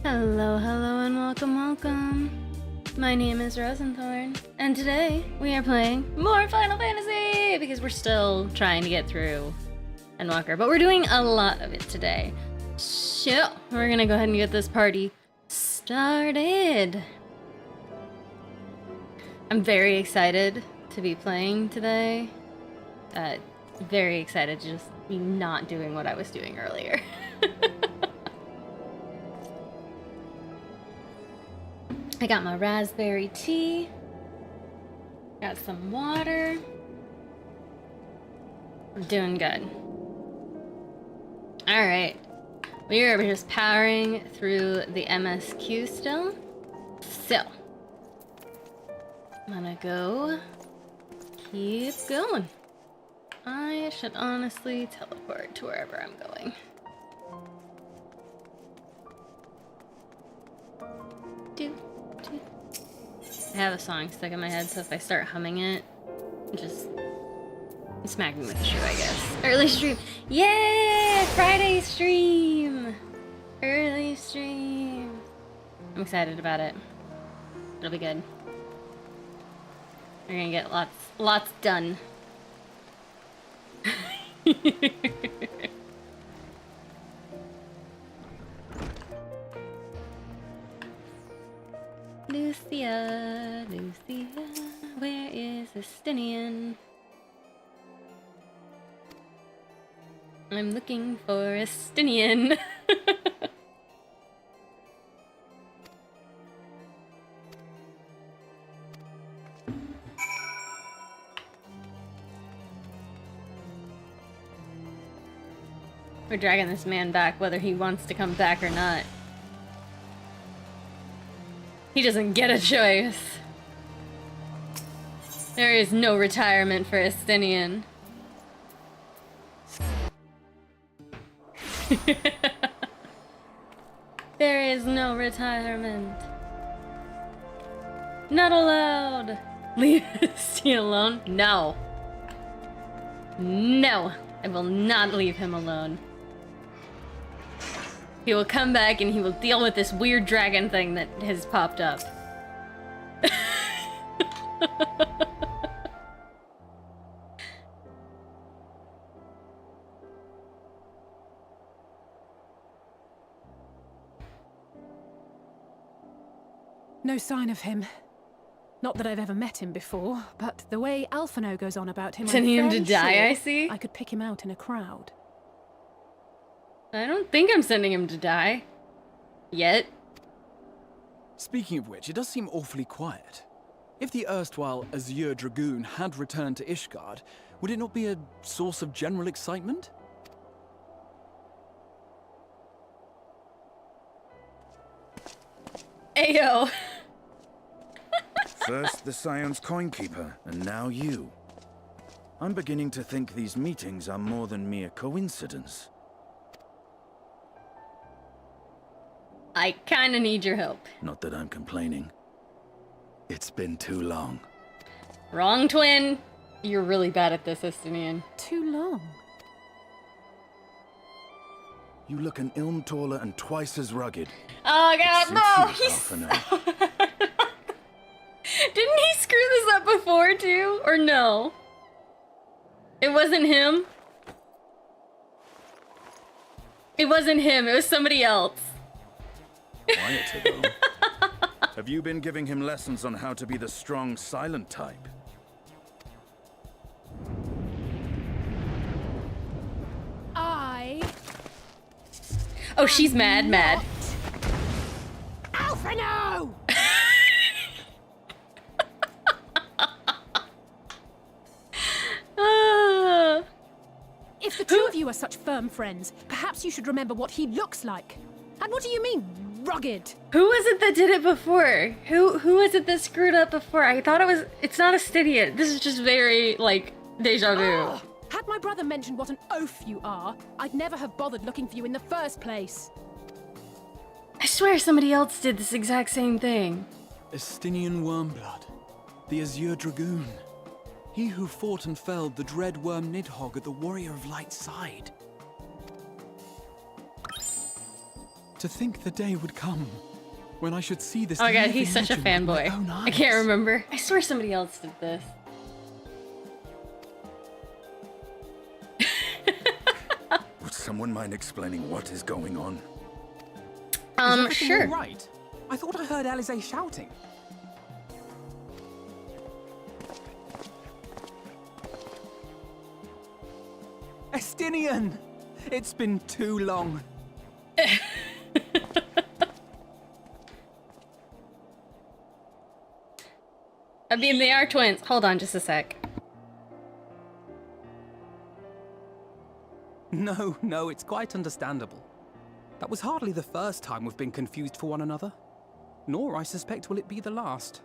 Hello, hello, and welcome, welcome. My name is Rosenthorn, and today we are playing more Final Fantasy because we're still trying to get through Endwalker, but we're doing a lot of it today. So, we're gonna go ahead and get this party started. I'm very excited to be playing today. Very excited to just be not doing what I was doing earlier. I got my raspberry tea. Got some water. I'm doing good. Alright. We are just powering through the MSQ still. So. I'm gonna go. Keep going. I should honestly teleport to wherever I'm going. I have a song stuck in my head, so if I start humming it, just smack me with a shoe, I guess. Early stream! Yay! Friday stream! Early stream! I'm excited about it. It'll be good. We're gonna get lots done. Lucia, where is Estinian? I'm looking for Estinian. We're dragging this man back whether he wants to come back or not. He doesn't get a choice. There is no retirement for Estinian. There is no retirement. Not allowed. Leave Estinian alone? No. No. I will not leave him alone. He will come back and he will deal with this weird dragon thing that has popped up. No sign of him. Not that I've ever met him before, but the way Alphino goes on about him, Sending him to I'm die, sure I see. I could pick him out in a crowd. I don't think I'm sending him to die. Yet. Speaking of which, it does seem awfully quiet. If the erstwhile Azure Dragoon had returned to Ishgard, would it not be a source of general excitement? Ayo. First the Scion's Coinkeeper, and now you. I'm beginning to think these meetings are more than mere coincidence. I kinda need your help. Not that I'm complaining. It's been too long. Wrong, twin. You're really bad at this, Estinian. Too long. You look an ilm taller and twice as rugged. Oh god, no! Suits you, He's... Alphino. Didn't he screw this up before, too? Or no? It wasn't him? It wasn't him, it was somebody else. Quieter, though. Have you been giving him lessons on how to be the strong, silent type? Oh, she's mad. Alphino! If the two of you are such firm friends, perhaps you should remember what he looks like. And what do you mean, rugged? Who was it that did it before? Who was it that screwed up before? I thought it was... It's not a Stydian. This is just very, like, deja vu. Oh, had my brother mentioned what an oaf you are, I'd never have bothered looking for you in the first place. I swear somebody else did this exact same thing. Estinian Wormblood, the Azure Dragoon. He who fought and felled the dread worm Nidhogg at the Warrior of Light's side. To think the day would come when I should see this. Oh my god, living he's such a legend with my fanboy. own I can't eyes. remember. I swear somebody else did this. Would someone mind explaining what is going on? Is everything Sure. all right? I thought I heard Alize shouting. Estinian! It's been too long. I mean, they are twins. Hold on just a sec. No, it's quite understandable. That was hardly the first time we've been confused for one another. Nor, I suspect, will it be the last.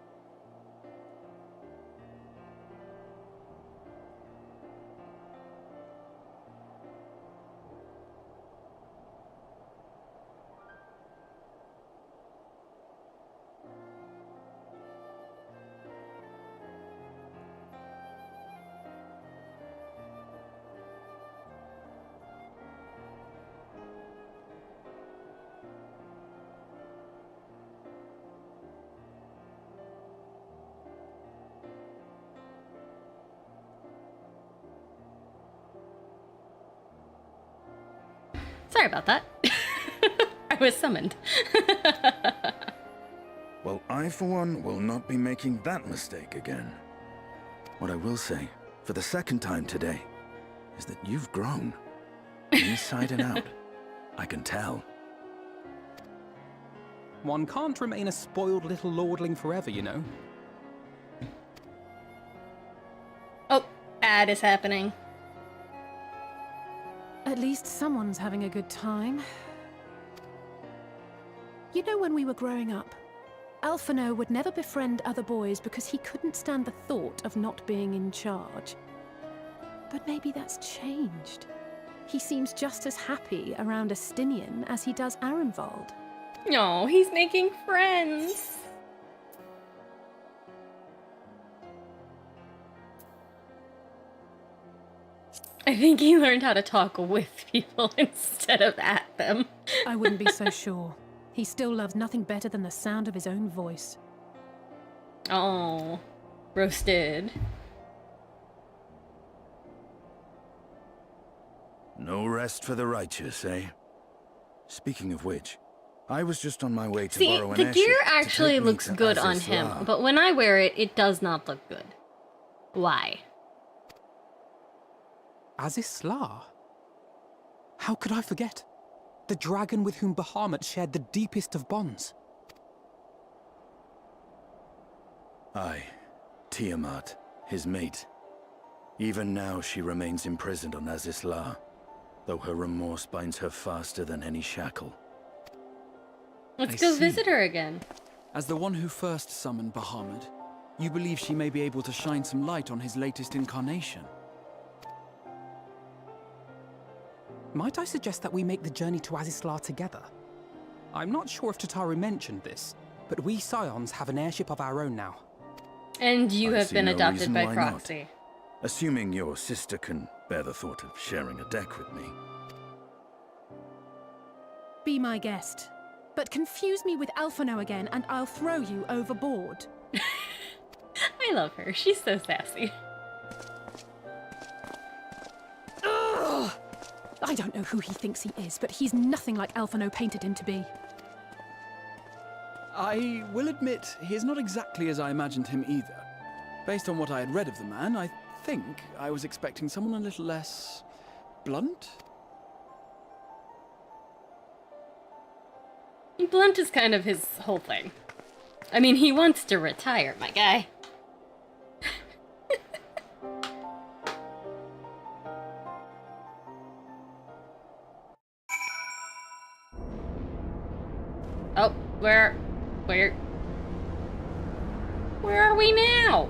Sorry about that. I was summoned. Well, I, for one, will not be making that mistake again. What I will say, for the second time today, is that you've grown. Inside and out. I can tell. One can't remain a spoiled little lordling forever, you know. Oh, ad is happening. At least someone's having a good time. You know, when we were growing up, Alphino would never befriend other boys because he couldn't stand the thought of not being in charge. But maybe that's changed. He seems just as happy around Estinian as he does Arenvald. No, he's making friends. I think he learned how to talk with people instead of at them. I wouldn't be so sure. He still loves nothing better than the sound of his own voice. Oh, roasted. No rest for the righteous, eh? Speaking of which, I was just on my way to See, borrow an the airship gear to actually take me looks to good on Azizlar. him, but when I wear it, it does not look good. Why? Azizlar? How could I forget? The dragon with whom Bahamut shared the deepest of bonds. Aye, Tiamat, his mate. Even now she remains imprisoned on Azizlar, though her remorse binds her faster than any shackle. Let's I go see. visit her again. As the one who first summoned Bahamut, you believe she may be able to shine some light on his latest incarnation. Might I suggest that we make the journey to Azizlar together? I'm not sure if Tataru mentioned this, but we Scions have an airship of our own now. And you I have see been no adopted reason by why not. proxy. Assuming your sister can bear the thought of sharing a deck with me. Be my guest. But confuse me with Alphino again and I'll throw you overboard. I love her. She's so sassy. Ugh! I don't know who he thinks he is, but he's nothing like Alphino painted him to be. I will admit, he is not exactly as I imagined him either. Based on what I had read of the man, I think I was expecting someone a little less blunt. Blunt is kind of his whole thing. I mean, he wants to retire, my guy. Oh, where are we now?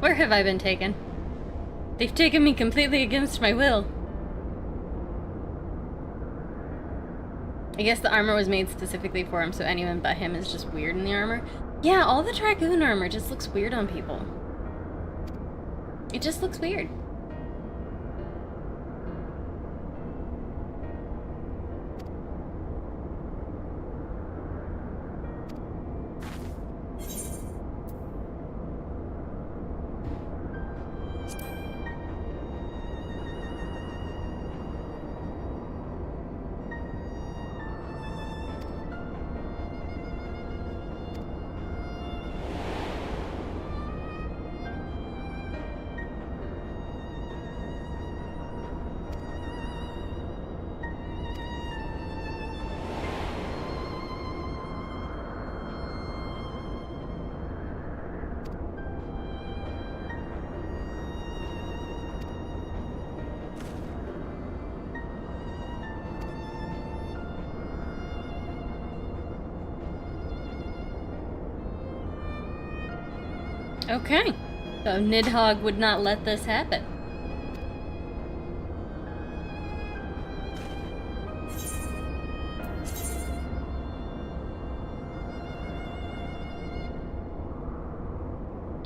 Where have I been taken? They've taken me completely against my will. I guess the armor was made specifically for him, so anyone but him is just weird in the armor. Yeah, all the Dragoon armor just looks weird on people. It just looks weird. Okay. So Nidhogg would not let this happen.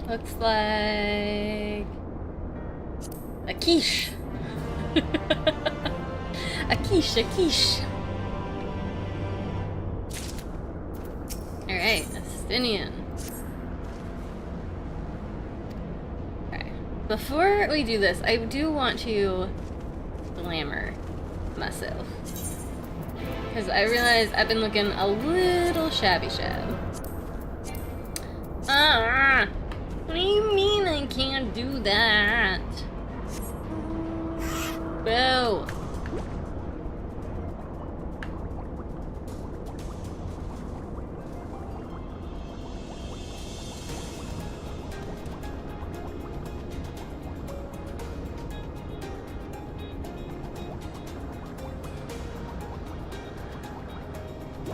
Looks like a quiche. A quiche, a quiche. Alright, Estinian. Okay. Before we do this, I do want to glamour myself. Because I realize I've been looking a little shabby shab. Ah! What do you mean I can't do that? Boo!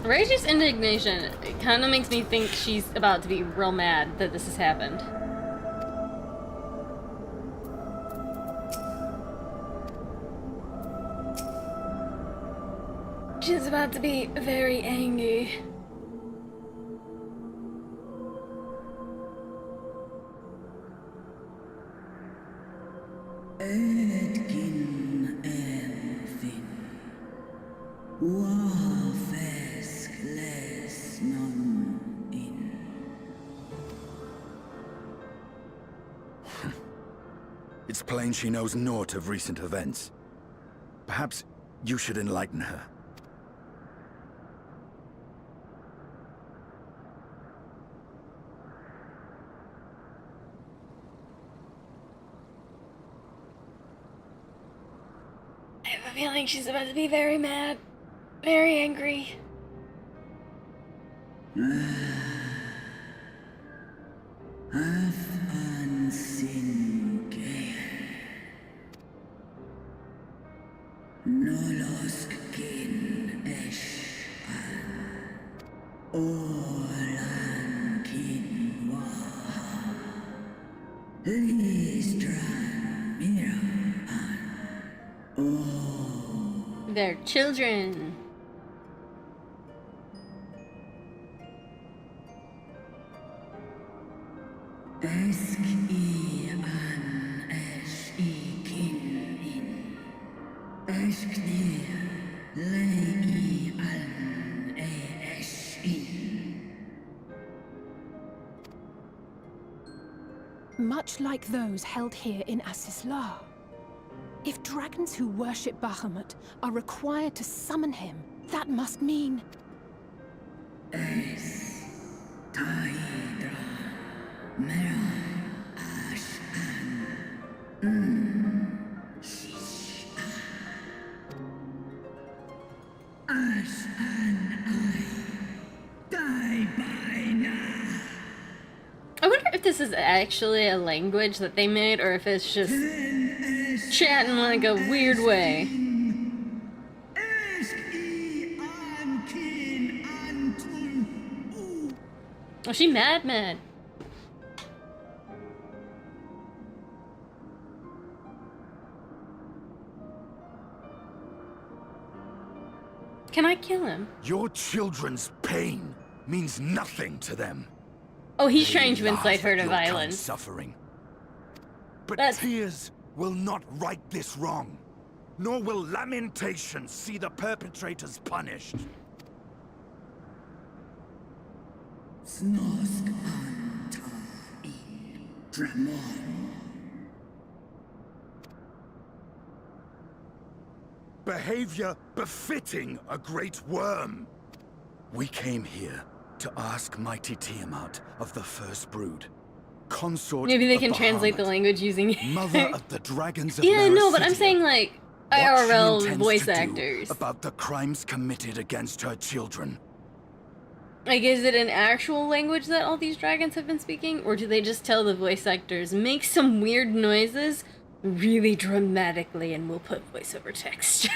Rage's indignation kind of makes me think she's about to be real mad that this has happened. She's about to be very angry. Edkin Elfin. Wafes les non in. It's plain she knows naught of recent events. Perhaps you should enlighten her. I have a feeling she's about to be very mad. Very angry. Afan sin Nolosk kin esh an Olan kin waha Listran mira an They're children. Esk I an esh I kin in Esk nir le I an esh in. Much like those held here in Asislar. If dragons who worship Bahamut are required to summon him, that must mean... Es Taidra Mera Ash an Shish Ash an I Die by now. I wonder if this is actually a language that they made or if it's just chatting like a weird way. Esk I an kin an tul. Oh, she mad. Can I kill him? Your children's pain means nothing to them. Oh, he's They trying to laugh incite her at to your kind violence. suffering. But That's- tears will not right this wrong, nor will lamentation see the perpetrators punished. Snosk an ta in Dramon. Behavior befitting a great worm. We came here to ask mighty Tiamat of the First Brood, consort Maybe they of can translate the Bahamut, language using mother of the dragons of Yeah, no, but I'm Nericidia, saying like what she IRL intends voice to do actors. about the crimes committed against her children. Like, is it an actual language that all these dragons have been speaking? Or do they just tell the voice actors, make some weird noises really dramatically and we'll put voiceover text?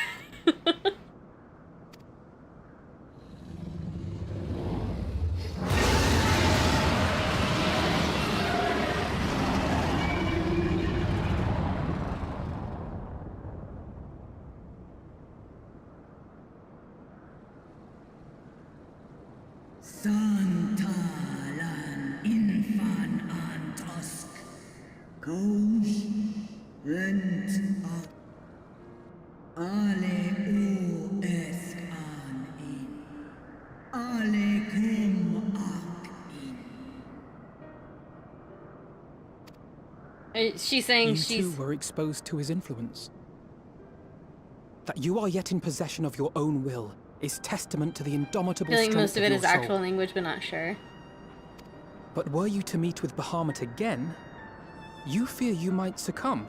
Koos, rent ak. Ale o esk an in. Ale kum ak in. She's saying You she's... too were exposed to his influence. That you are yet in possession of your own will is testament to the indomitable feeling strength most of it your is actual soul. language, but not sure. But were you to meet with Bahamut again, you fear you might succumb.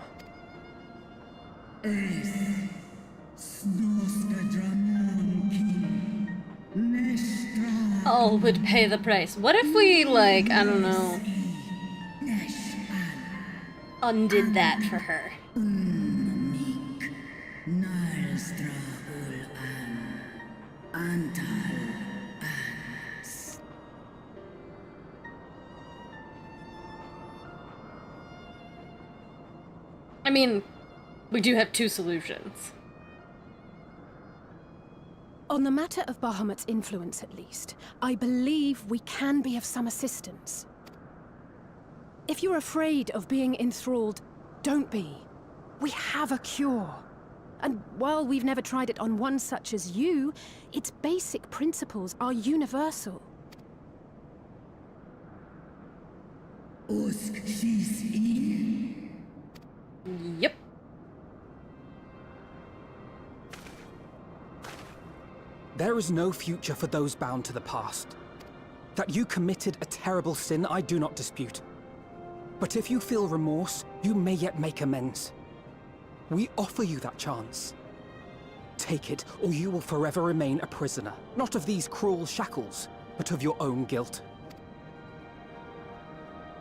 Snoska dramon kin. Nestra. All would pay the price. What if we, like, I don't know, Nesh undid that for her? Unmik. Nalstra ul an. Antal ans. I mean, we do have two solutions. On the matter of Bahamut's influence, at least, I believe we can be of some assistance. If you're afraid of being enthralled, don't be. We have a cure. And while we've never tried it on one such as you, its basic principles are universal. Usk she's in. Yep. There is no future for those bound to the past. That you committed a terrible sin, I do not dispute. But if you feel remorse, you may yet make amends. We offer you that chance. Take it, or you will forever remain a prisoner, not of these cruel shackles, but of your own guilt.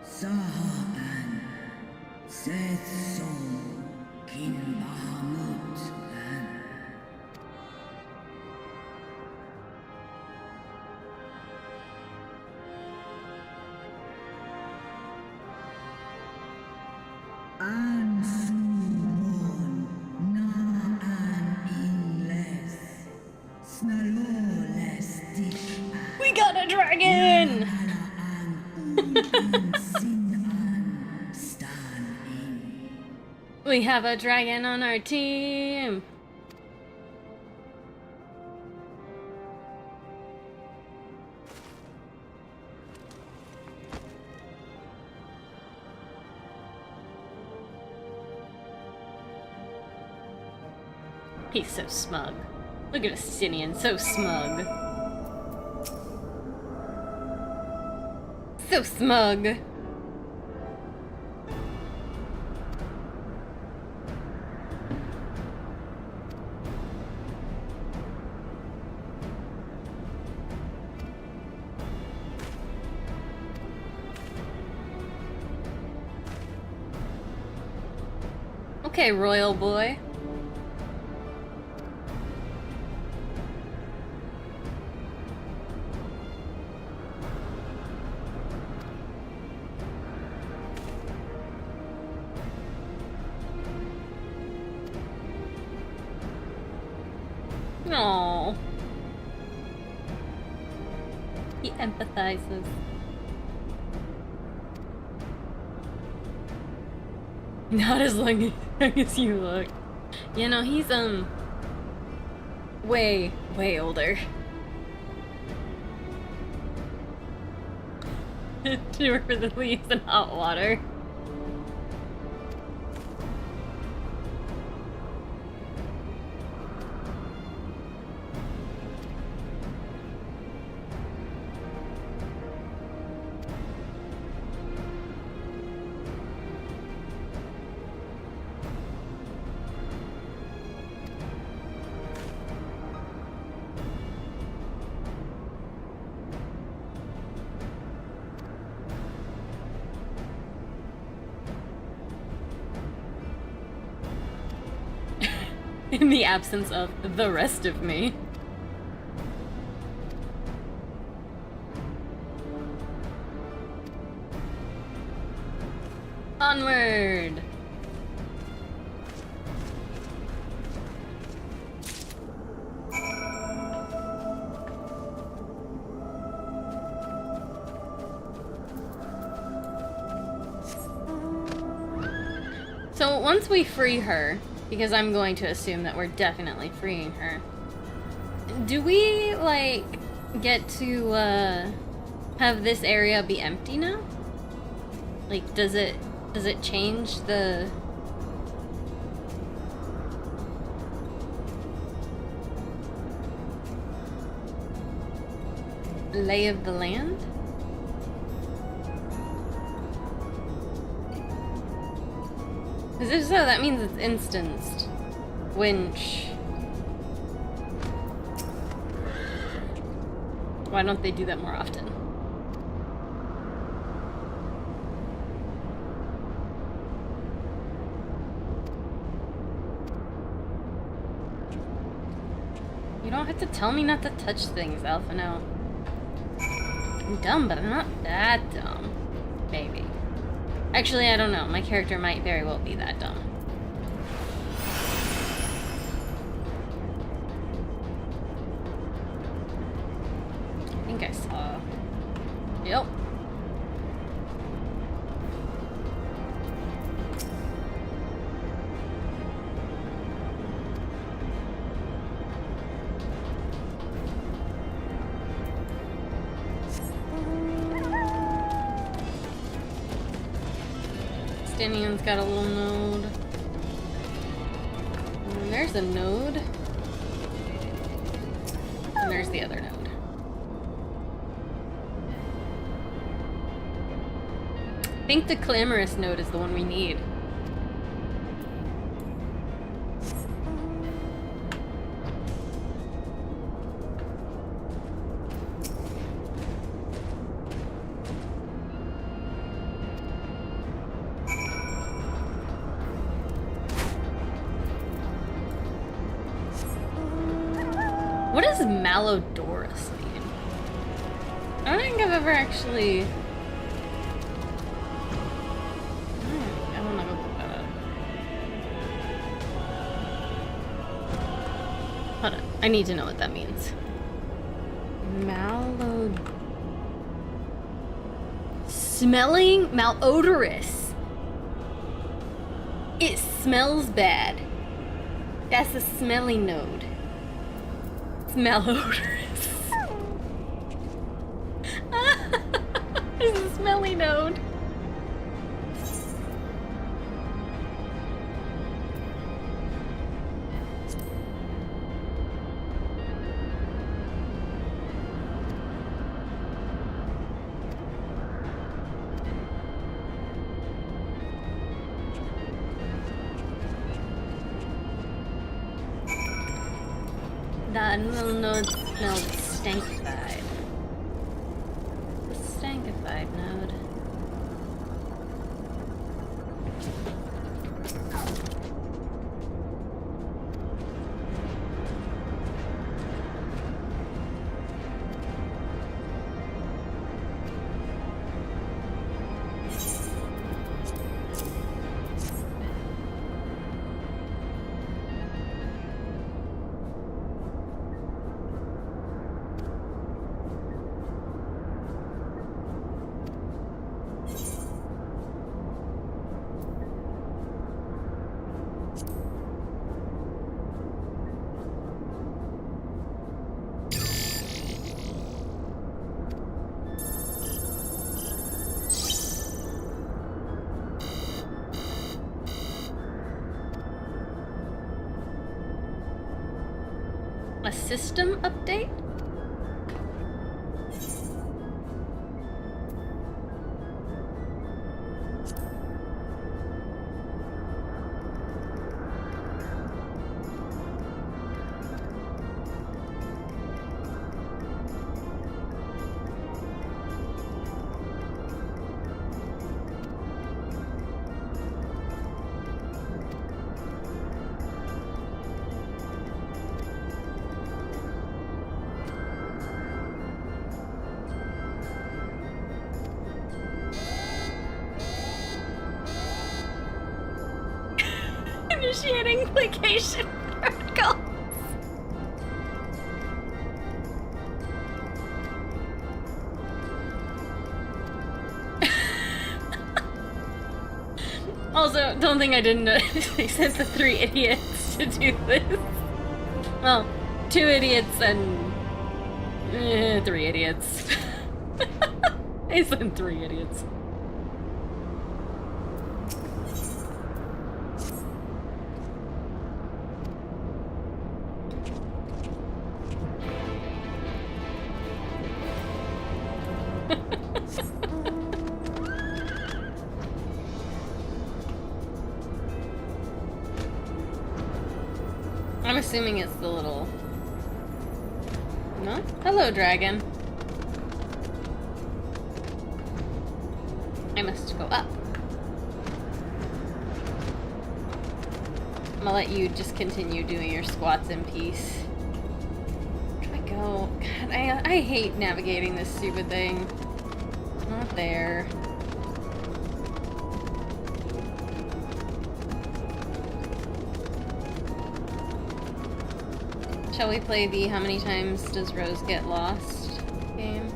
Sahan. Seth Song. Kin Bahamut an. An sumon. Na an inles. Snaloles dik. We got a dragon! We have a dragon on our team! He's so smug. Look at Astinian, so smug. So smug. Okay, royal boy. Aww. He empathizes. Not as long as you look. You know, he's, way older. Tour for the leaves and hot water. In the absence of the rest of me. Onward! So once we free her, because I'm going to assume that we're definitely freeing her, do we, like, get to, have this area be empty now? Like, does it change the... lay of the land? Because if so, that means it's instanced. Winch. Why don't they do that more often? You don't have to tell me not to touch things, Alpha, no. I'm dumb, but I'm not that dumb. Maybe. Actually, I don't know. My character might very well be that dumb. I think I saw... Yep. Stinian's got a little node. And there's a node. And there's the other node. I think the clamorous node is the one we need. What does Malodorus mean? I don't think I've ever actually... I wanna go look that up. Hold on. I need to know what that means. Smelling malodorous. It smells bad. That's a smelly node. It's malodorous. It's a smelly node. That little node smells stankified. The stankified node. A system update? Initiating placation protocols. Also, don't think I didn't notice they sent the 3 idiots to do this. Well, 2 idiots and 3 idiots. They sent 3 idiots. I'm assuming it's the little... No? Hello, dragon. I must go up. I'm gonna let you just continue doing your squats in peace. Where do I go? God, I hate navigating this stupid thing. Not there. Shall we play the how many times does Rose get lost game?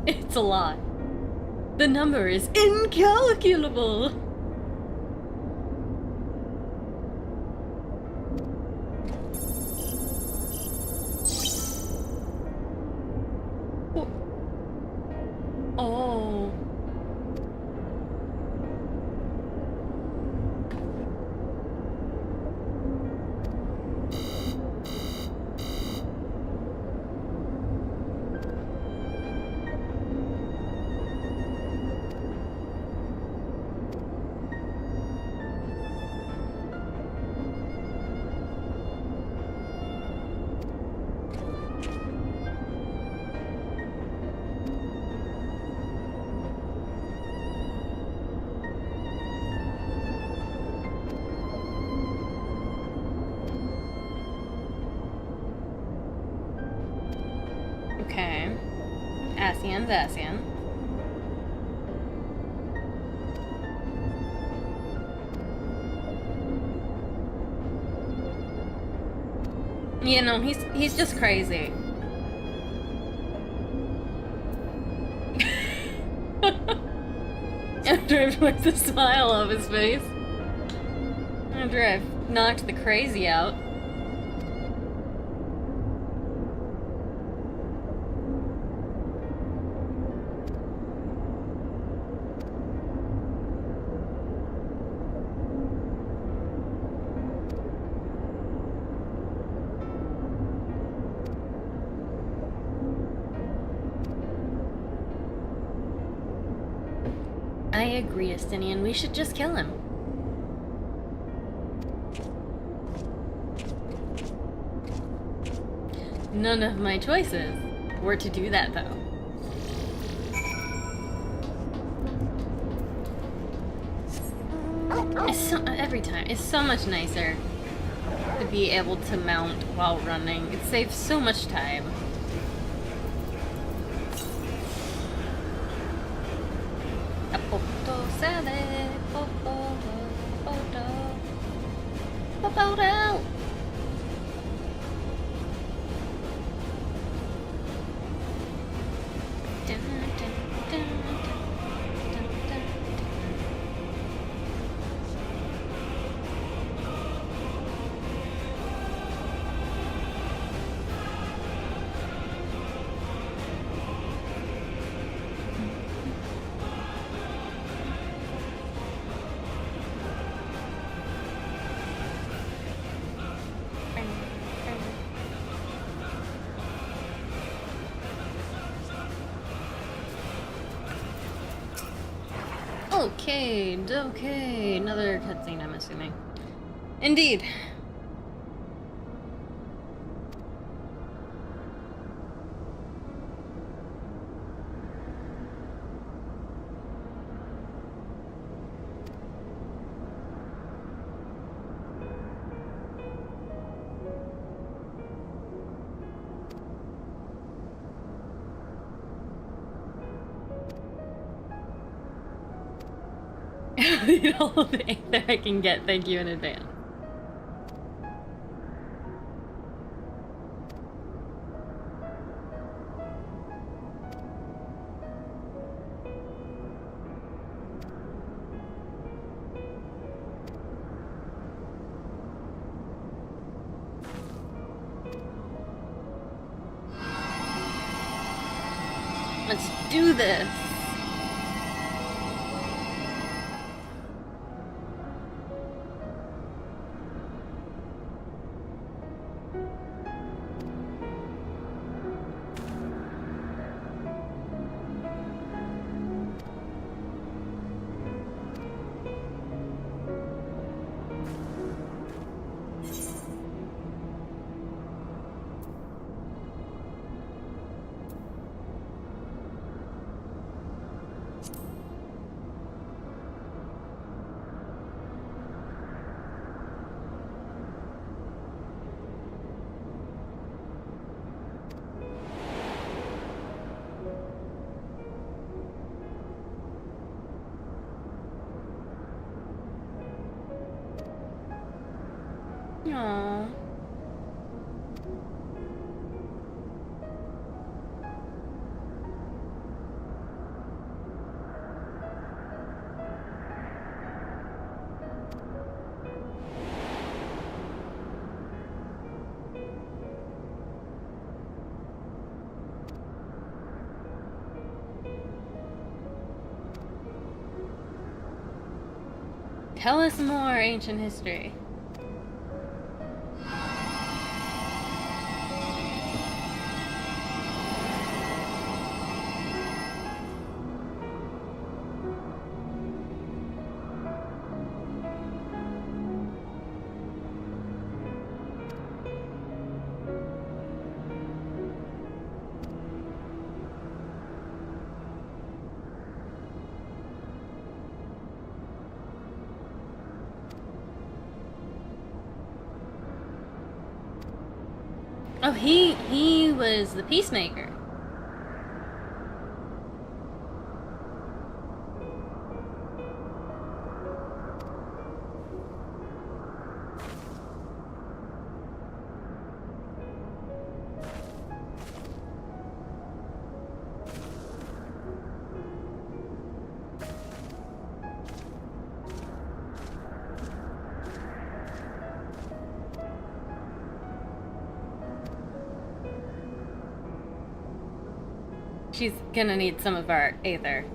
It's a lot. The number is incalculable. Oh. Okay. Asian's Asian. You know, he's just crazy. After I've wiped the smile off his face. After I've knocked the crazy out. I agree, Estinian. We should just kill him. None of my choices were to do that, though. Every time, it's so much nicer to be able to mount while running. It saves so much time. Okay, another cutscene, I'm assuming. Indeed. All the egg that I can get, thank you in advance. Let's do this. Aww. Tell us more ancient history. Oh, he was the peacemaker. She's gonna need some of our aether.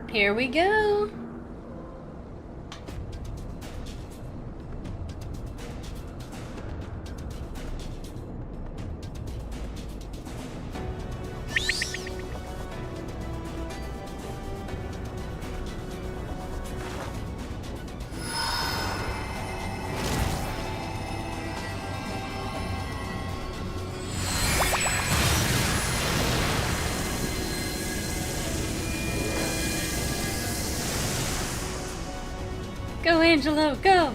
Here we go. Go, Angelo, go!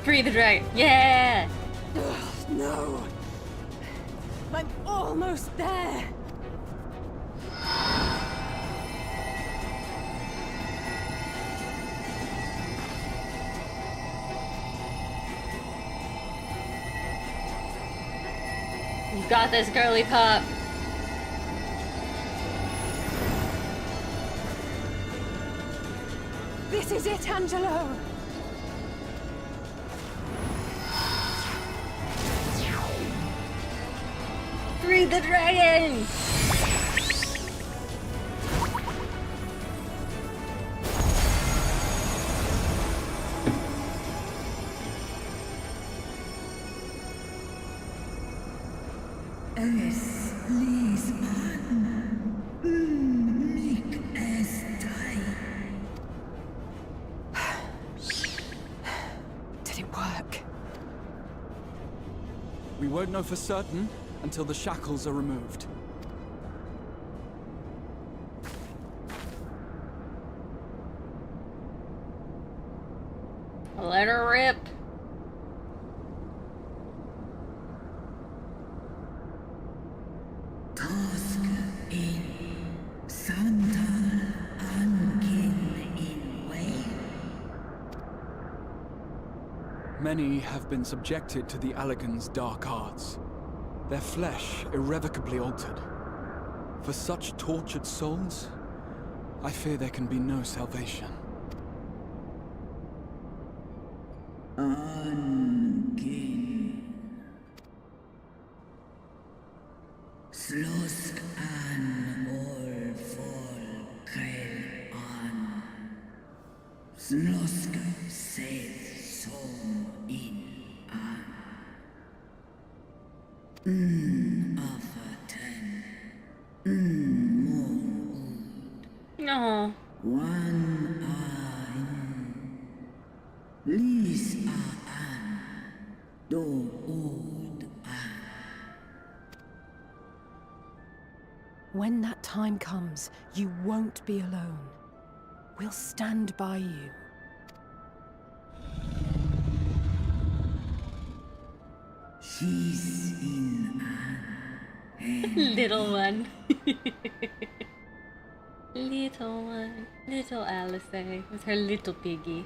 Free the dragon. Yeah! Ugh, no. I'm almost there. You got this, girly pop. This is it, Angelo. Free the dragon! Es ließ an. Mich es die. Did it work? We won't know for certain until the shackles are removed. Let her rip. Task in Sandal Ankin in Way. Many have been subjected to the Allegan's dark arts, their flesh irrevocably altered. For such tortured souls, I fear there can be no salvation. Angin. Slosk an ol folkel an. Slosk seth som in an. Afaten. Mon No. Wan an. Lis an. Do od an. When that time comes, you won't be alone. We'll stand by you. She's in an. Little one. Little one. Little Alice with her little piggy.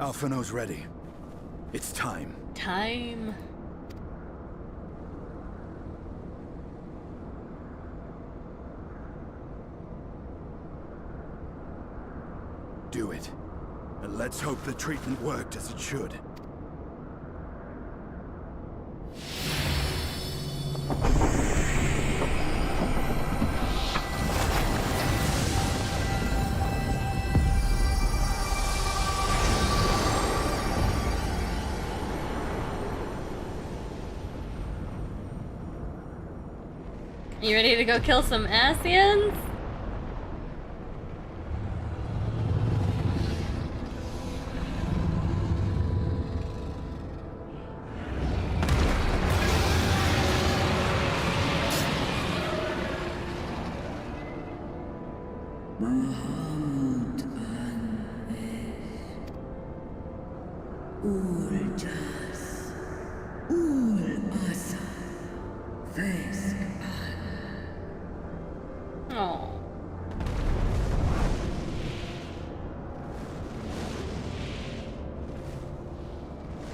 Alphino's ready. It's time. Time. Do it. And let's hope the treatment worked as it should. You ready to go kill some Asians? Mahamut an es. Ul jas. Ul asa. Vesk an. Oh.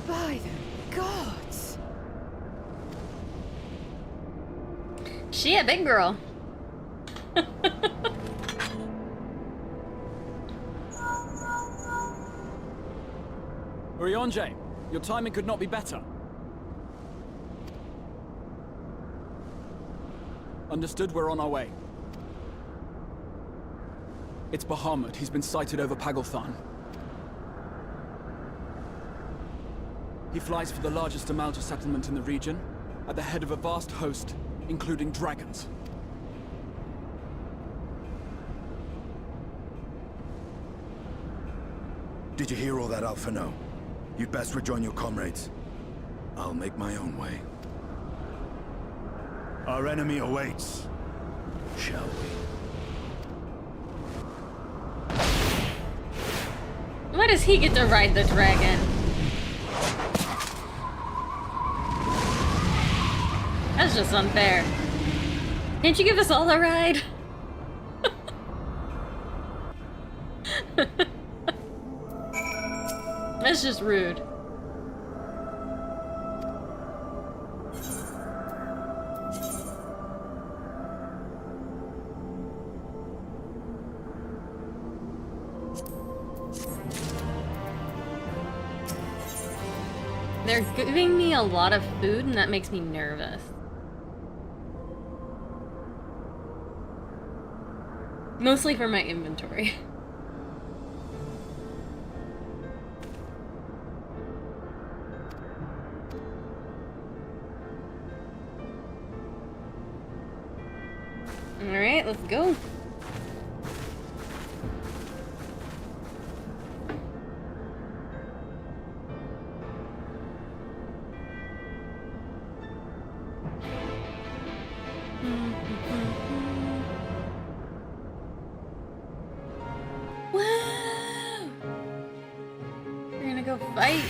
By the gods! She a big girl. Urianje, your timing could not be better. Understood, we're on our way. It's Bahamut. He's been sighted over Pagalthan. He flies for the largest Amalta settlement in the region, at the head of a vast host, including dragons. Did you hear all that, Alphino? You'd best rejoin your comrades. I'll make my own way. Our enemy awaits. Shall we? Why does he get to ride the dragon? That's just unfair. Can't you give us all a ride? That's just rude. They're giving me a lot of food and that makes me nervous. Mostly for my inventory. Alright, let's go. Woo! We're gonna go fight.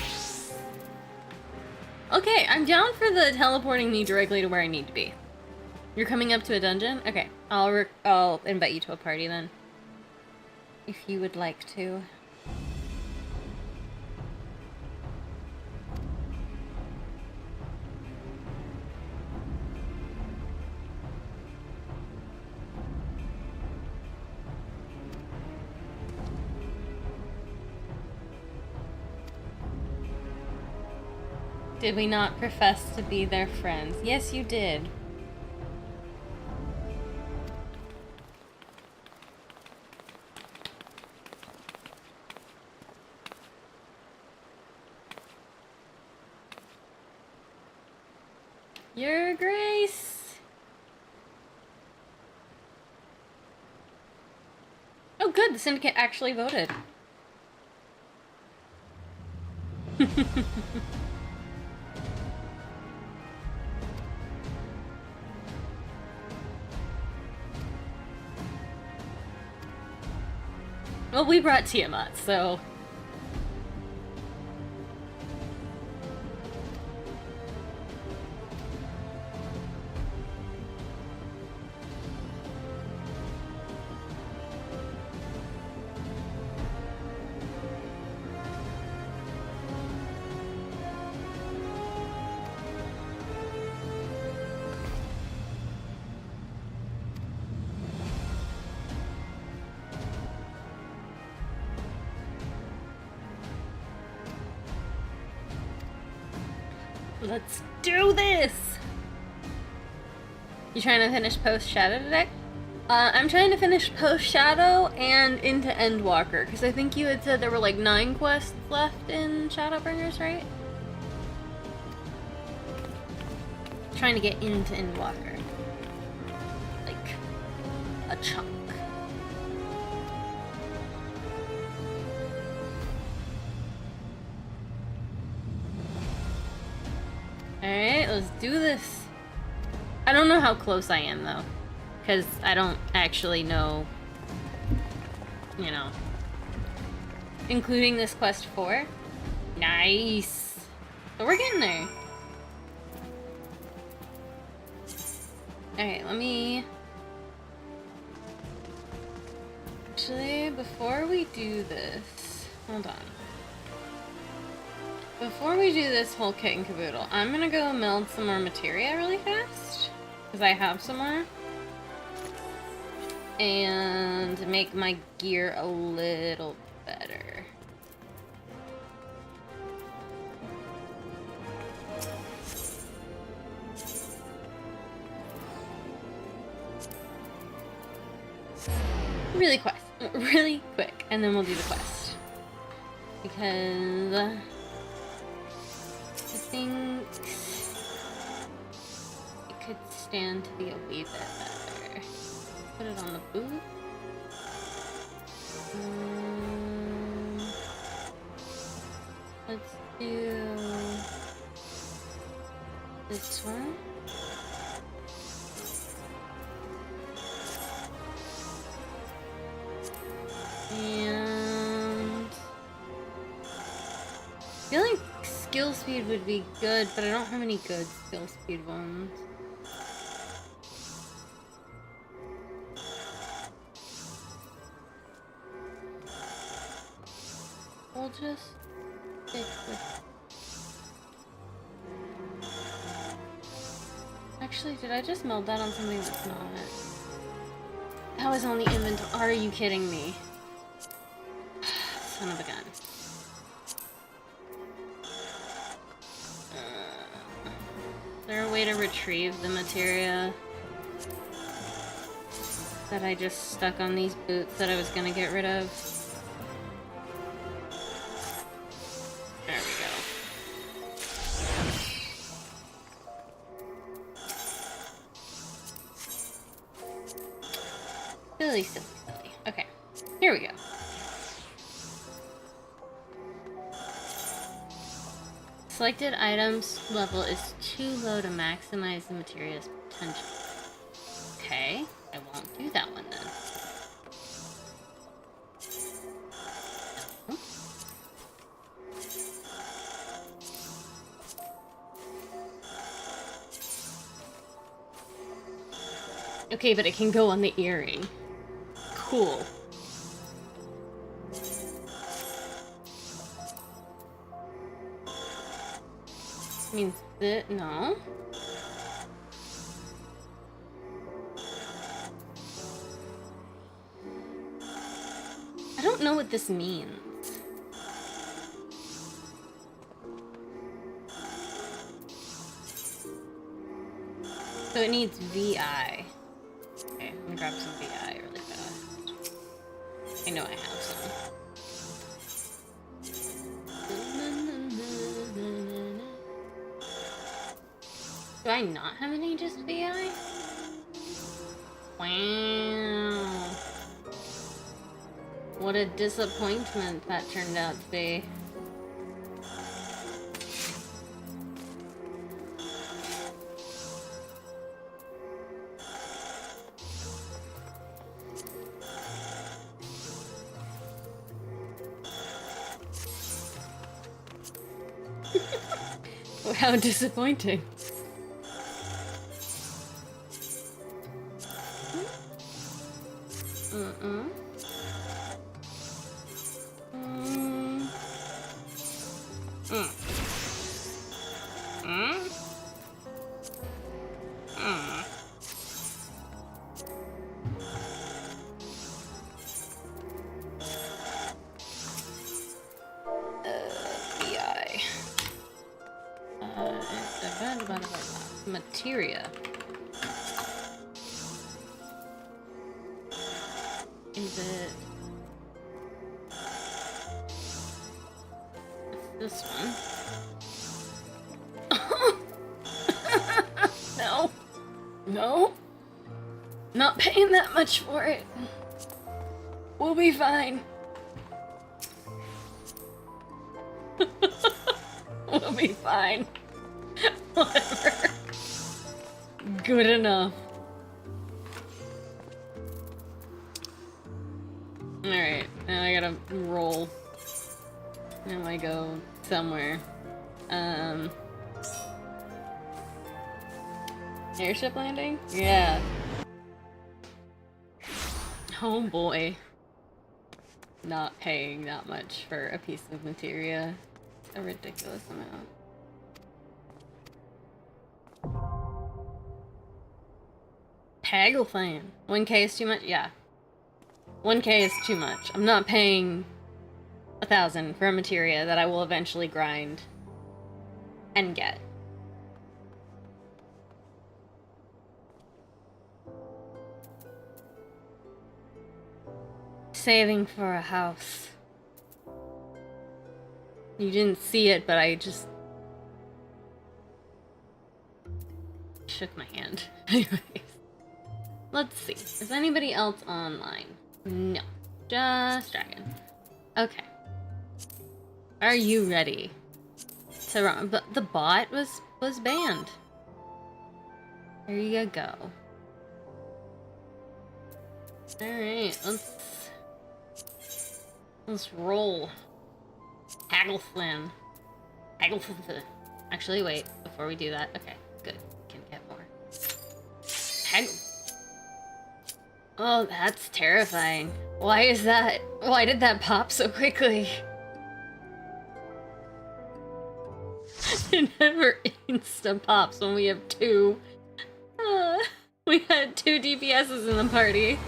Okay, I'm down for the teleporting me directly to where I need to be. You're coming up to a dungeon? Okay, I'll invite you to a party then. If you would like to. Did we not profess to be their friends? Yes, you did. Your Grace. Oh, good. The syndicate actually voted. Well, we brought Tiamat, so... Let's do this! You trying to finish post-Shadow today? I'm trying to finish post-Shadow and into Endwalker, because I think you had said there were like 9 quests left in Shadowbringers, right? Trying to get into Endwalker. Like, a chunk. Alright, let's do this. I don't know how close I am, though. Because I don't actually know, you know. Including this quest 4. Nice. So we're getting there. Alright, let me... Actually, before we do this... Hold on. Before we do this whole kit and caboodle, I'm gonna go meld some more materia really fast. Because I have some more. And make my gear a little better. Really quick, and then we'll do the quest. Because I think it could stand to be a wee bit better. Put it on the boot. Let's do this one. And I feel like skill speed would be good, but I don't have any good skill speed ones. We'll just stick with... Actually, did I just meld that on something that's not? That was on the inventory. Are you kidding me? Son of a gun. Is there a way to retrieve the materia that I just stuck on these boots that I was gonna get rid of? There we go. Silly, silly, silly. Okay, here we go. Selected items level is too low to maximize the material's potential. Okay, I won't do that one then. Okay, but it can go on the earring. Cool. Means that no. I don't know what this means. So it needs VI. Okay, I'm gonna grab some VI really fast. I know I have some. Do I not have any just VI? Wow. What a disappointment that turned out to be. How disappointing. Materia. Is it this one? No. No. Not paying that much for it. We'll be fine. We'll be fine. Whatever. Good enough. Alright, now I gotta roll. Now I go somewhere. Airship landing? Yeah. Oh boy. Not paying that much for a piece of materia. A ridiculous amount. Hagelfan. 1k is too much? Yeah. 1k is too much. I'm not paying 1,000 for a materia that I will eventually grind and get. Saving for a house. You didn't see it, but I just shook my hand. Anyways. Let's see. Is anybody else online? No. Just Dragon. Okay. Are you ready to run? But the bot was banned. There you go. Alright, let's roll. Haggleflin. Haggleflin. Actually, wait, before we do that. Okay, good. Can get more. Haggle. Oh, that's terrifying. Why is that? Why did that pop so quickly? It never insta-pops when we have two. We had 2 DPSs in the party.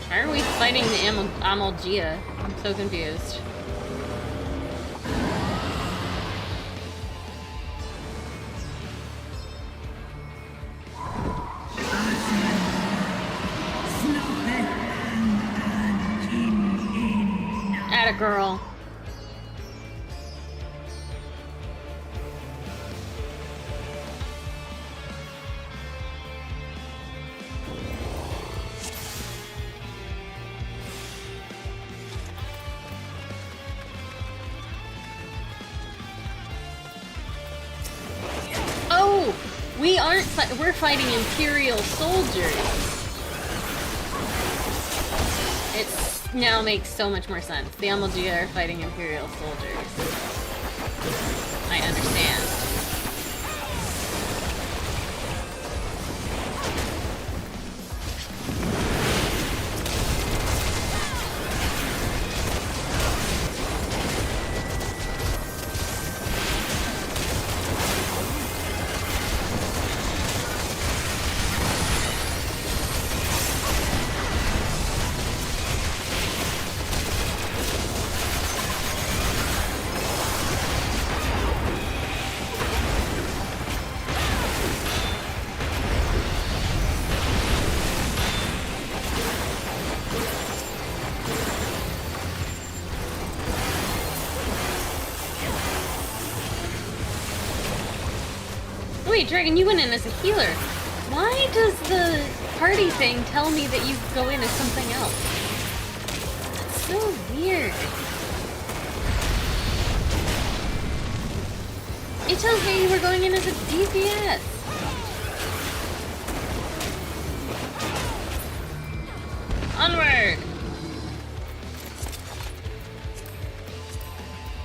Why are we fighting the Amalgia? I'm so confused. Atta girl. Oh, we aren't. We're fighting Imperial soldiers. It now makes so much more sense. The Amalgia are fighting Imperial soldiers. I understand. wait, Dragon, you went in as a healer. Why does the party thing tell me that you go in as something else? That's so weird. It tells me you were going in as a DPS. Onward!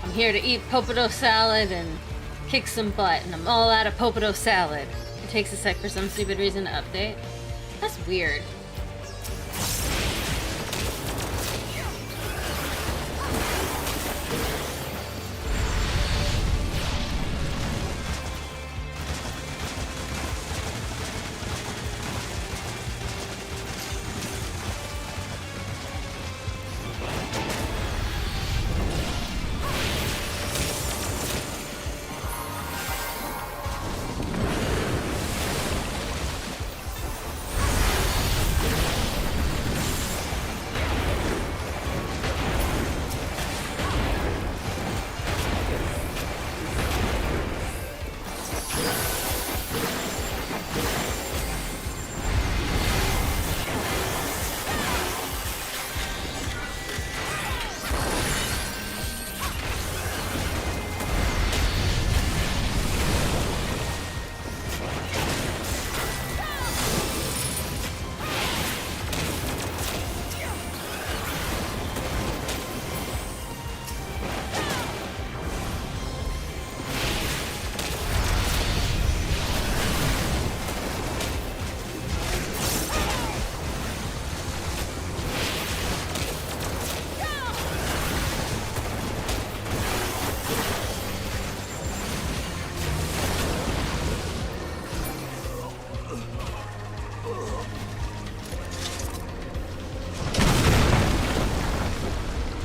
I'm here to eat potato salad and kick some butt, and I'm all out of potato salad. It takes a sec for some stupid reason to update. That's weird.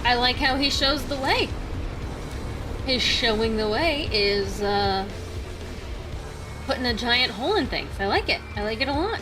I like how he shows the way. His showing the way is putting a giant hole in things. I like it. I like it a lot.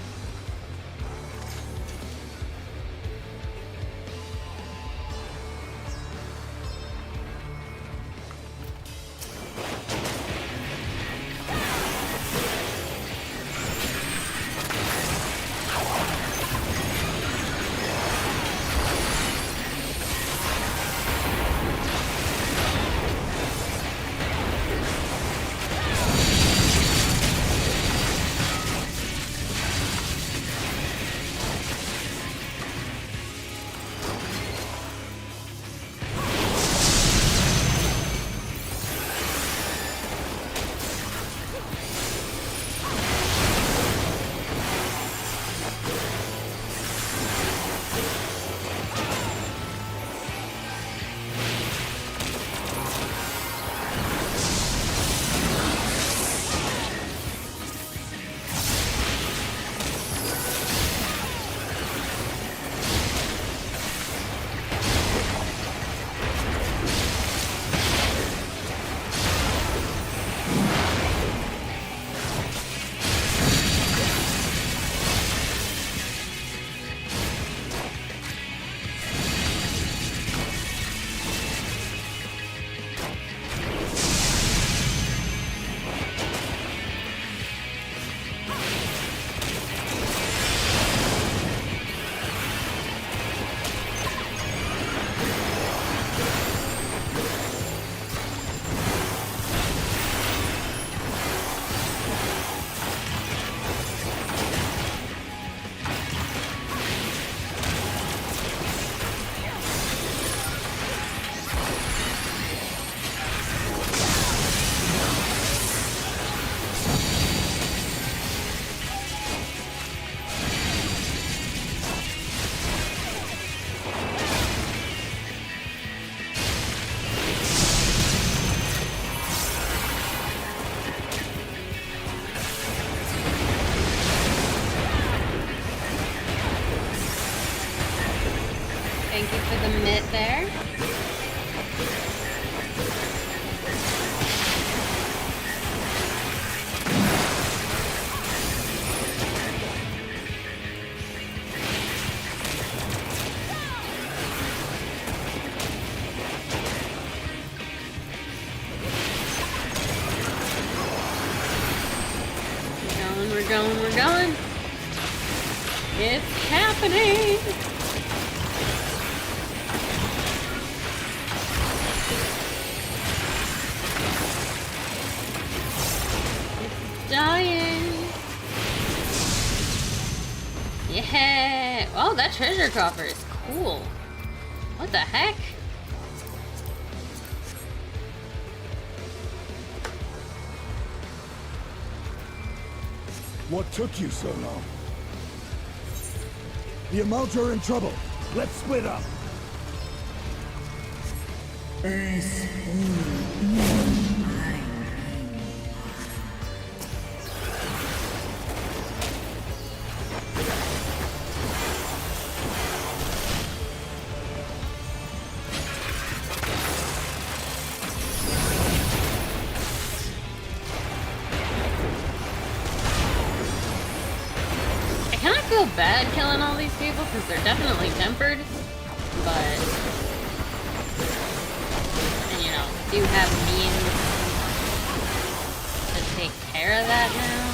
We're going, we're going. It's happening. It's dying. Yeah. Oh, that treasure coffer is cool. What the heck? What took you so long? The Amalta are in trouble. Let's split up. I kind of feel bad killing all these people because they're definitely tempered, but and, you know, do have means to take care of that now.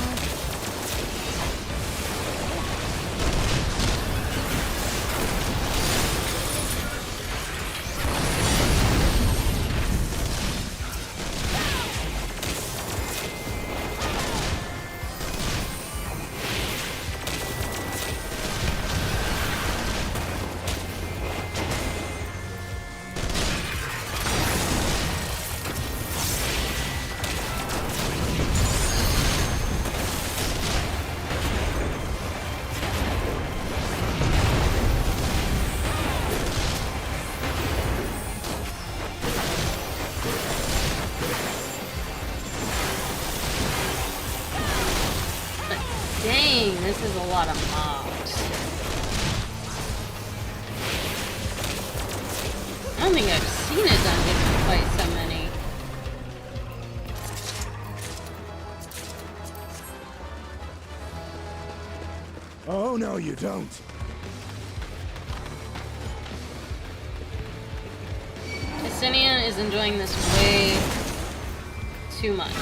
Dang, this is a lot of mobs. I don't think I've seen a dungeon with quite so many. Oh, no, you don't. Justinian is enjoying this way too much.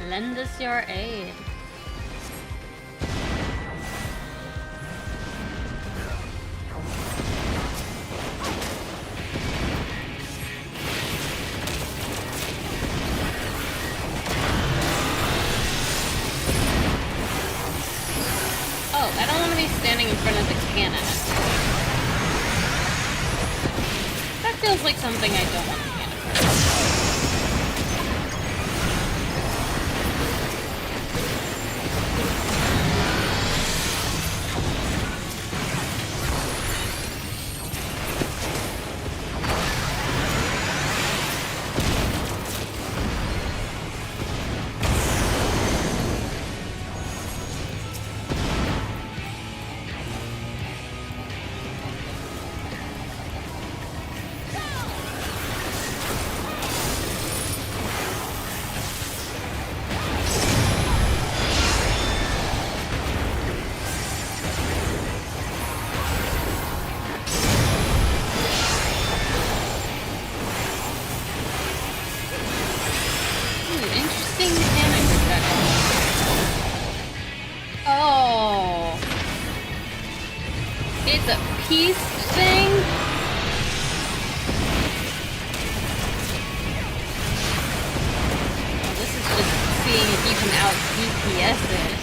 Lend us your aid. Oh, I don't want to be standing in front of the cannon. That feels like something I don't want to stand in front of. Oh, it's a peace thing. Oh, this is just seeing if you can out DPS it.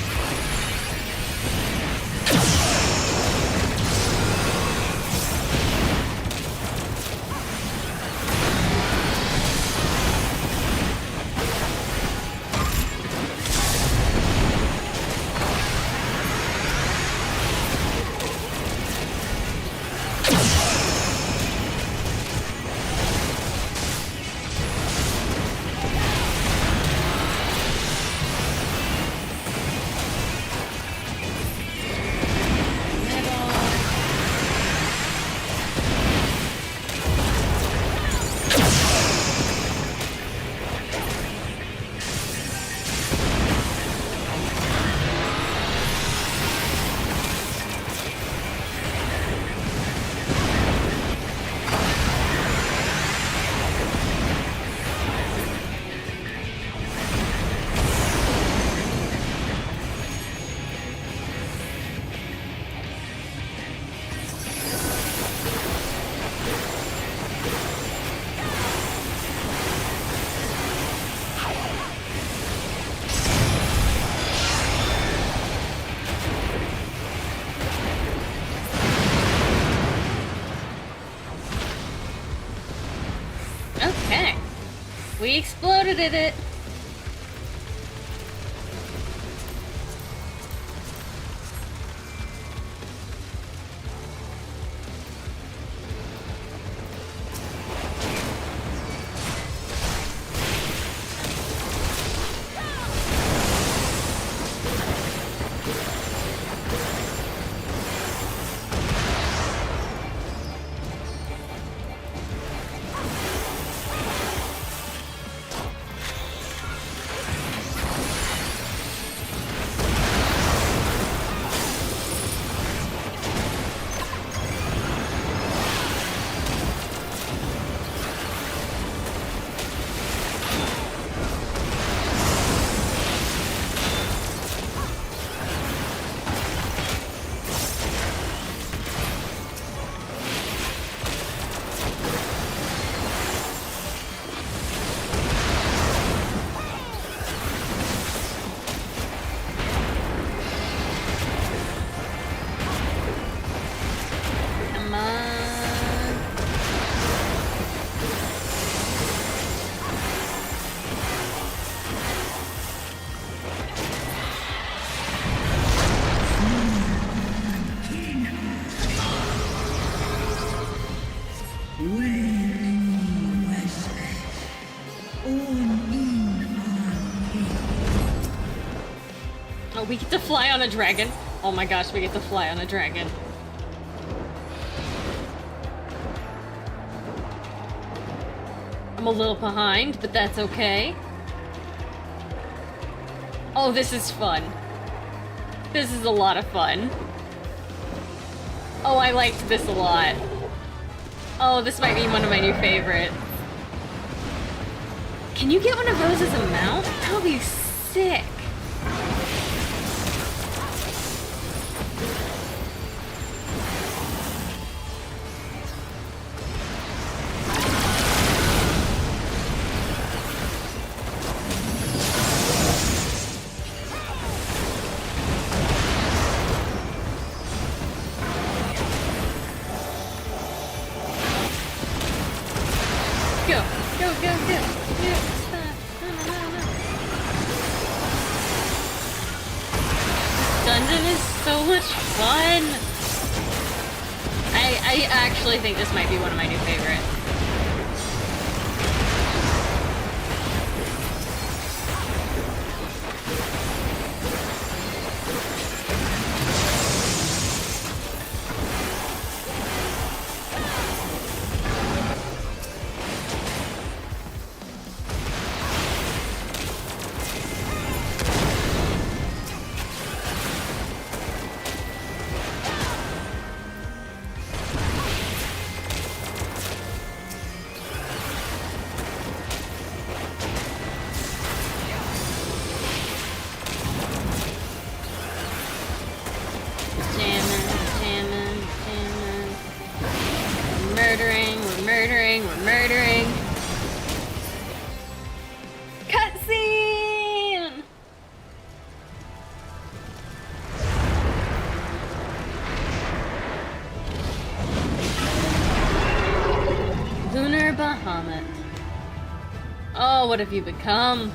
exploded at it. Come on. Oh, we get to fly on a dragon. Oh my gosh, we get to fly on a dragon. I'm a little behind, but that's okay. Oh, this is fun. This is a lot of fun. Oh, I liked this a lot. Oh, this might be one of my new favorites. Can you get one of those as a mount? That would be sick. Go, go, go, go. Yeah, stop. No. Dungeon is so much fun. I actually think this might be one of my new favorites. Jamming. We're murdering. Cutscene! Lunar Bahamut. Oh, what have you become?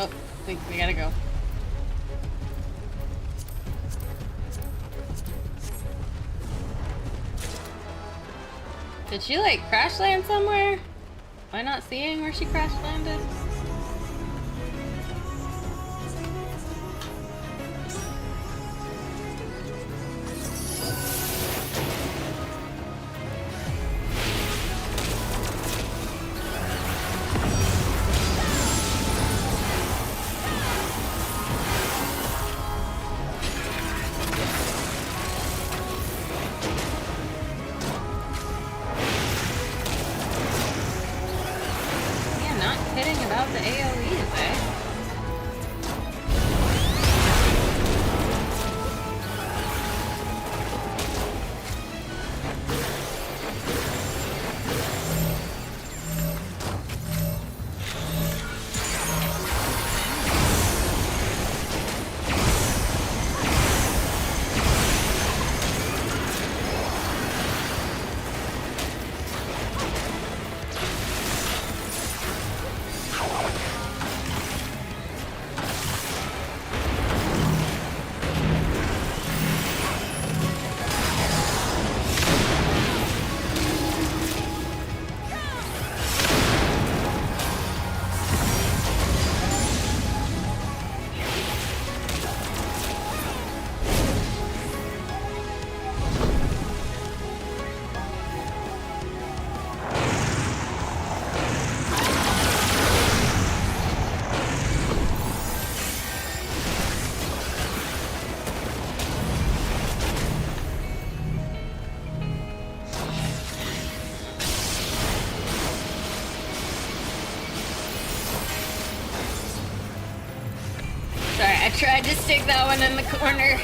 Oh, we gotta go. Did she like crash land somewhere? Am I not seeing where she crash landed? not kidding about the AoEs, eh? Sorry, I tried to stick that one in the corner.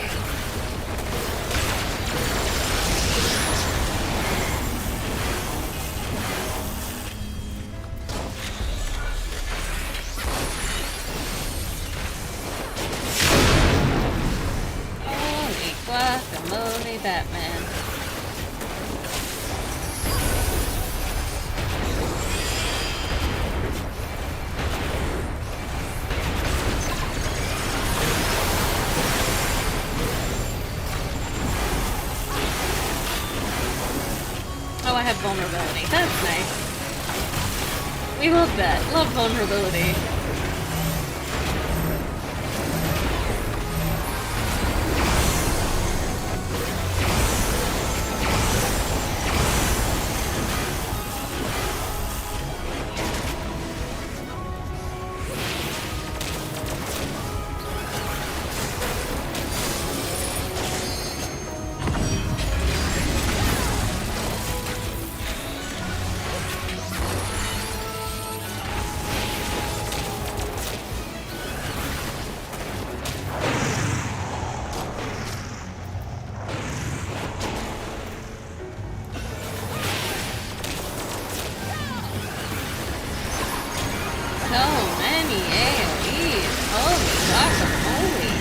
Holy guacamole, Batman. Oh, I have vulnerability. That's nice. We love that. Love vulnerability. So many AoEs. Holy guacamole.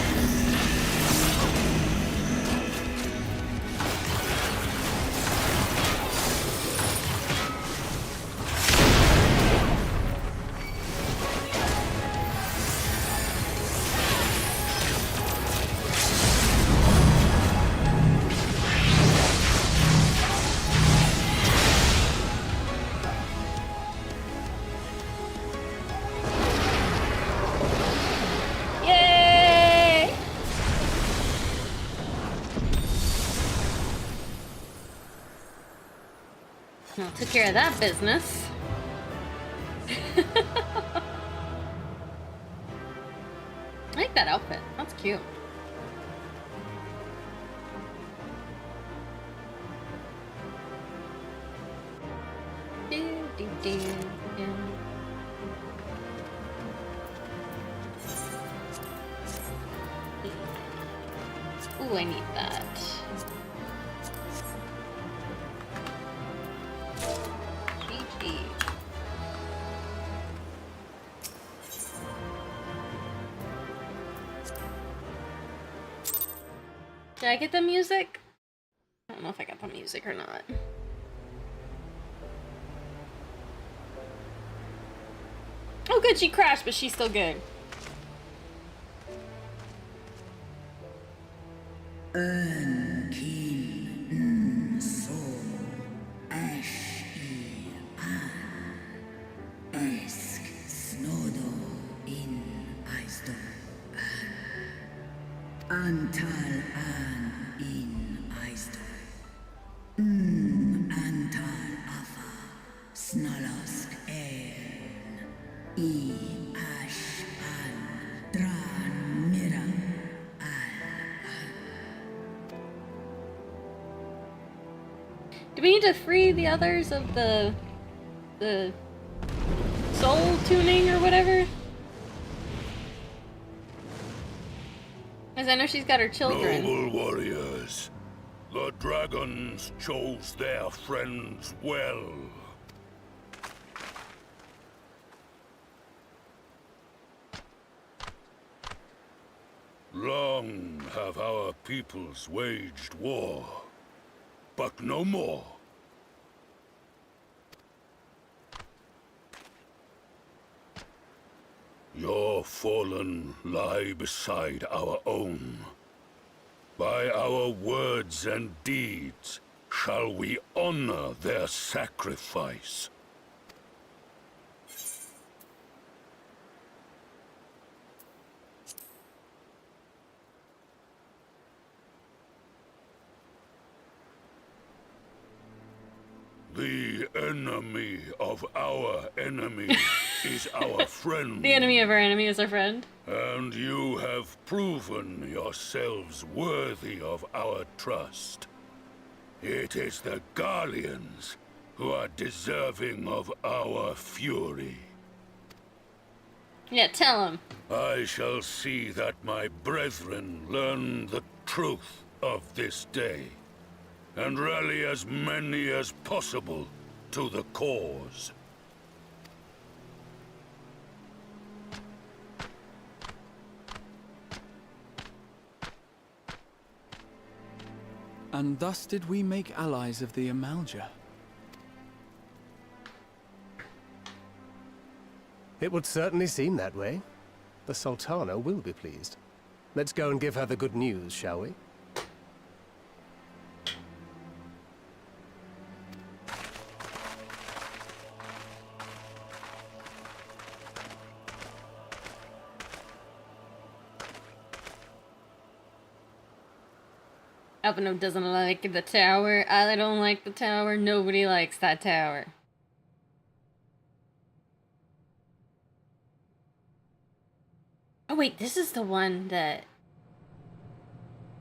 Yay! Well, took care of that business. I like that outfit. That's cute. Do, do, do, do. Ooh, I need that. GG. Did I get the music? I don't know if I got the music or not. Oh good, she crashed, but she's still good. Kin so ash an esk snodo in aisto antal an in aisto antal afa snalask I ash an dran mira Do we need to free the others of the souls? tuning or whatever? Because I know she's got her children. Noble warriors, the dragons chose their friends well. Long have our peoples waged war, but no more. Your fallen lie beside our own. By our words and deeds shall we honor their sacrifice. The enemy of our enemy is our friend. The enemy of our enemy is our friend. And you have proven yourselves worthy of our trust. It is the Guardians who are deserving of our fury. Yeah, tell him. I shall see that my brethren learn the truth of this day, and rally as many as possible to the cause. And thus did we make allies of the Amalja. It would certainly seem that way. The Sultana will be pleased. Let's go and give her the good news, shall we? Alpino doesn't like the tower. I don't like the tower. Nobody likes that tower. Oh wait, this is the one that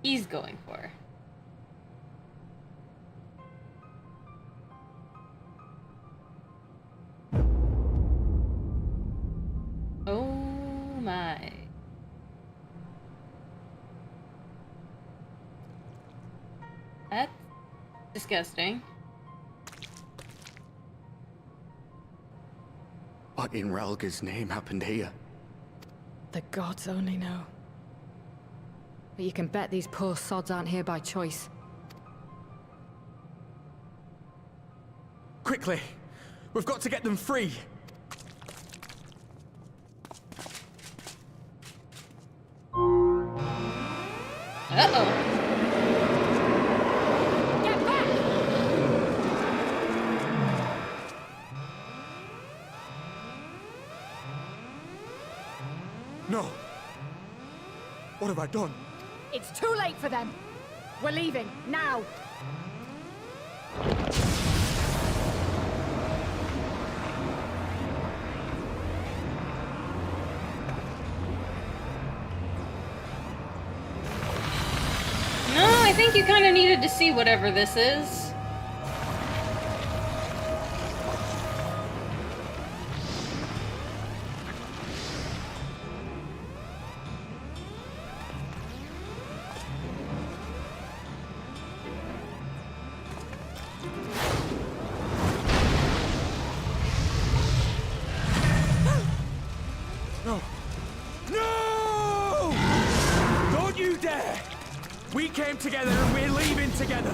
he's going for. Oh my. That's disgusting. What in Ralga's name happened here? The gods only know. But you can bet these poor sods aren't here by choice. Quickly! We've got to get them free! Uh-oh. No! What have I done? It's too late for them. We're leaving, now. No, I think you kind of needed to see whatever this is. No! No! Don't you dare! We came together and we're leaving together!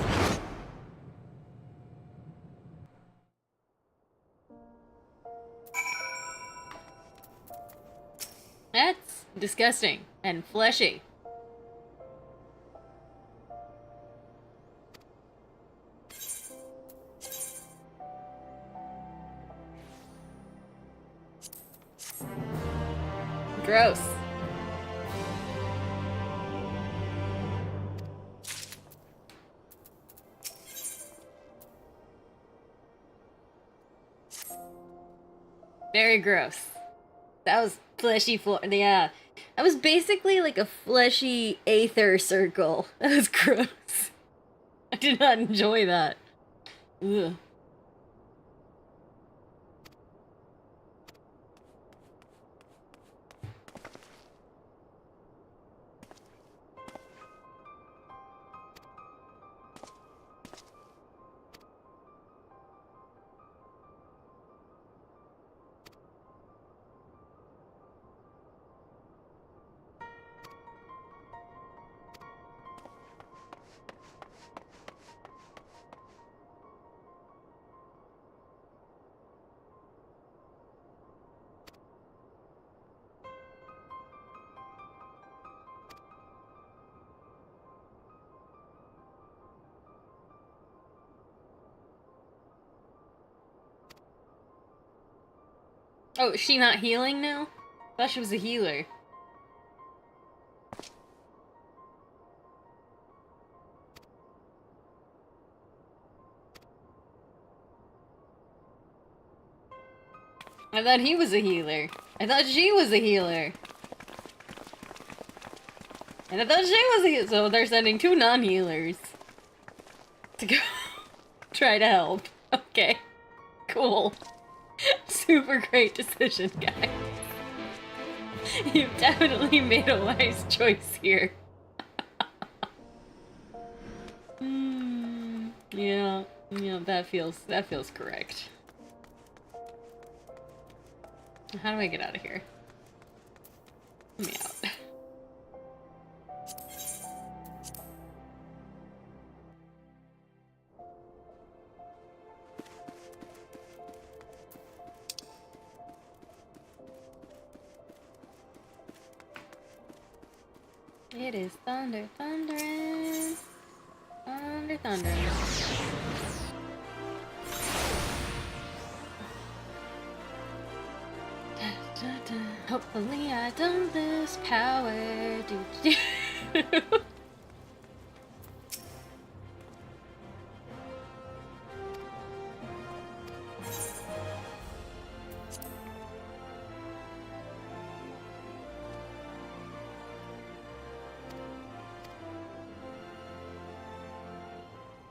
That's disgusting and fleshy. Gross. Very gross. That was fleshy yeah. That was basically like a fleshy aether circle. That was gross. I did not enjoy that. Ugh. Oh, is she not healing now? I thought she was a healer. I thought he was a healer. I thought she was a healer. And I thought she was a healer. So they're sending 2 non-healers to go try to help. Okay. Cool. Super great decision, guys. You've definitely made a wise choice here. Yeah, that feels correct. How do I get out of here? Let me out. It is thunder, thundering. Thunder, thundering. Da, da, da. Hopefully I don't lose power. Do, do.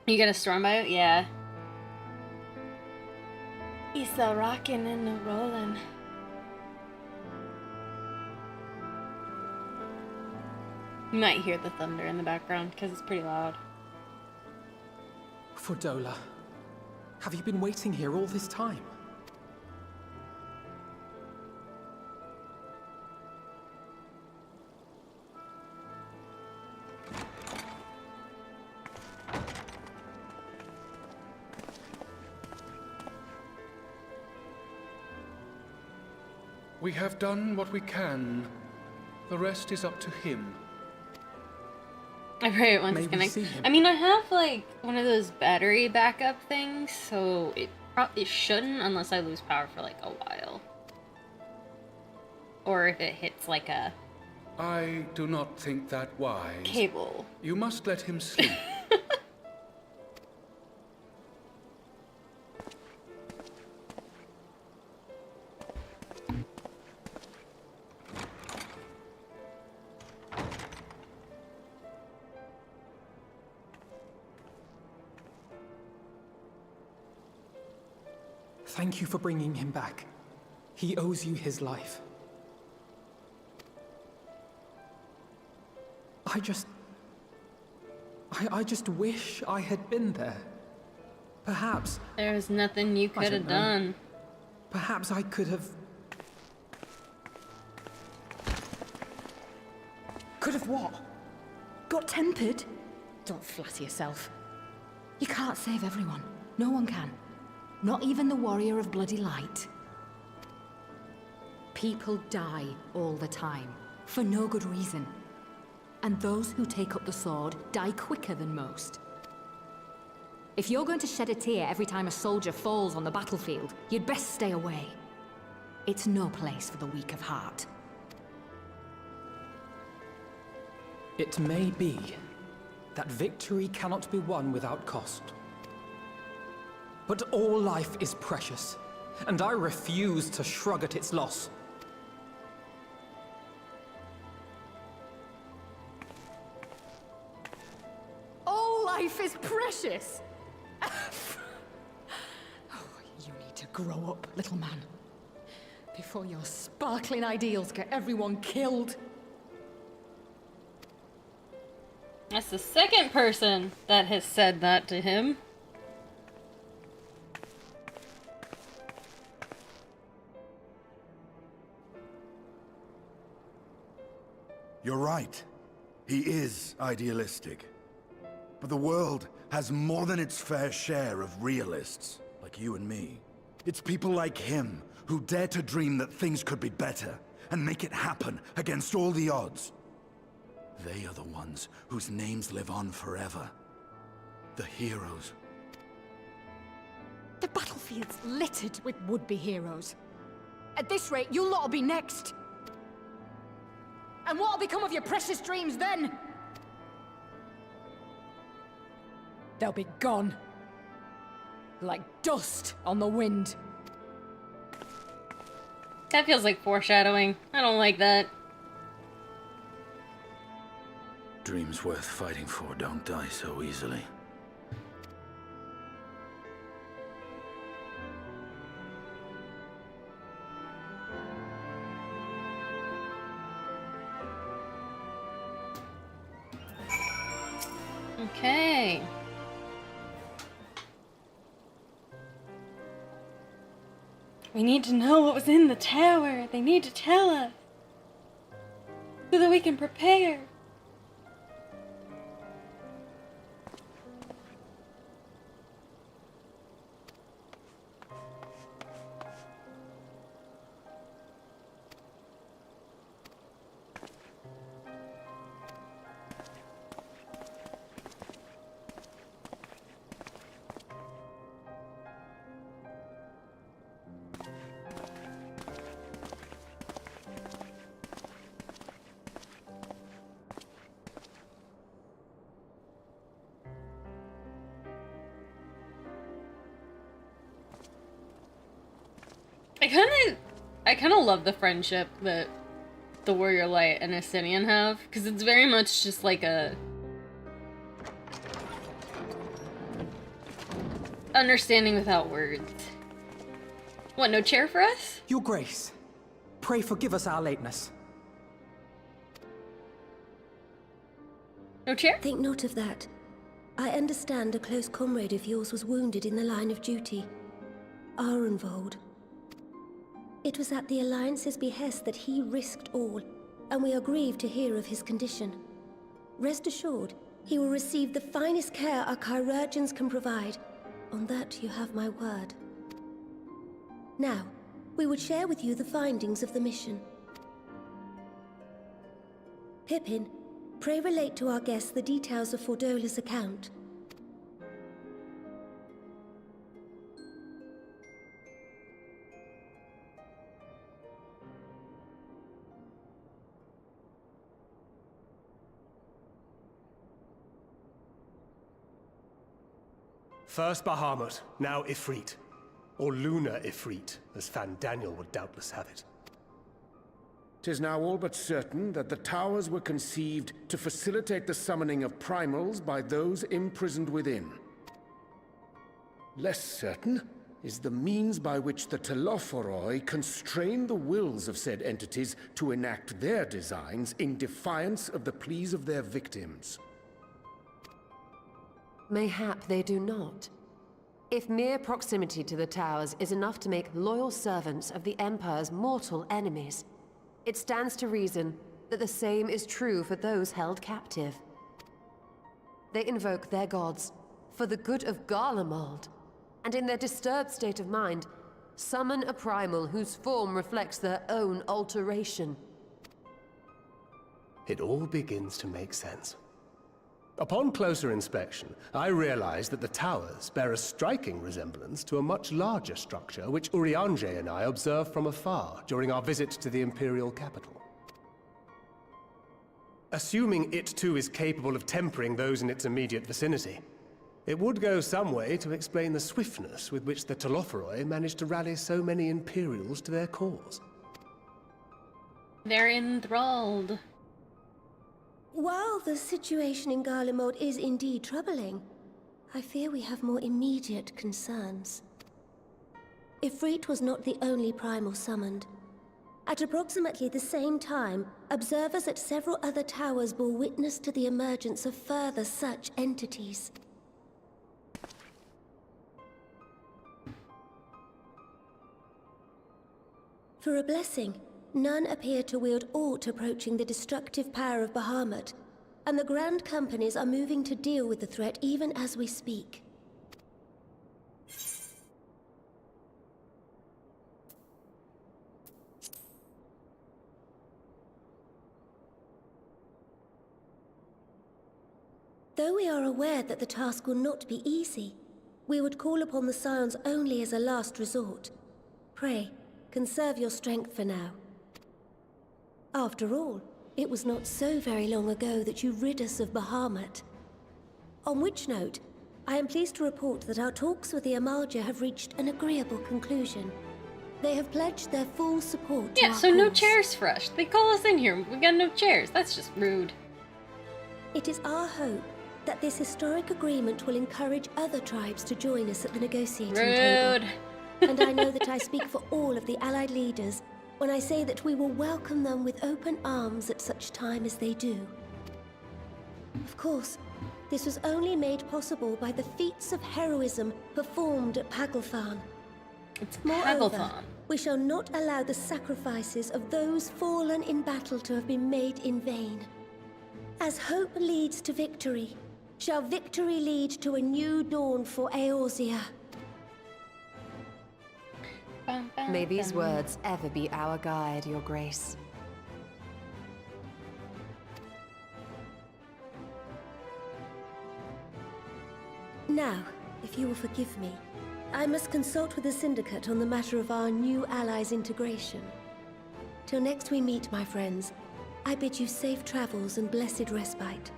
You get a storm bite? Yeah. He's a rockin' and a rollin'. You might hear the thunder in the background because it's pretty loud. Fordola, have you been waiting here all this time? We have done what we can. The rest is up to him. I pray it won't Maybe disconnect. see him. I mean, I have like one of those battery backup things, so it probably shouldn't unless I lose power for like a while. Or if it hits like a I do not think that wise. cable. You must let him sleep. Thank you for bringing him back. He owes you his life. I just wish I had been there. Perhaps... There was nothing you could have done. Perhaps I could have... Could have what? Got tempered? Don't flatter yourself. You can't save everyone. No one can. Not even the warrior of bloody light. People die all the time, for no good reason. And those who take up the sword die quicker than most. If you're going to shed a tear every time a soldier falls on the battlefield, you'd best stay away. It's no place for the weak of heart. It may be that victory cannot be won without cost. But all life is precious, and I refuse to shrug at its loss. All life is precious! Oh, you need to grow up, little man. Before your sparkling ideals get everyone killed. That's the second person that has said that to him. You're right. He is idealistic. But the world has more than its fair share of realists, like you and me. It's people like him who dare to dream that things could be better, and make it happen against all the odds. They are the ones whose names live on forever. The heroes. The battlefield's littered with would-be heroes. At this rate, you lot'll be next. And what'll become of your precious dreams then? They'll be gone. Like dust on the wind. That feels like foreshadowing. I don't like that. Dreams worth fighting for don't die so easily. Okay. We need to know what was in the tower. They need to tell us. So that we can prepare. I kind of love the friendship that the Warrior Light and Estinian have, because it's very much just like a understanding without words. What, no chair for us? Your Grace, pray forgive us our lateness. No chair? Think not of that. I understand a close comrade of yours was wounded in the line of duty. Arenvold. It was at the Alliance's behest that he risked all, and we are grieved to hear of his condition. Rest assured, he will receive the finest care our chirurgeons can provide. On that you have my word. Now, we would share with you the findings of the mission. Pippin, pray relate to our guests the details of Fordola's account. First Bahamut, now Ifrit. Or Lunar Ifrit, as Fan Daniel would doubtless have it. 'Tis now all but certain that the towers were conceived to facilitate the summoning of primals by those imprisoned within. Less certain is the means by which the Telophoroi constrain the wills of said entities to enact their designs in defiance of the pleas of their victims. Mayhap they do not. If mere proximity to the towers is enough to make loyal servants of the Empire's mortal enemies, it stands to reason that the same is true for those held captive. They invoke their gods for the good of Garlemald, and in their disturbed state of mind, summon a primal whose form reflects their own alteration. It all begins to make sense. Upon closer inspection, I realized that the towers bear a striking resemblance to a much larger structure which Urianger and I observed from afar during our visit to the Imperial capital. Assuming it too is capable of tempering those in its immediate vicinity, it would go some way to explain the swiftness with which the Telophoroi managed to rally so many Imperials to their cause. They're enthralled. While the situation in Garlemald is indeed troubling, I fear we have more immediate concerns. Ifrit was not the only primal summoned. At approximately the same time, observers at several other towers bore witness to the emergence of further such entities. For a blessing, none appear to wield aught approaching the destructive power of Bahamut, and the Grand Companies are moving to deal with the threat even as we speak. Though we are aware that the task will not be easy, we would call upon the Scions only as a last resort. Pray, conserve your strength for now. After all, it was not so very long ago that you rid us of Bahamut. On which note, I am pleased to report that our talks with the Amalja have reached an agreeable conclusion. They have pledged their full support to Yeah, our so no cause. chairs for us. They call us in here. We got no chairs. That's just rude. It is our hope that this historic agreement will encourage other tribes to join us at the negotiating table. Rude. And I know that I speak for all of the Allied leaders when I say that we will welcome them with open arms at such time as they do. Of course, this was only made possible by the feats of heroism performed at Paglfan. Moreover, Paglfan. we shall not allow the sacrifices of those fallen in battle to have been made in vain. As hope leads to victory, shall victory lead to a new dawn for Eorzea. May these words ever be our guide, Your Grace. Now, if you will forgive me, I must consult with the Syndicate on the matter of our new allies' integration. Till next we meet, my friends, I bid you safe travels and blessed respite.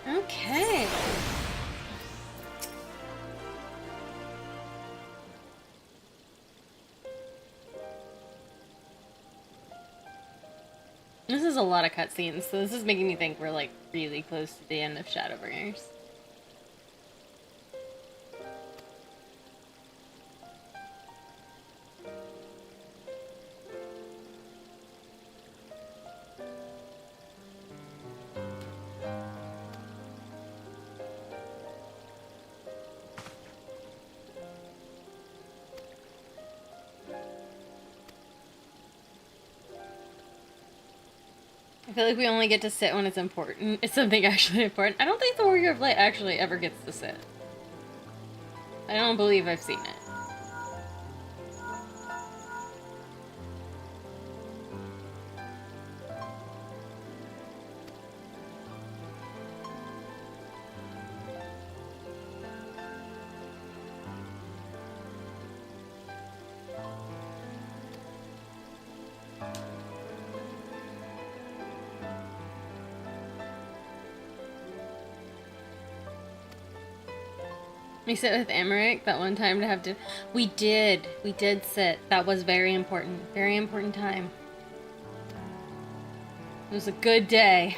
Okay. This is a lot of cutscenes, so this is making me think we're like really close to the end of Shadowbringers. I feel like we only get to sit when it's important. It's something actually important. I don't think the Warrior of Light actually ever gets to sit. I don't believe I've seen it. We sit with Emmerich that one time to have to... We did sit. That was very important. Very important time. It was a good day.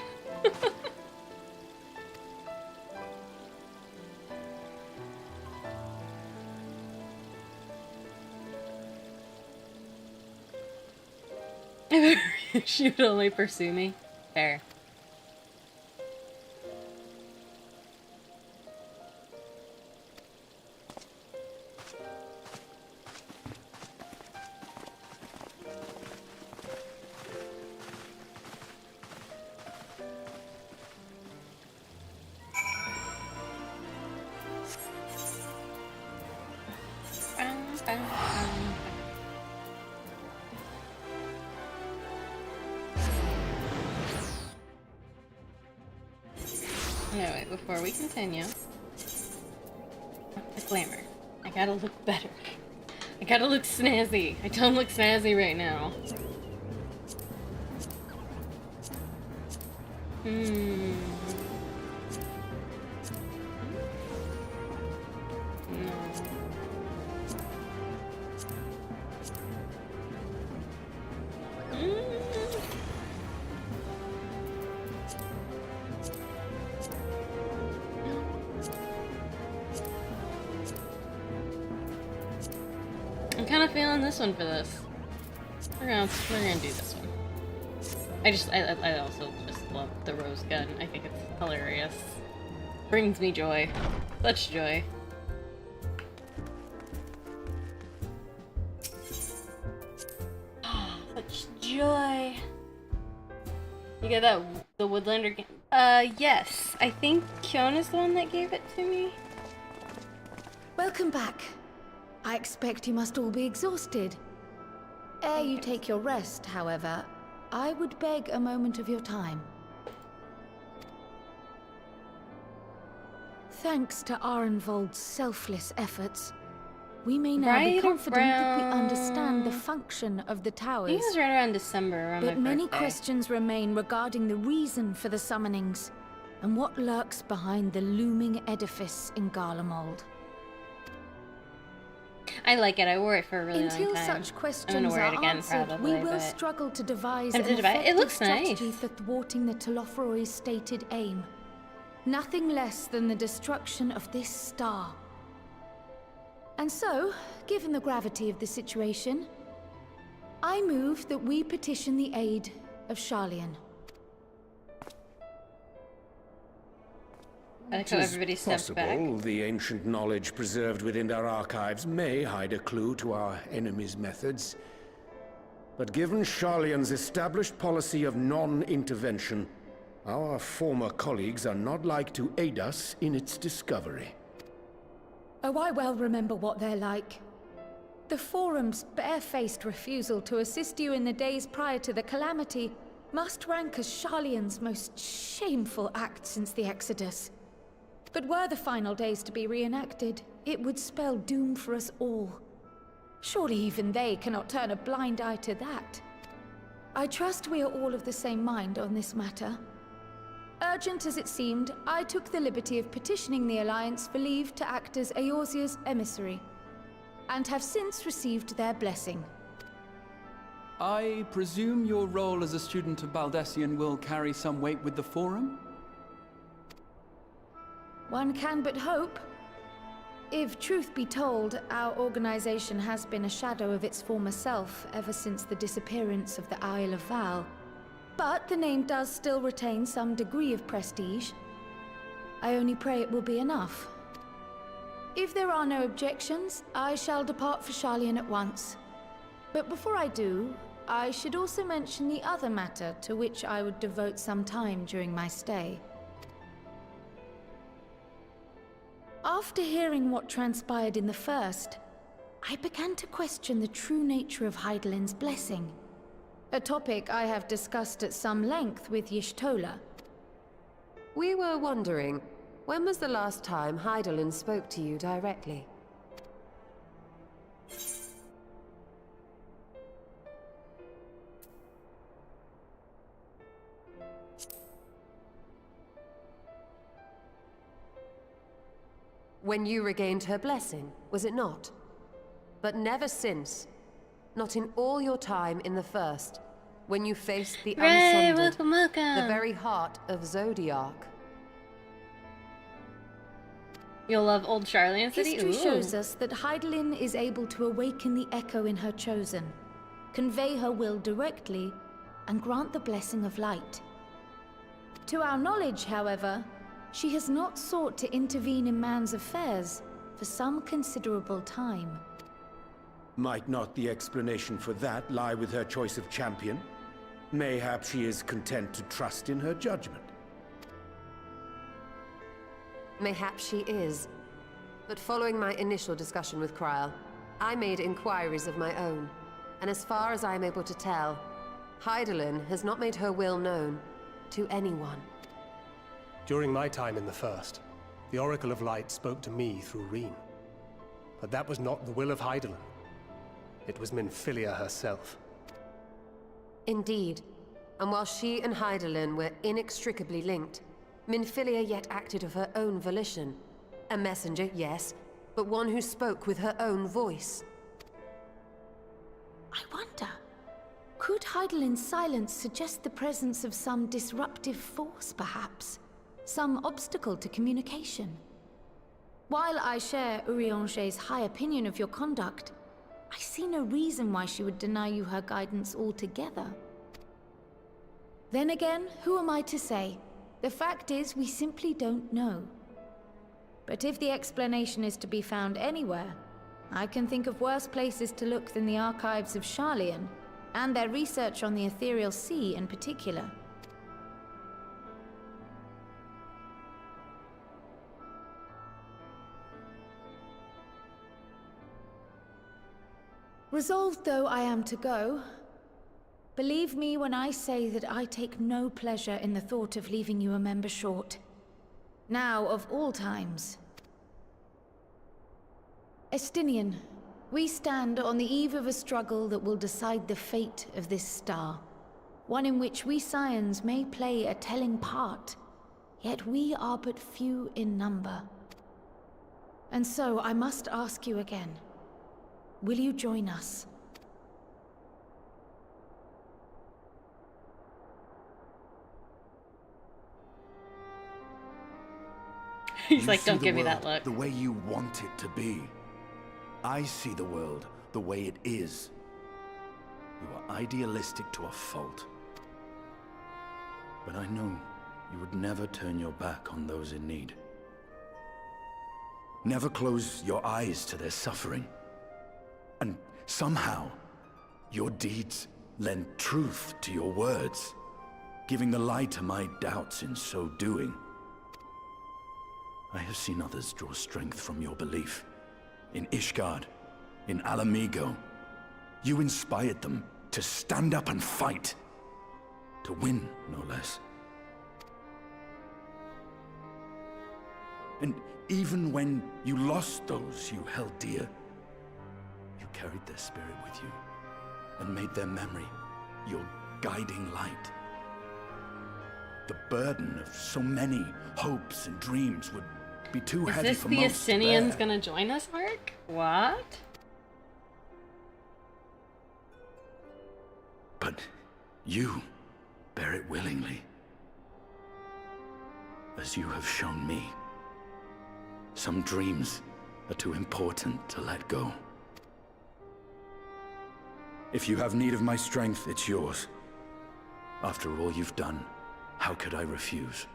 She would only pursue me. Fair. Anyway, before we continue, the glamour. I gotta look better. I gotta look snazzy. I don't look snazzy right now. No. I'm kind of feeling this one for this. We're gonna do this one. I also just love the rose gun. I think it's hilarious. Brings me joy. Such joy. Such joy. You got that, the Woodlander game? Yes. I think Kyon is the one that gave it to me. Welcome back. I expect you must all be exhausted. Ere you take your rest, however, I would beg a moment of your time. Thanks to Arenvold's selfless efforts, we may now be Right confident that we around- understand the function of the I towers. think it was right around December, around But my many birthday. questions remain regarding the reason for the summonings and what lurks behind the looming edifice in Garlemald. I like it. I wore it for a really Until long time. such I'm questions gonna wear are it again, answered, probably, we will but... struggle to devise I'm an tempted to buy it. It effective looks strategy nice. for thwarting the Telophoroi's stated aim. Nothing less than the destruction of this star. And so, given the gravity of the situation, I move that we petition the aid of Sharlayan. I like how everybody stepped back. Possible the ancient knowledge preserved within our archives may hide a clue to our enemy's methods. But given Sharlayan's established policy of non-intervention, our former colleagues are not like to aid us in its discovery. Oh, I well remember what they're like. The Forum's barefaced refusal to assist you in the days prior to the calamity must rank as Sharlayan's most shameful act since the Exodus. But were the final days to be reenacted, it would spell doom for us all. Surely even they cannot turn a blind eye to that. I trust we are all of the same mind on this matter. Urgent as it seemed, I took the liberty of petitioning the Alliance for leave to act as Eorzea's emissary, and have since received their blessing. I presume your role as a student of Baldessian will carry some weight with the Forum? One can but hope. If truth be told, our organization has been a shadow of its former self ever since the disappearance of the Isle of Val. But the name does still retain some degree of prestige. I only pray it will be enough. If there are no objections, I shall depart for Sharlayan at once. But before I do, I should also mention the other matter to which I would devote some time during my stay. After hearing what transpired in the first, I began to question the true nature of Hydaelyn's blessing. A topic I have discussed at some length with Y'shtola. We were wondering, when was the last time Hydaelyn spoke to you directly? When you regained her blessing, was it not? But never since. Not in all your time in the First, when you faced the Ray, Unsundered, welcome. the very heart of Zodiark. You'll love old Sharlayan City? History Ooh. shows us that Hydaelyn is able to awaken the echo in her chosen, convey her will directly, and grant the blessing of light. To our knowledge, however, she has not sought to intervene in man's affairs for some considerable time. Might not the explanation for that lie with her choice of champion? Mayhap she is content to trust in her judgment. Mayhap she is. But following my initial discussion with Kryl, I made inquiries of my own. And as far as I am able to tell, Hydaelyn has not made her will known to anyone. During my time in the First, the Oracle of Light spoke to me through Reen. But that was not the will of Hydaelyn. It was Minfilia herself. Indeed. And while she and Hydaelyn were inextricably linked, Minfilia yet acted of her own volition. A messenger, yes, but one who spoke with her own voice. I wonder, could Hydaelyn's silence suggest the presence of some disruptive force, perhaps? Some obstacle to communication? While I share Urianger's high opinion of your conduct, I see no reason why she would deny you her guidance altogether. Then again, who am I to say? The fact is, we simply don't know. But if the explanation is to be found anywhere, I can think of worse places to look than the archives of Sharlayan, and their research on the Ethereal Sea in particular. Resolved though I am to go, believe me when I say that I take no pleasure in the thought of leaving you a member short. Now, of all times. Estinian, we stand on the eve of a struggle that will decide the fate of this star. One in which we Scions may play a telling part, yet we are but few in number. And so I must ask you again, will you join us? He's You like, see don't the give me that world look. The way you want it to be. I see the world the way it is. You are idealistic to a fault. But I know you would never turn your back on those in need. Never close your eyes to their suffering. And somehow, your deeds lend truth to your words, giving the lie to my doubts in so doing. I have seen others draw strength from your belief. In Ishgard, in Alamigo, you inspired them to stand up and fight. To win, no less. And even when you lost those you held dear, you carried their spirit with you and made their memory your guiding light. The burden of so many hopes and dreams would be too Is heavy this for the most to Estinians bear. gonna join us, Mark? What? But you bear it willingly, as you have shown me. Some dreams are too important to let go. If you have need of my strength, it's yours. After all you've done, how could I refuse?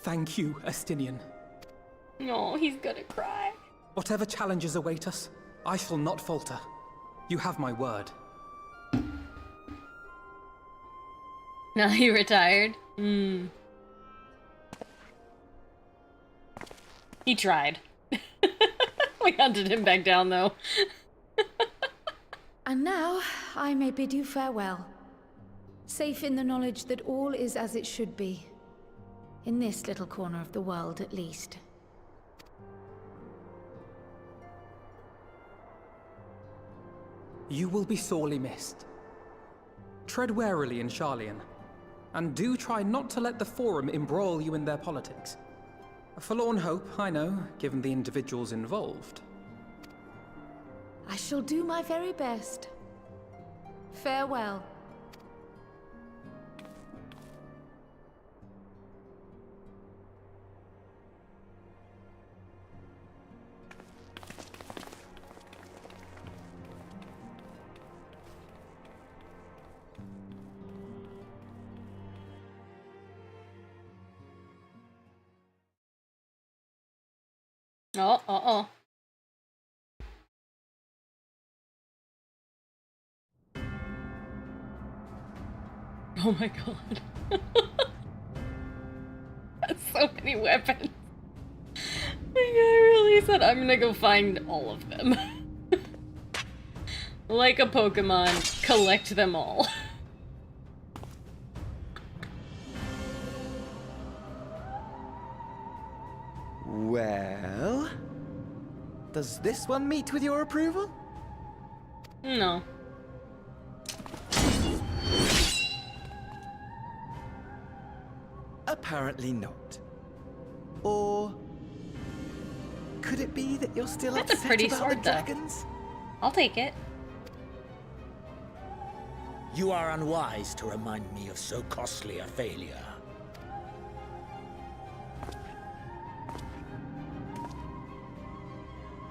Thank you, Estinian. No, he's gonna cry. Whatever challenges await us, I shall not falter. You have my word. Now he retired. He tried. We hunted him back down, though. And now, I may bid you farewell. Safe in the knowledge that all is as it should be. In this little corner of the world, at least. You will be sorely missed. Tread warily in Sharlayan, and do try not to let the Forum embroil you in their politics. A forlorn hope, I know, given the individuals involved. I shall do my very best. Farewell. Oh. Oh my god. That's so many weapons. The guy really said, I'm gonna go find all of them. Like a Pokemon, collect them all. Well, does this one meet with your approval? No. Apparently not. Or could it be that you're still That's a upset pretty about sword, the though. dragons? I'll take it. You are unwise to remind me of so costly a failure.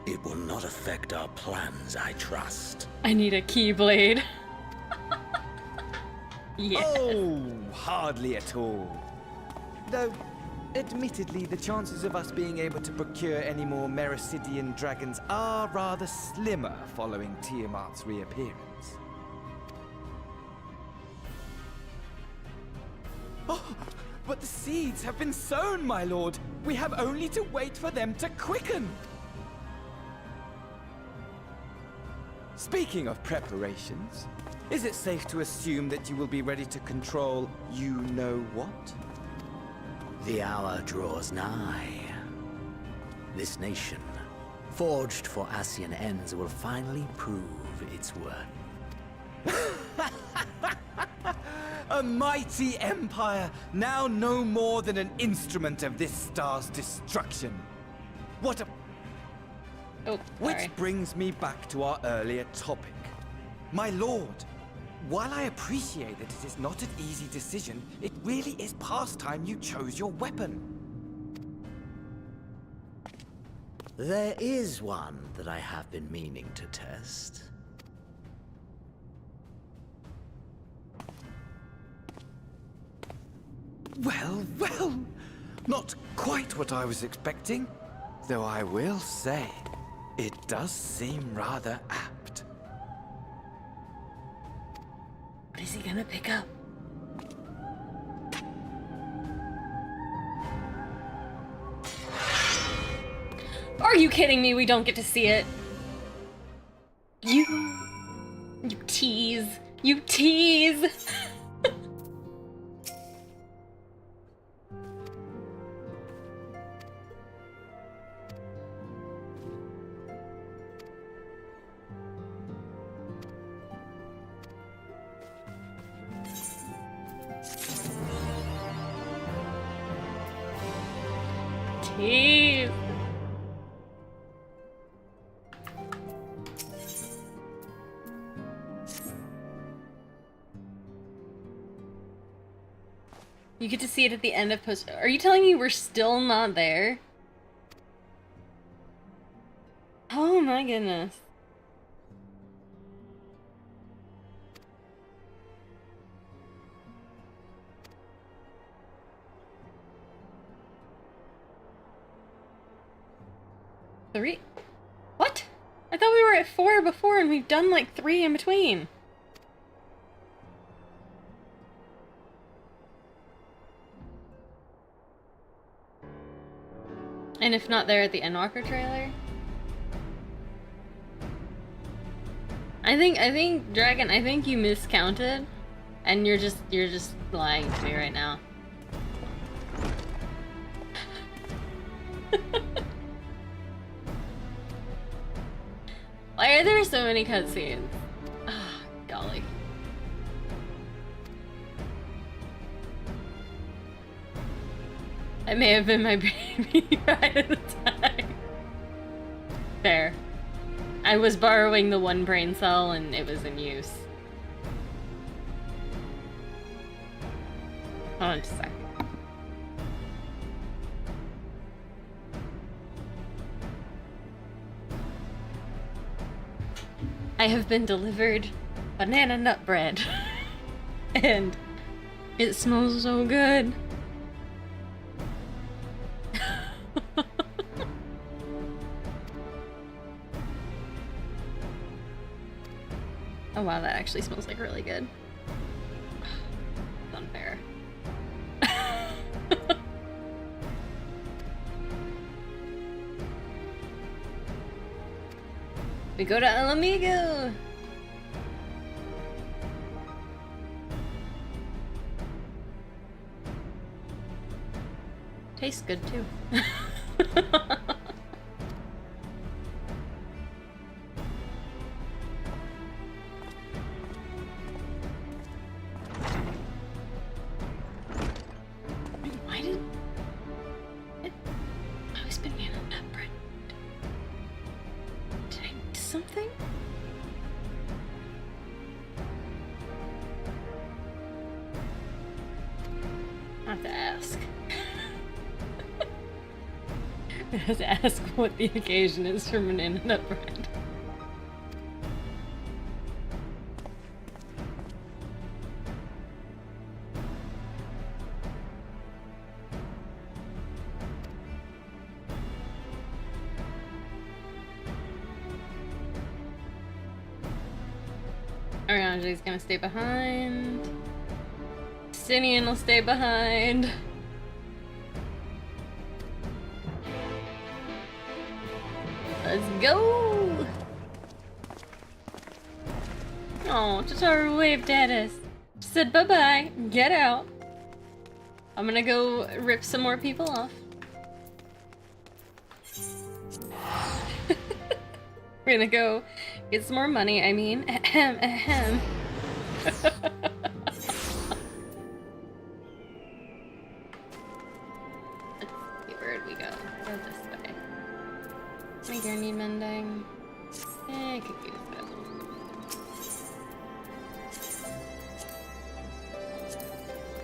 It will not affect our plans, I trust. I need a keyblade. Yes. Oh, hardly at all. Though, admittedly, the chances of us being able to procure any more Mericidian dragons are rather slimmer following Tiamat's reappearance. Oh, but the seeds have been sown, my lord. We have only to wait for them to quicken. Speaking of preparations, is it safe to assume that you will be ready to control you-know-what? The hour draws nigh. This nation, forged for Ascian ends, will finally prove its worth. A mighty empire, now no more than an instrument of this star's destruction. What a... Oh, Which brings me back to our earlier topic. My lord, while I appreciate that it is not an easy decision, it really is past time you chose your weapon. There is one that I have been meaning to test. Well, well, not quite what I was expecting. Though I will say, it does seem rather apt. What is he gonna pick up? Are you kidding me? We don't get to see it. You tease. You tease. Tease. You get to see it at the end of post. Are you telling me we're still not there? Oh my goodness. Three? What? I thought we were at 4 before and we've done like 3 in between. And if not there at the Endwalker trailer? I think, Dragon, I think you miscounted. And you're just lying to me right now. Why are there so many cutscenes? Ah, golly. It may have been my baby right at the time. Fair. I was borrowing the one brain cell and it was in use. Hold on just a sec. I have been delivered banana nut bread. And it smells so good. Oh wow, that actually smells like really good. It's unfair. We go to El Amigo! Tastes good too. Why did it always banana nut bread? Did I do something? I have to ask. I have to ask what the occasion is for banana nut bread. Orange's gonna stay behind. Sinian will stay behind. Let's go! Oh, Totoro waved at us. She said bye-bye, get out. I'm gonna go rip some more people off. We're gonna go get some more money, I mean. Ahem, ahem. Where'd we go? Go this way. My gear need mending. I could use it.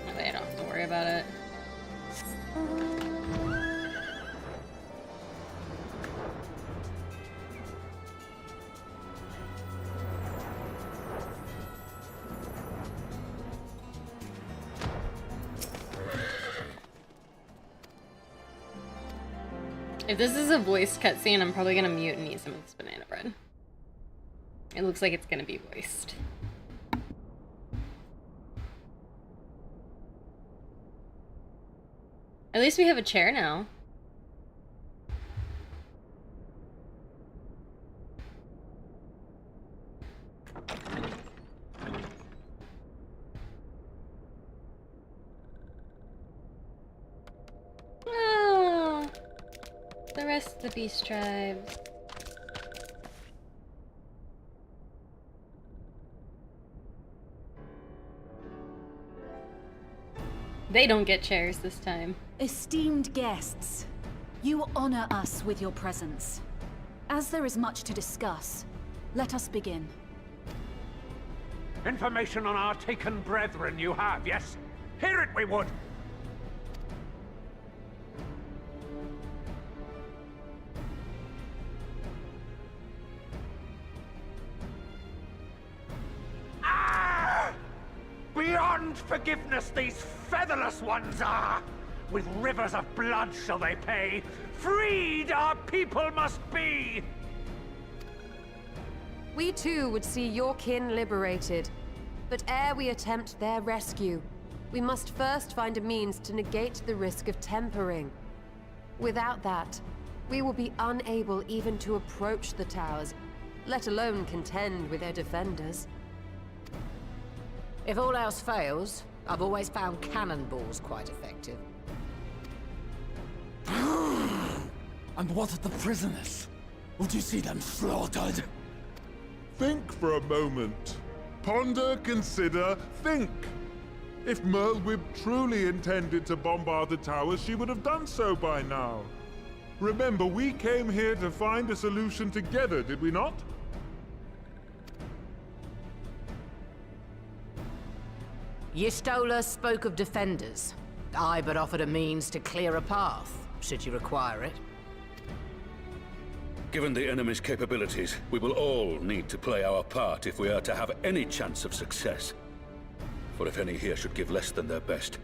That way I don't have to worry about it. If this is a voiced cutscene, I'm probably gonna mute and eat some of this banana bread. It looks like it's gonna be voiced. At least we have a chair now. Oh, the rest of the beast tribes. They don't get chairs this time. Esteemed guests, you honor us with your presence. As there is much to discuss, let us begin. Information on our taken brethren you have, yes? Hear it we would! Beyond forgiveness these featherless ones are! With rivers of blood shall they pay! Freed our people must be! We too would see your kin liberated. But ere we attempt their rescue, we must first find a means to negate the risk of tempering. Without that, we will be unable even to approach the towers, let alone contend with their defenders. If all else fails, I've always found cannonballs quite effective. And what of the prisoners? Would you see them slaughtered? Think for a moment. Ponder, consider, think. If Merlwyb truly intended to bombard the towers, she would have done so by now. Remember, we came here to find a solution together, did we not? Y'Stola spoke of defenders. I but offered a means to clear a path, should you require it. Given the enemy's capabilities, we will all need to play our part if we are to have any chance of success. For if any here should give less than their best,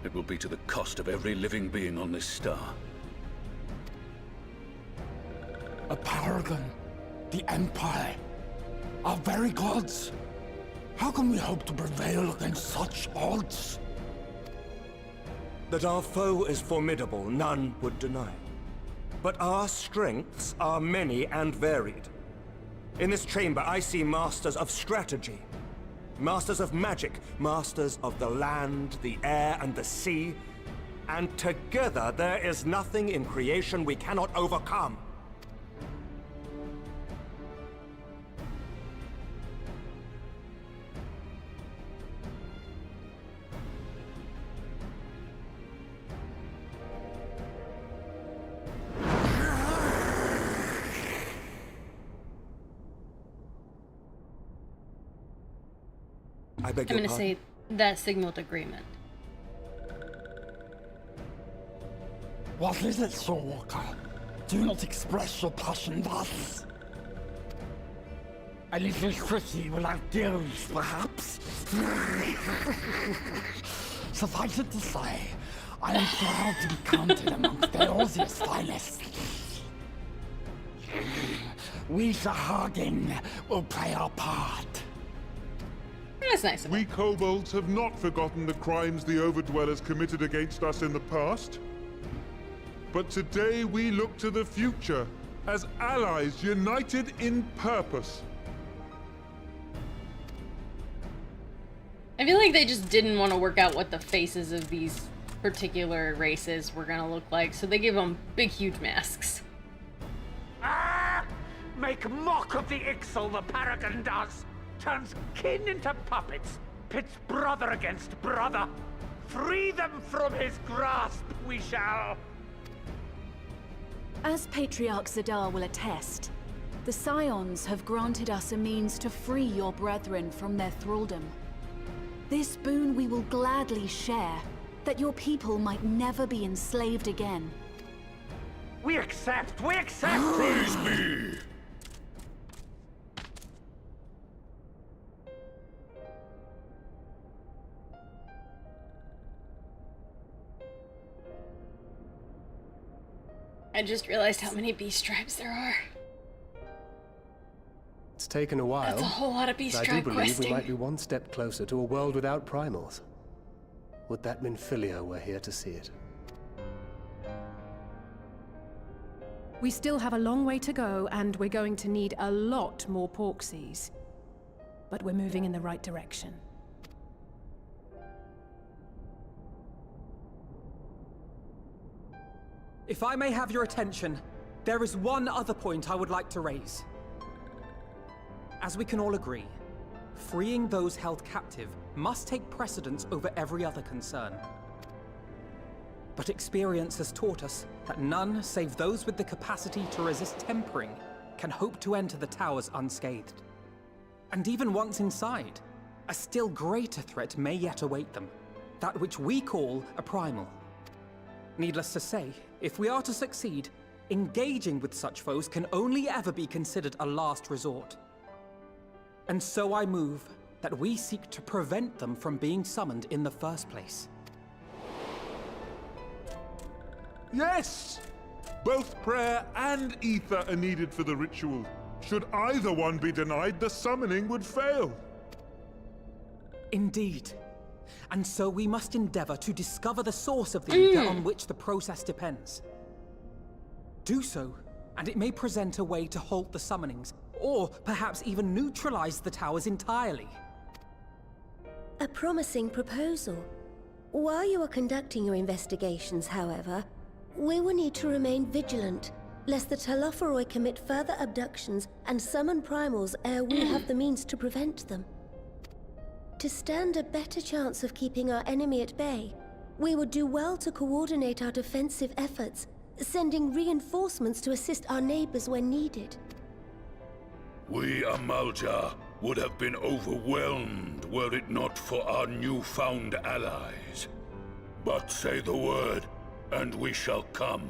it will be to the cost of every living being on this star. A paragon. The Empire. Our very gods. How can we hope to prevail against such odds? That our foe is formidable, none would deny. But our strengths are many and varied. In this chamber, I see masters of strategy, masters of magic, masters of the land, the air, and the sea. And together, there is nothing in creation we cannot overcome. I'm gonna say that signaled agreement. What is it, Soulwalker? Do not express your passion thus. A little tricky without gills, perhaps? Suffice it to say, I am proud to be counted amongst Eorzea's finest. We, Sahagin, will play our part. That's nice. We kobolds have not forgotten the crimes the Overdwellers committed against us in the past. But today we look to the future as allies united in purpose. I feel like they just didn't want to work out what the faces of these particular races were gonna look like, so they give them big, huge masks. Ah! Make mock of the Ixal, the Paragon does! Turns kin into puppets, pits brother against brother. Free them from his grasp, we shall! As Patriarch Zadar will attest, the Scions have granted us a means to free your brethren from their thraldom. This boon we will gladly share, that your people might never be enslaved again. We accept! We accept! Praise me! I just realized how many beast tribes there are. It's taken a while. That's a whole lot of beast but I tribe do believe questing. we might be one step closer to a world without primals. Would that Minfilia were here to see it? We still have a long way to go, and we're going to need a lot more Porksies. But we're moving in the right direction. If I may have your attention, there is one other point I would like to raise. As we can all agree, freeing those held captive must take precedence over every other concern. But experience has taught us that none save those with the capacity to resist tempering can hope to enter the towers unscathed. And even once inside, a still greater threat may yet await them, that which we call a primal. Needless to say, if we are to succeed, engaging with such foes can only ever be considered a last resort. And so I move that we seek to prevent them from being summoned in the first place. Yes! Both prayer and ether are needed for the ritual. Should either one be denied, the summoning would fail. Indeed. And so we must endeavor to discover the source of the ether on which the process depends. Do so, and it may present a way to halt the summonings, or perhaps even neutralize the towers entirely. A promising proposal. While you are conducting your investigations, however, we will need to remain vigilant, lest the Telophoroi commit further abductions and summon primals ere we have the means to prevent them. To stand a better chance of keeping our enemy at bay, we would do well to coordinate our defensive efforts, sending reinforcements to assist our neighbors when needed. We Amalja would have been overwhelmed were it not for our newfound allies. But say the word, and we shall come.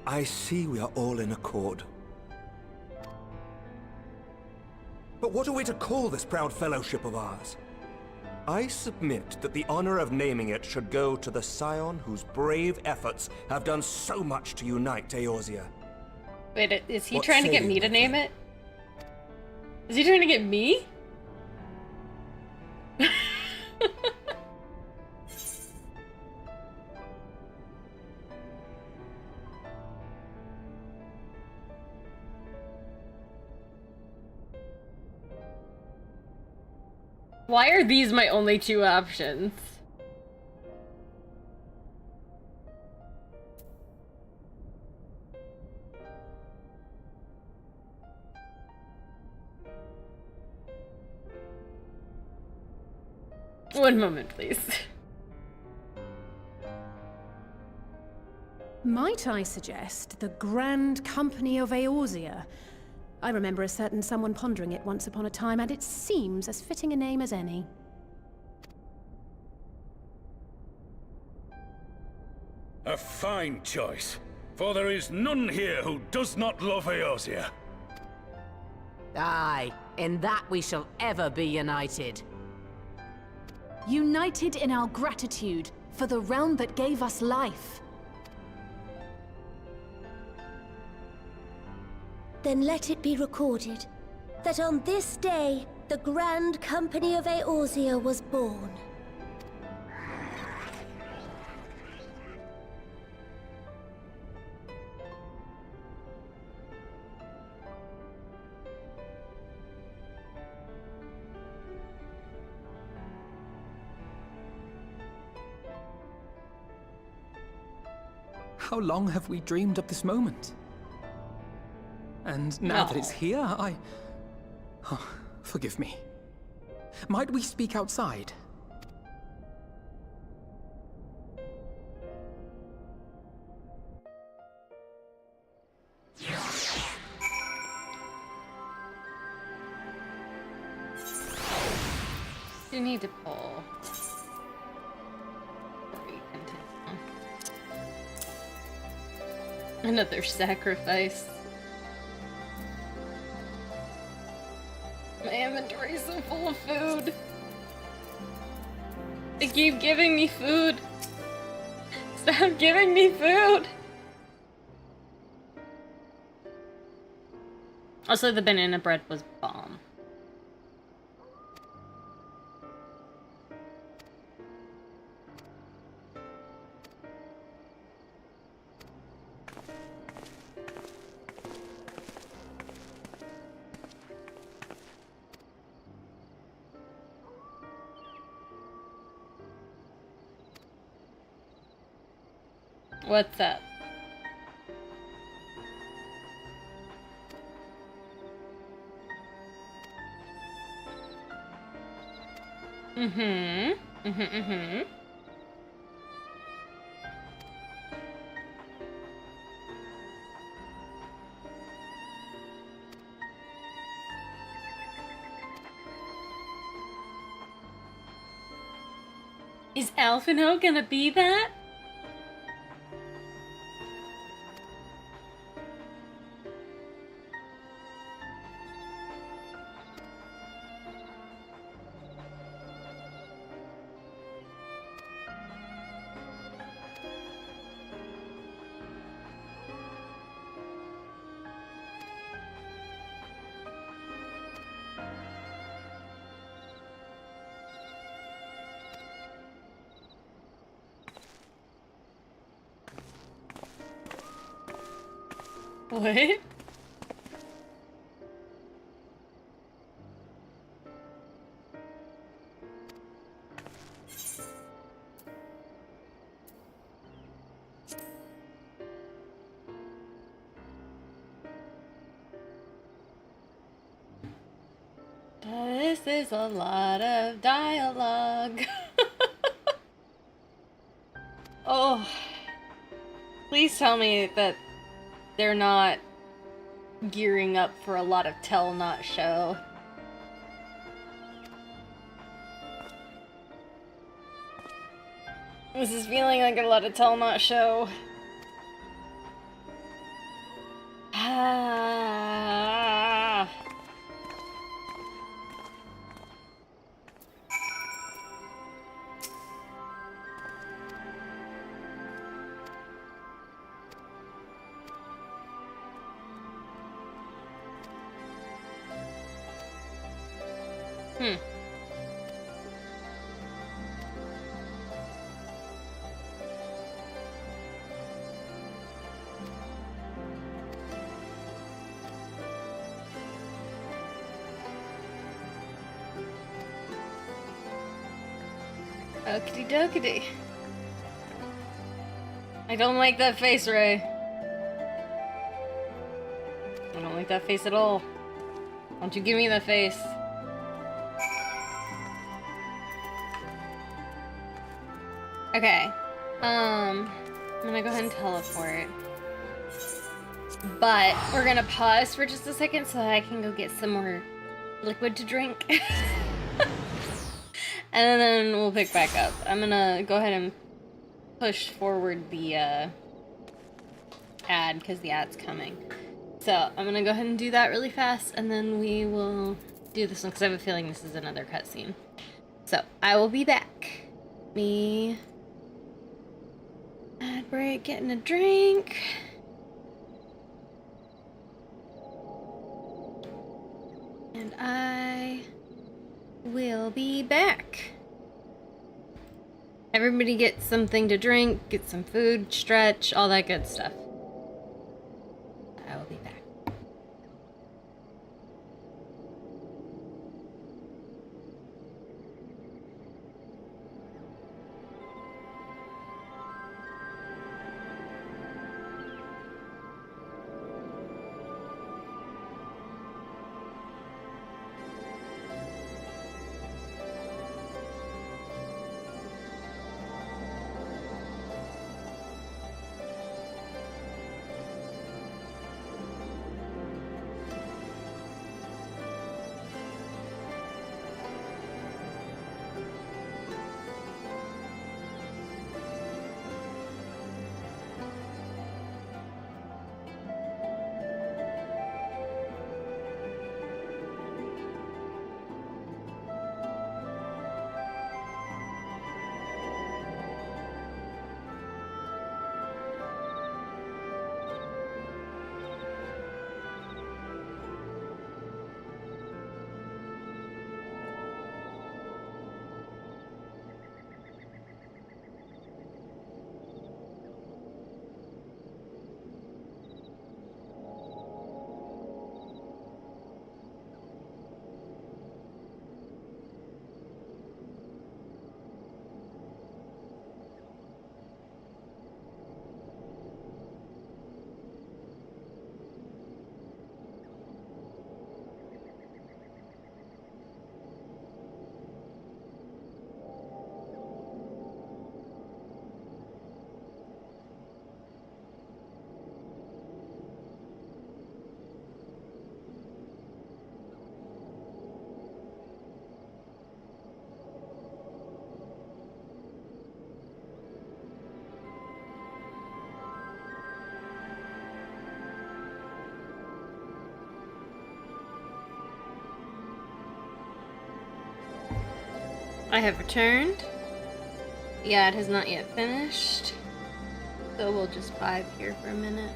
I see we are all in accord. But what are we to call this proud fellowship of ours? I submit that the honor of naming it should go to the scion whose brave efforts have done so much to unite Eorzea. Wait, is he What trying to say get you, me to my name it? Is he trying to get me? Why are these my only two options? One moment, please. Might I suggest the Grand Company of Eorzea? I remember a certain someone pondering it once upon a time, and it seems as fitting a name as any. A fine choice, for there is none here who does not love Eorzea. Aye, in that we shall ever be united. United in our gratitude for the realm that gave us life. Then let it be recorded that on this day, the Grand Company of Eorzea was born. How long have we dreamed of this moment? And now that it's here, Oh, forgive me. Might we speak outside? You need to pull. Before you continue. Another sacrifice. My inventory's so full of food. They keep giving me food. Stop giving me food. Also, the banana bread was bomb. What's up? Is Alphino gonna be that? What? This is a lot of dialogue. Oh, please tell me that they're not gearing up for a lot of tell not show. This is feeling like a lot of tell not show. Ah. Okie dokie. I don't like that face, Ray. I don't like that face at all. Don't you give me that face. Okay. I'm gonna go ahead and teleport. But we're gonna pause for just a second so that I can go get some more liquid to drink. And then we'll pick back up. I'm gonna go ahead and push forward the ad because the ad's coming. So I'm gonna go ahead and do that really fast, and then we will do this one because I have a feeling this is another cutscene. So I will be back. Me. Ad break, getting a drink. And I will be back. Everybody get something to drink, get some food, stretch, all that good stuff. I will be back. I have returned. Yeah, it has not yet finished. So we'll just vibe here for a minute.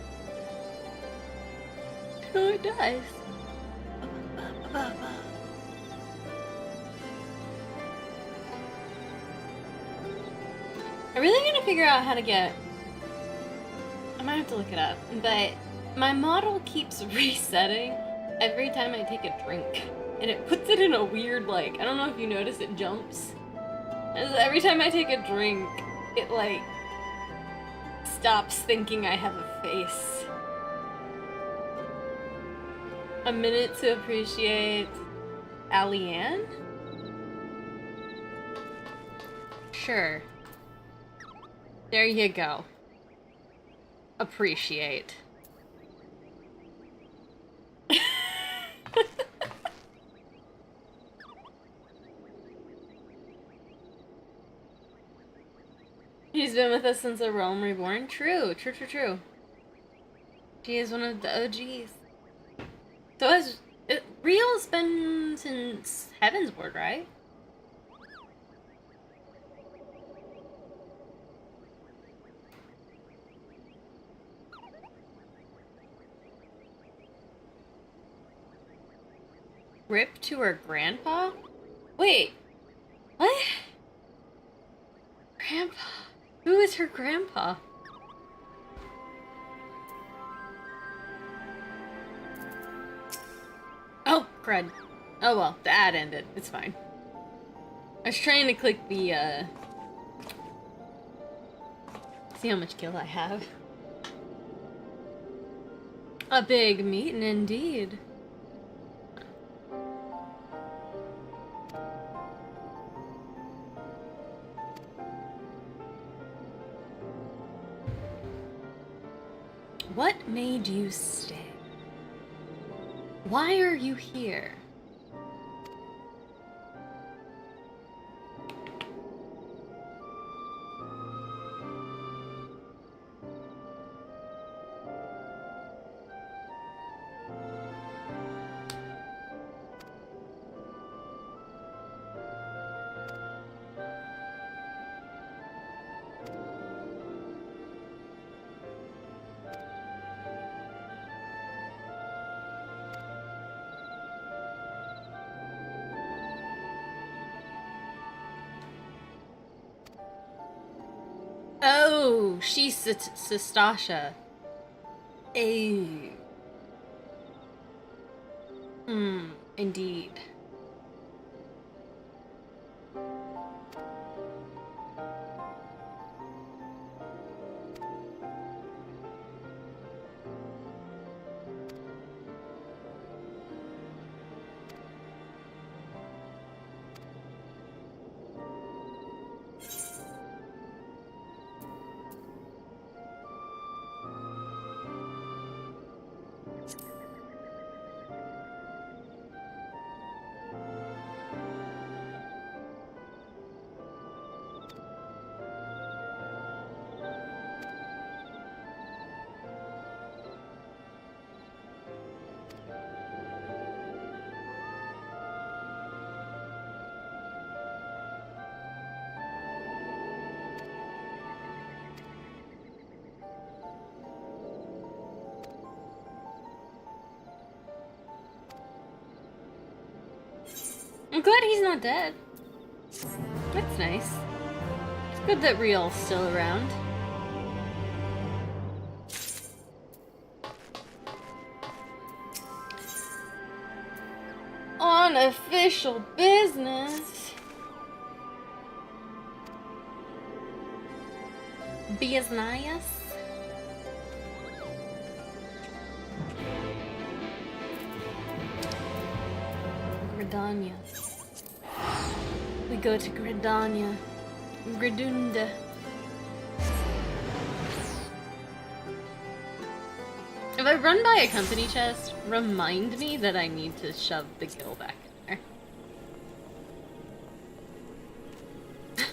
Oh, it does. I really gotta figure out how to get... I might have to look it up, but my model keeps resetting every time I take a drink. And it puts it in a weird, like, I don't know if you notice, it jumps. And so every time I take a drink, it, like, stops thinking I have a face. A minute to appreciate Allianne? Sure. There you go. Appreciate. She's been with us since the Realm Reborn. True, true, true, true. She is one of the OGs. So has Real's been since Heaven's Ward, right? Rip to her grandpa? Wait, what? Grandpa? Who is her grandpa? Oh, crud. Oh well, the ad ended. It's fine. I was trying to click the, see how much kill I have. A big meeting indeed. What made you stay? Why are you here? Oh, she's Sistasha. Indeed. I'm glad he's not dead. That's nice. It's good that Real's still around. On official business. Business. Gridania. We go to Gridania. Gridunda. If I run by a company chest, remind me that I need to shove the gill back in there.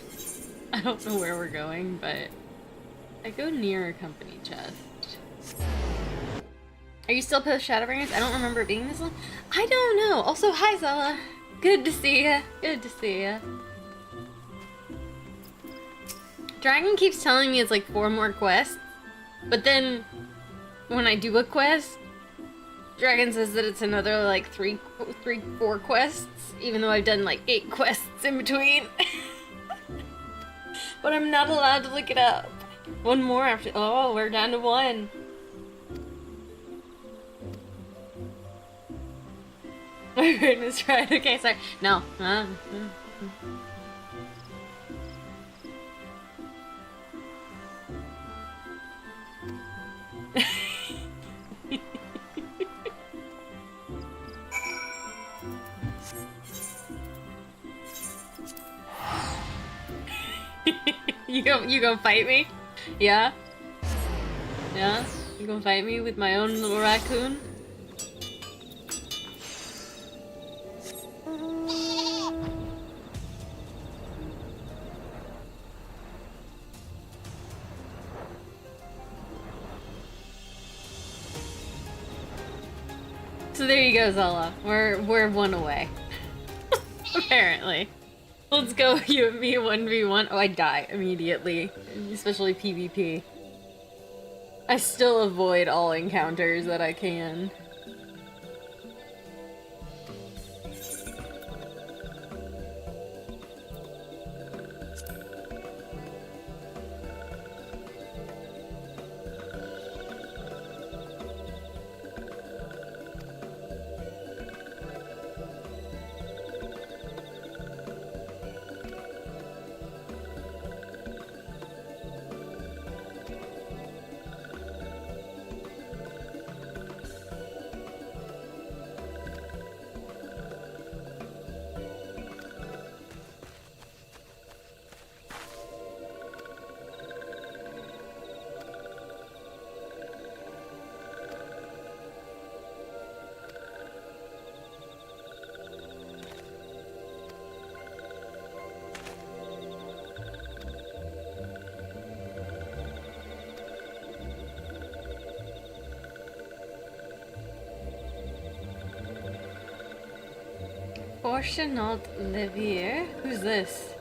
I don't know where we're going, but I go near a company chest. Are you still post Shadowbringers? I don't remember it being this long. I don't know. Also, hi Zella. Good to see ya. Good to see ya. Dragon keeps telling me it's like 4 more quests, but then when I do a quest, Dragon says that it's another like 4 quests, even though I've done like 8 quests in between. But I'm not allowed to look it up. 1 more after. Oh, we're down to 1. My goodness, right? Okay, sorry. No. You gonna fight me? Yeah? Yeah? You gonna fight me with my own little raccoon? So there you go, Zala. We're 1 away. Apparently. Let's go, you and me 1v1. Oh, I die immediately. Especially PvP. I still avoid all encounters that I can. Fortunat Levier? Who's this?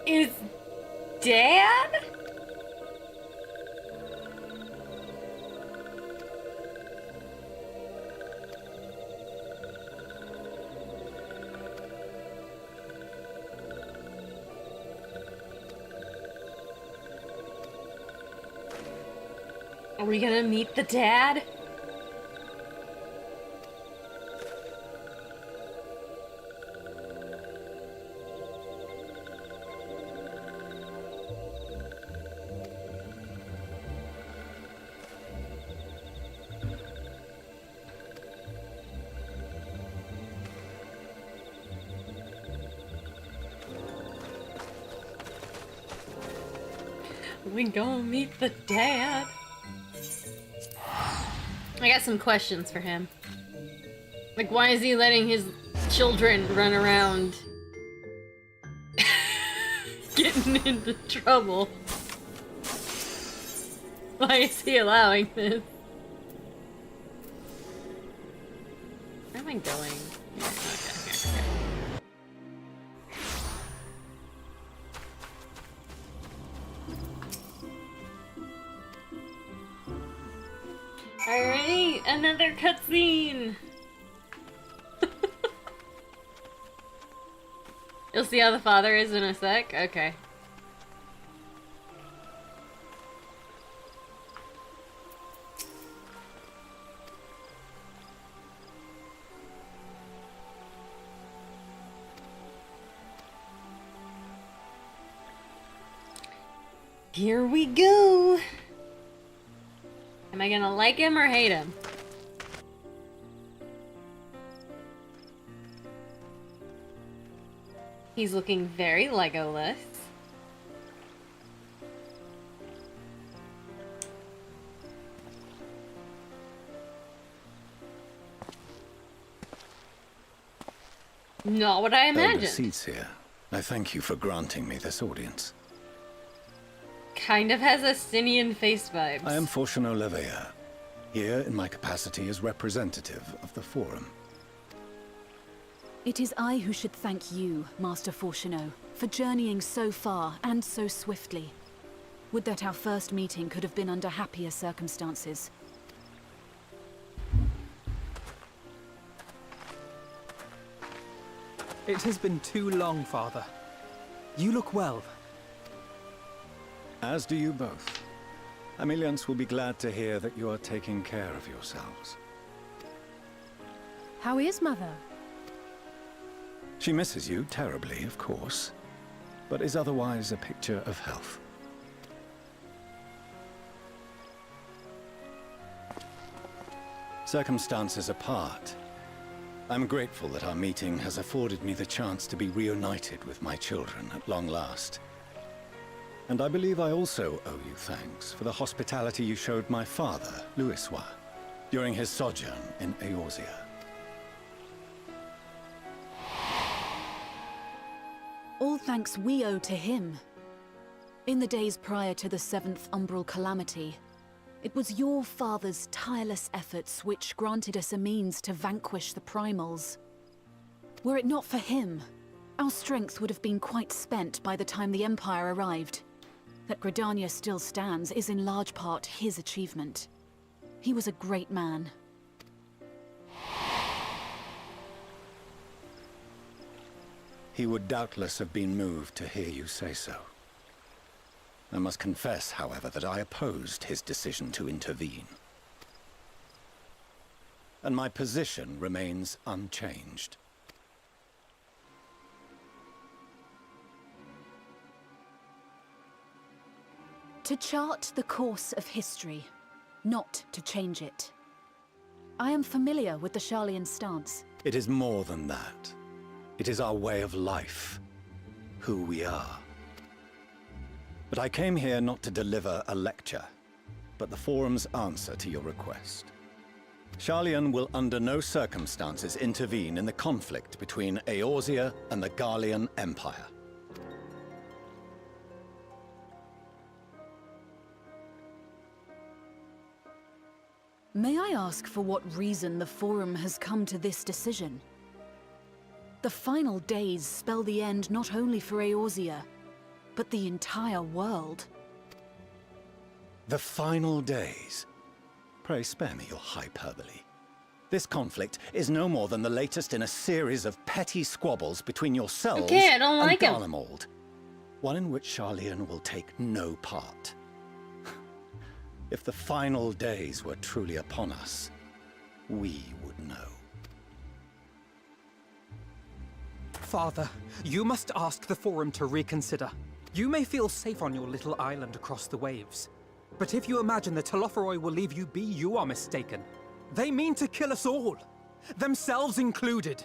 Is Dad? Are we gonna meet the dad? We gonna meet the dad. I got some questions for him. Like, why is he letting his children run around getting into trouble? Why is he allowing this? Where am I going? Here, okay. Alright, another cutscene! You'll see how the father is in a sec? Okay. Here we go! Am I gonna like him or hate him? He's looking very Legoless. Not what I imagined. Elder Seats here. I thank you for granting me this audience. Kind of has Estinian face vibes. I am Fortunat Leveilleur, here in my capacity as representative of the Forum. It is I who should thank you, Master Fourcheneau, for journeying so far and so swiftly. Would that our first meeting could have been under happier circumstances. It has been too long, Father. You look well. As do you both. Ameliance will be glad to hear that you are taking care of yourselves. How is Mother? She misses you terribly, of course, but is otherwise a picture of health. Circumstances apart, I'm grateful that our meeting has afforded me the chance to be reunited with my children at long last. And I believe I also owe you thanks for the hospitality you showed my father, Louisoix, during his sojourn in Eorzea. All thanks we owe to him. In the days prior to the 7th Umbral Calamity, it was your father's tireless efforts which granted us a means to vanquish the Primals. Were it not for him, our strength would have been quite spent by the time the Empire arrived. That Gridania still stands is in large part his achievement. He was a great man. He would doubtless have been moved to hear you say so. I must confess, however, that I opposed his decision to intervene. And my position remains unchanged. To chart the course of history, not to change it. I am familiar with the Sharlayan stance. It is more than that. It is our way of life, who we are. But I came here not to deliver a lecture, but the Forum's answer to your request. Sharlayan will under no circumstances intervene in the conflict between Eorzea and the Garlean Empire. May I ask for what reason the Forum has come to this decision? The final days spell the end not only for Eorzea, but the entire world. The final days? Pray spare me your hyperbole. This conflict is no more than the latest in a series of petty squabbles between yourselves Okay, I don't like and him. Garlemald. One in which Sharlayan will take no part. If the final days were truly upon us, we would know. Father, you must ask the Forum to reconsider. You may feel safe on your little island across the waves. But if you imagine the Telophoroi will leave you be, you are mistaken. They mean to kill us all, themselves included.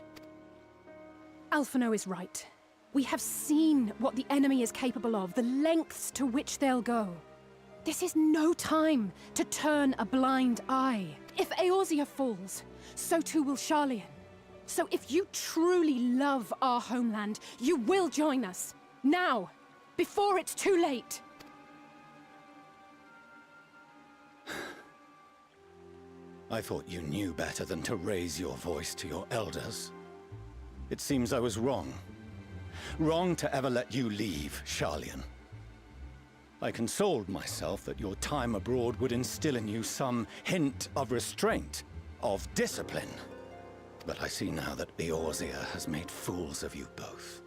Alphino is right. We have seen what the enemy is capable of, the lengths to which they'll go. This is no time to turn a blind eye. If Eorzea falls, so too will Sharlayan. So if you truly love our homeland, you will join us. Now, before it's too late. I thought you knew better than to raise your voice to your elders. It seems I was wrong. Wrong to ever let you leave, Sharlayan. I consoled myself that your time abroad would instill in you some hint of restraint, of discipline. But I see now that Eorzea has made fools of you both.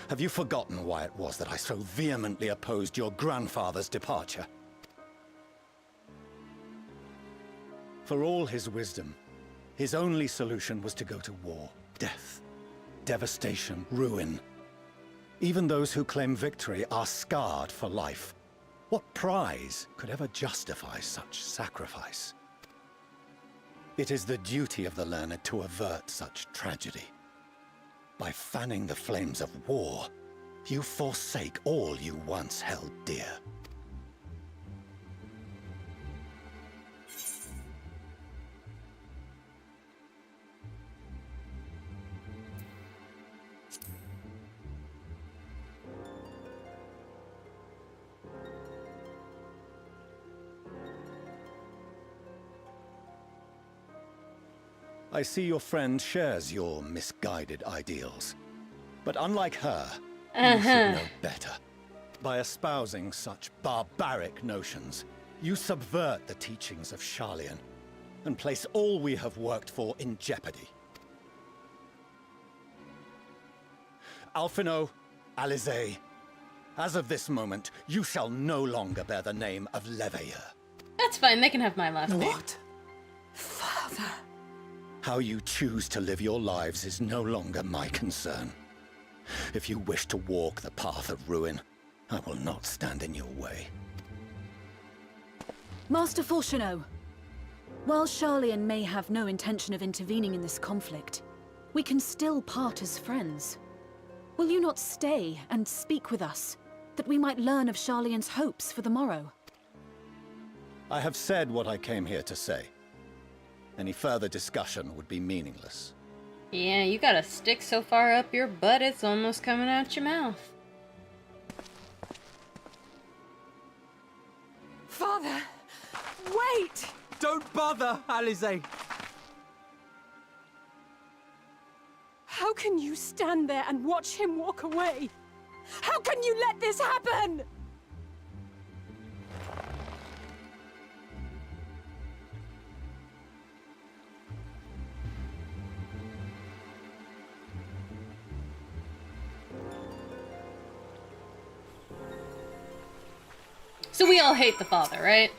Have you forgotten why it was that I so vehemently opposed your grandfather's departure? For all his wisdom, his only solution was to go to war. Death, devastation, ruin. Even those who claim victory are scarred for life. What prize could ever justify such sacrifice? It is the duty of the learned to avert such tragedy. By fanning the flames of war, you forsake all you once held dear. I see your friend shares your misguided ideals. But unlike her, you should know better. By espousing such barbaric notions, you subvert the teachings of Sharlayan and place all we have worked for in jeopardy. Alphino, Alizé, as of this moment, you shall no longer bear the name of Leveilleur. That's fine, they can have my last name. What? Father? How you choose to live your lives is no longer my concern. If you wish to walk the path of ruin, I will not stand in your way. Master Fourcheneau, while Sharlayan may have no intention of intervening in this conflict, we can still part as friends. Will you not stay and speak with us, that we might learn of Sharlayan's hopes for the morrow? I have said what I came here to say. Any further discussion would be meaningless. Yeah, you got a stick so far up your butt it's almost coming out your mouth. Father! Wait! Don't bother, Alizé! How can you stand there and watch him walk away? How can you let this happen? So we all hate the father, right?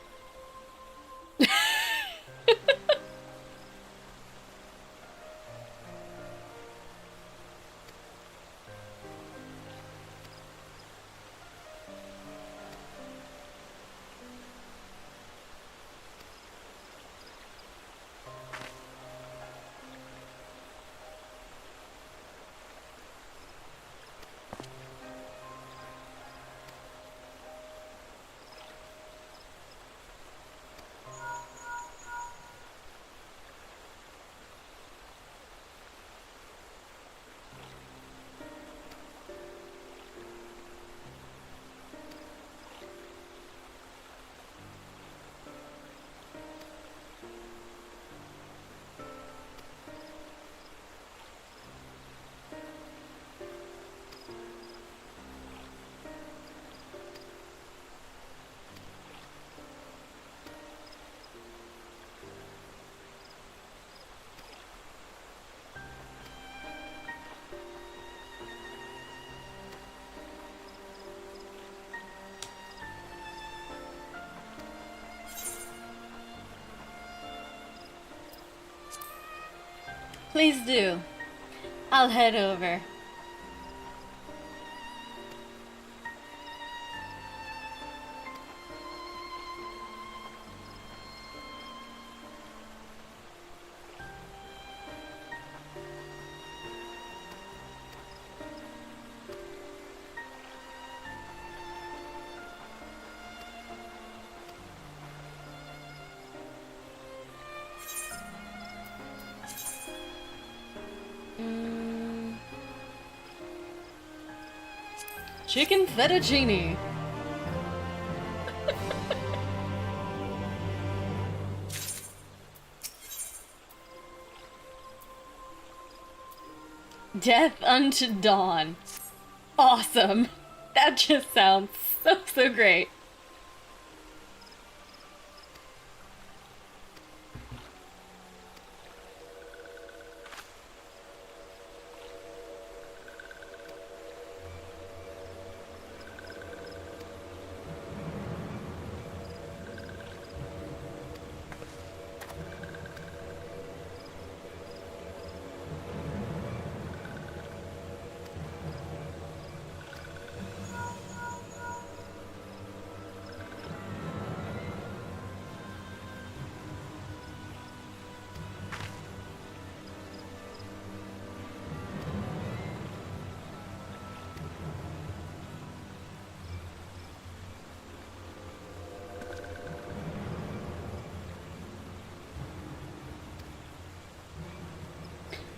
Please do. I'll head over. Chicken fettuccine. Death unto dawn. Awesome. That just sounds so great.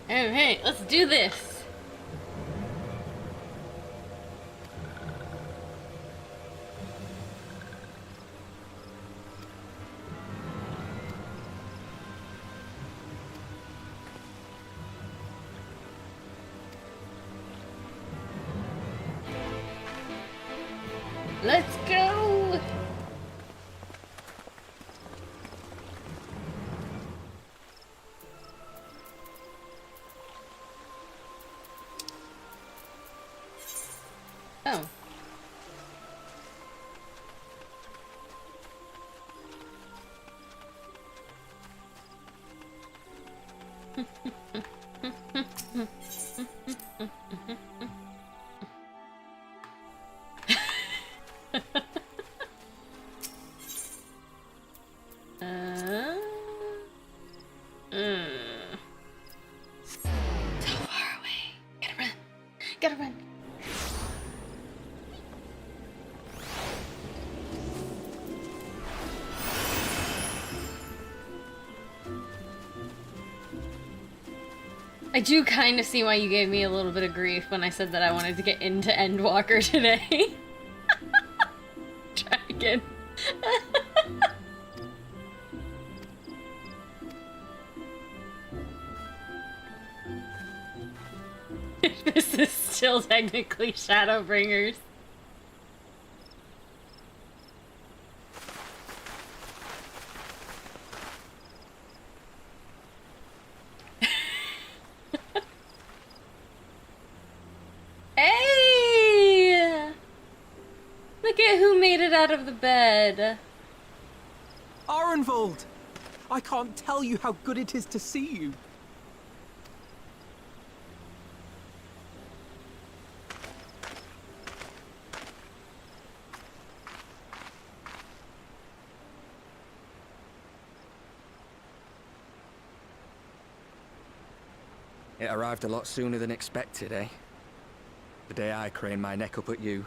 Alright, let's do this. Let's go! Oh. So far away. Gotta run. Gotta run. I do kind of see why you gave me a little bit of grief when I said that I wanted to get into Endwalker today. Try again. This is still technically Shadowbringers. Hey! Look at who made it out of the bed. Arenvold! I can't tell you how good it is to see you. It arrived a lot sooner than expected, eh? The day I craned my neck up at you.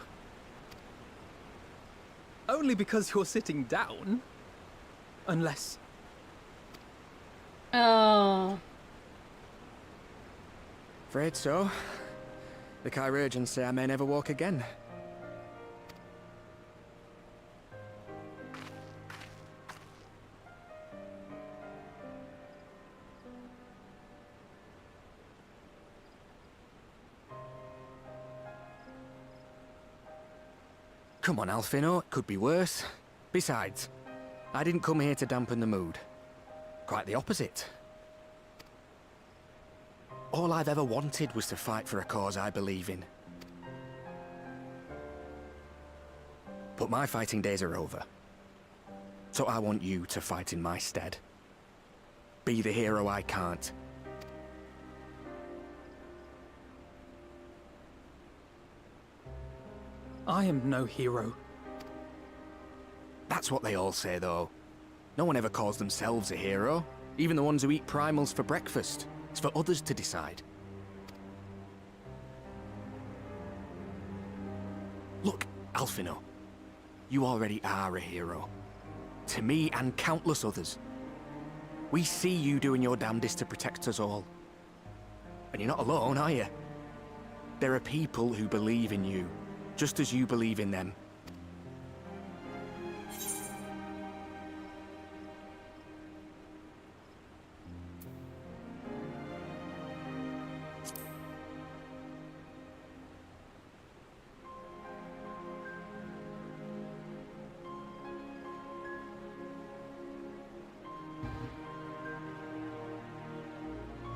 Only because you're sitting down. Unless... Oh. Afraid so. The Chirurgeons say I may never walk again. Come on, Alfino, it could be worse. Besides, I didn't come here to dampen the mood. Quite the opposite. All I've ever wanted was to fight for a cause I believe in. But my fighting days are over. So I want you to fight in my stead. Be the hero I can't. I am no hero. That's what they all say, though. No one ever calls themselves a hero. Even the ones who eat primals for breakfast. It's for others to decide. Look, Alfino. You already are a hero. To me and countless others. We see you doing your damnedest to protect us all. And you're not alone, are you? There are people who believe in you. Just as you believe in them.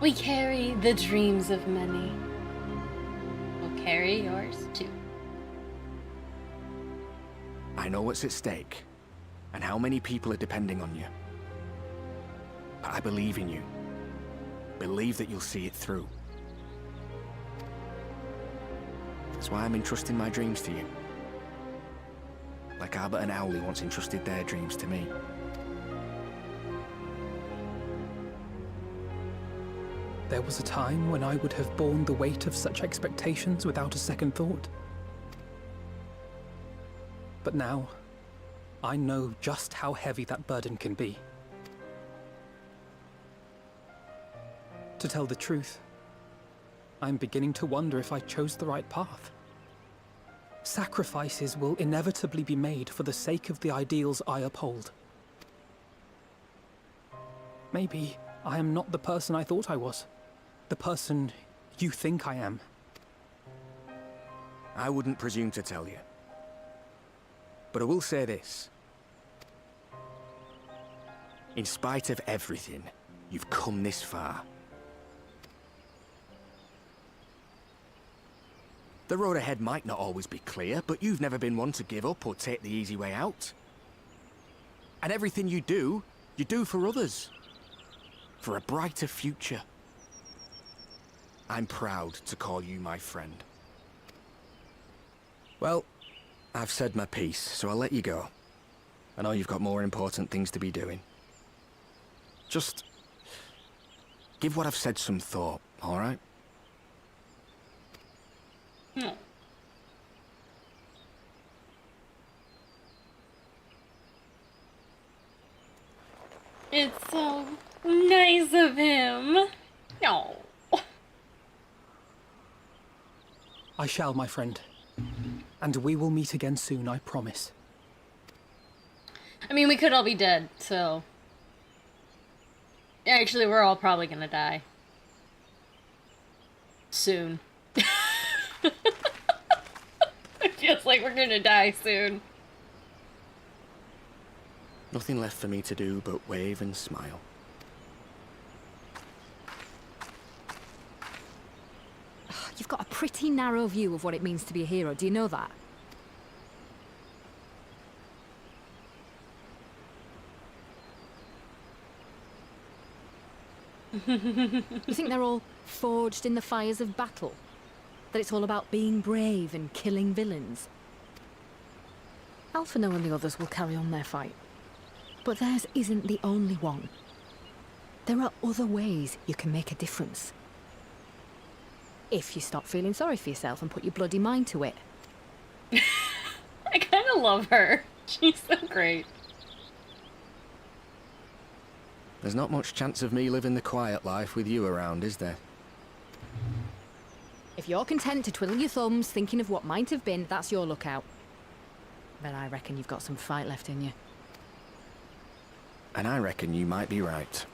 We carry the dreams of many. We'll carry yours too. I know what's at stake, and how many people are depending on you. But I believe in you. Believe that you'll see it through. That's why I'm entrusting my dreams to you. Like Albert and Owley once entrusted their dreams to me. There was a time when I would have borne the weight of such expectations without a second thought. But now, I know just how heavy that burden can be. To tell the truth, I'm beginning to wonder if I chose the right path. Sacrifices will inevitably be made for the sake of the ideals I uphold. Maybe I am not the person I thought I was. The person you think I am. I wouldn't presume to tell you. But I will say this. In spite of everything, you've come this far. The road ahead might not always be clear, but you've never been one to give up or take the easy way out. And everything you do for others. For a brighter future. I'm proud to call you my friend. Well, I've said my piece, so I'll let you go. I know you've got more important things to be doing. Just give what I've said some thought, all right? No. It's so nice of him. No. I shall, my friend. And we will meet again soon, I promise. I mean, we could all be dead, so... Actually, we're all probably gonna die. Soon. It feels like we're gonna die soon. Nothing left for me to do but wave and smile. You've got a pretty narrow view of what it means to be a hero, do you know that? You think they're all forged in the fires of battle? That it's all about being brave and killing villains? Alphino and the others will carry on their fight. But theirs isn't the only one. There are other ways you can make a difference. If you stop feeling sorry for yourself and put your bloody mind to it. I kind of love her. She's so great. There's not much chance of me living the quiet life with you around, is there? If you're content to twiddle your thumbs thinking of what might have been, that's your lookout. But I reckon you've got some fight left in you. And I reckon you might be right.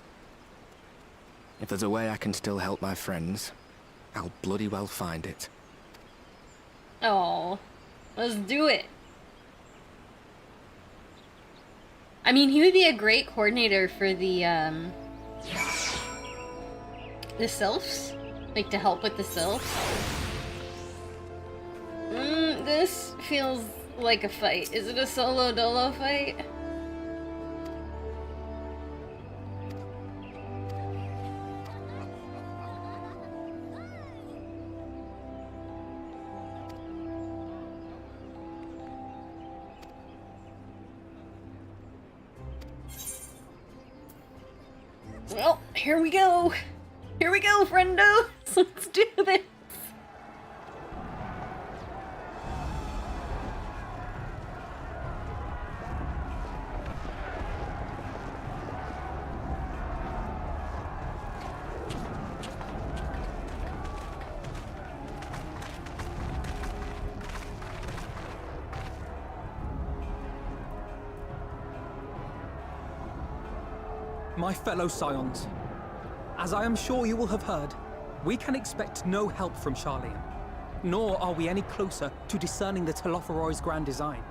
If there's a way I can still help my friends, I'll bloody well find it. Oh, let's do it. I mean, he would be a great coordinator for the sylphs, like to help with the sylphs. This feels like a fight. Is it a solo dolo fight? Well, here we go. Here we go, friendos. Let's do this. My fellow Scions, as I am sure you will have heard, we can expect no help from Charlian, nor are we any closer to discerning the Telophoroi's grand design.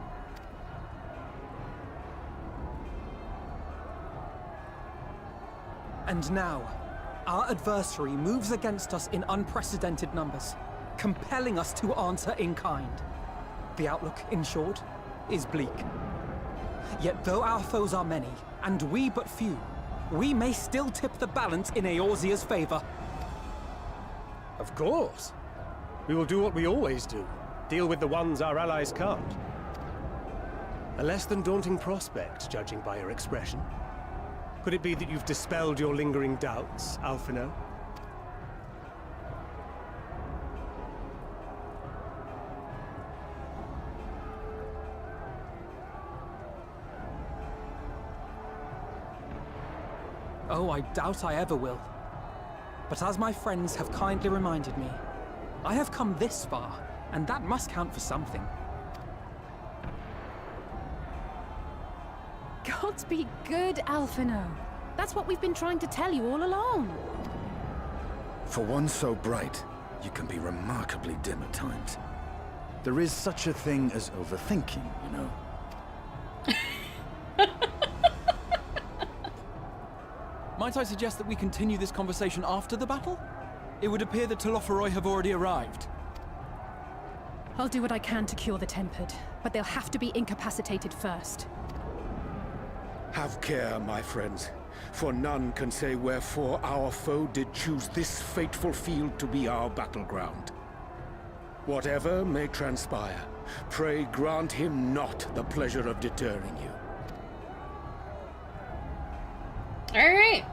And now, our adversary moves against us in unprecedented numbers, compelling us to answer in kind. The outlook, in short, is bleak. Yet though our foes are many, and we but few, we may still tip the balance in Eorzea's favor. Of course. We will do what we always do. Deal with the ones our allies can't. A less than daunting prospect, judging by your expression. Could it be that you've dispelled your lingering doubts, Alphino? Oh, I doubt I ever will. But as my friends have kindly reminded me, I have come this far, and that must count for something. Gods be good, Alphino. That's what we've been trying to tell you all along. For one so bright, you can be remarkably dim at times. There is such a thing as overthinking, you know. Might I suggest that we continue this conversation after the battle? It would appear that Telophoroi have already arrived. I'll do what I can to cure the Tempered, but they'll have to be incapacitated first. Have care, my friends, for none can say wherefore our foe did choose this fateful field to be our battleground. Whatever may transpire, pray grant him not the pleasure of deterring you. Alright.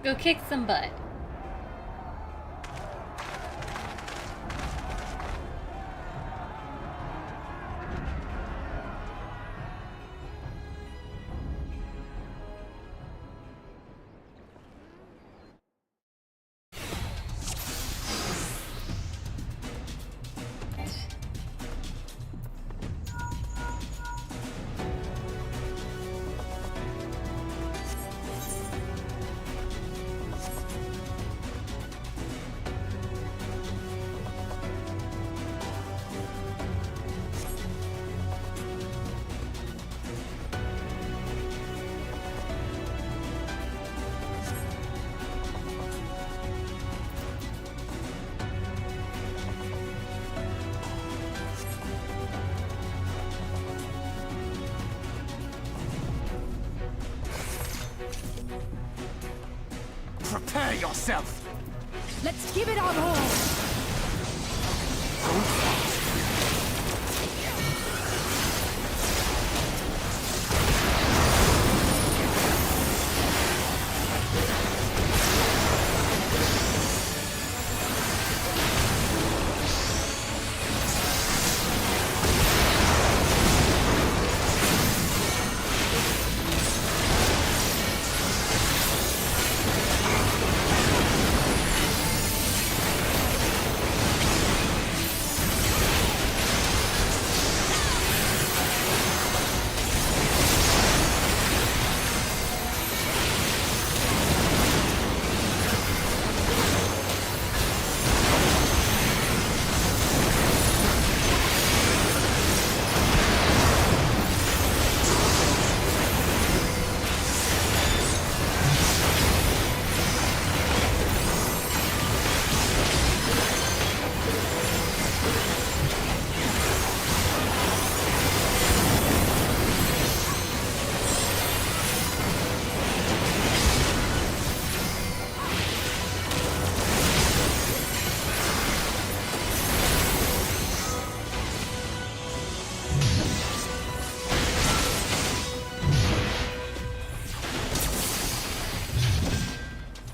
Go kick some butt. Prepare yourself! Let's give it our all!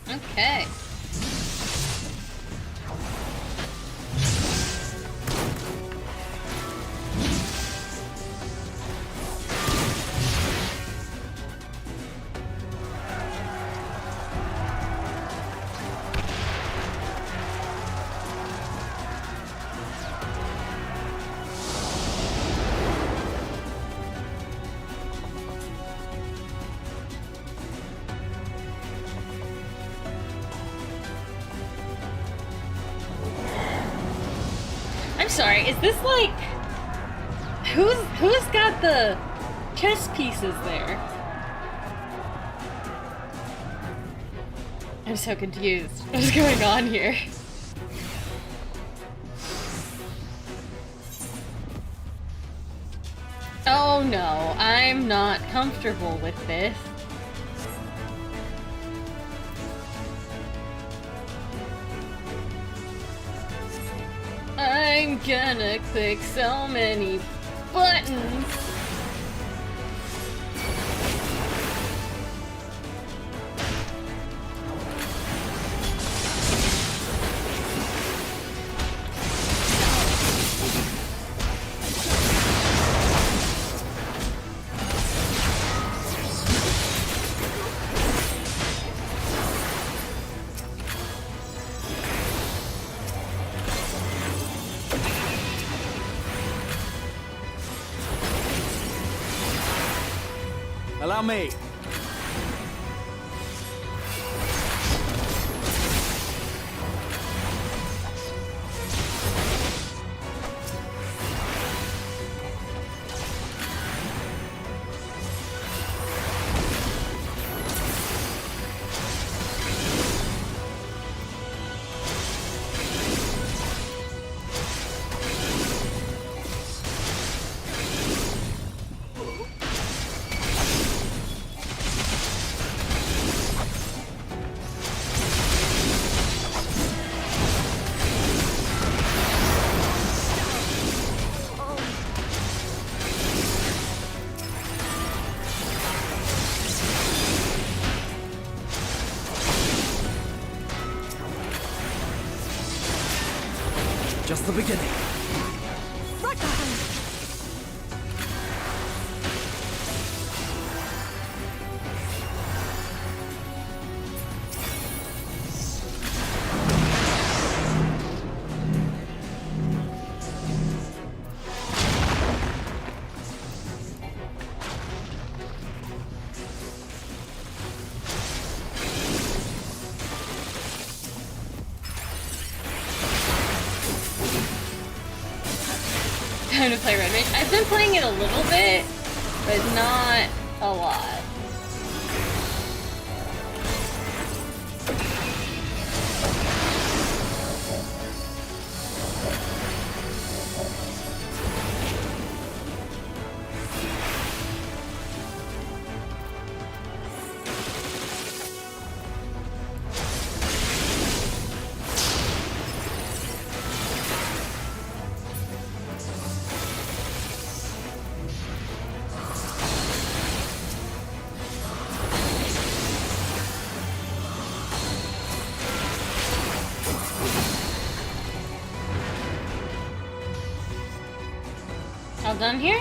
Okay. I'm sorry, is this like... Who's got the chess pieces there? I'm so confused. What's going on here? Oh no, I'm not comfortable with this. I'm gonna click so many buttons. Allow me. the beginning. Right behind. Time to play Red Mage. I've been playing it a little bit, but not a lot. All done here?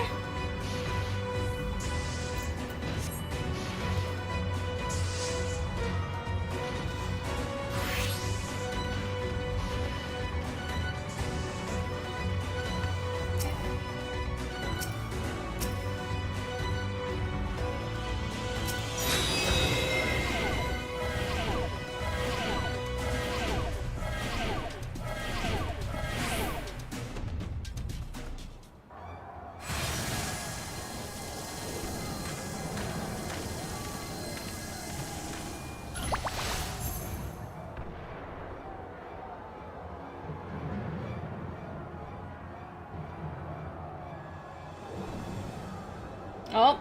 Oh,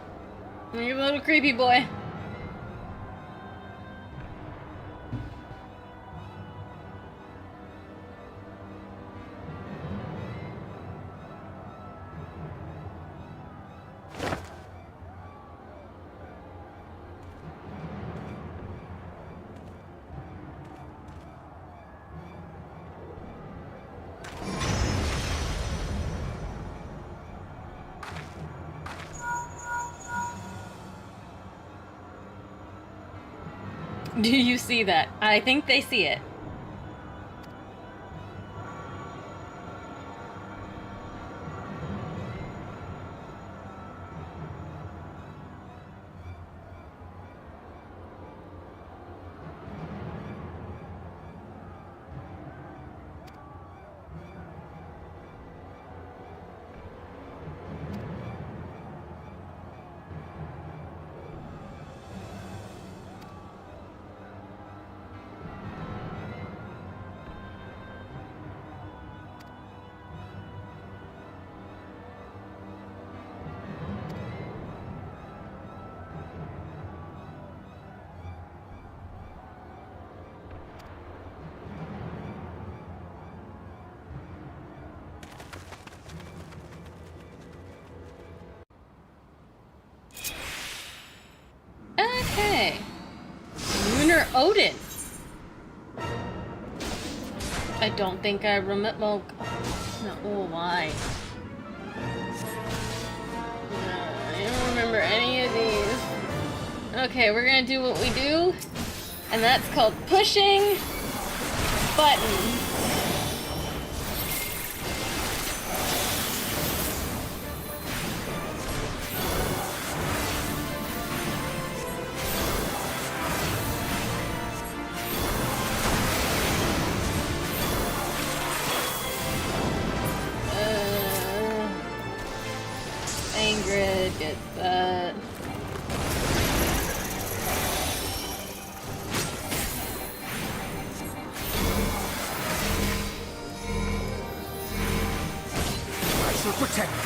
you're a little creepy boy. Do you see that? I think they see it. Okay. Lunar Odin. I don't think I remember. Well, no, oh, why? I don't remember any of these. Okay, we're gonna do what we do, and that's called pushing buttons. Ingrid gets that. I shall protect you.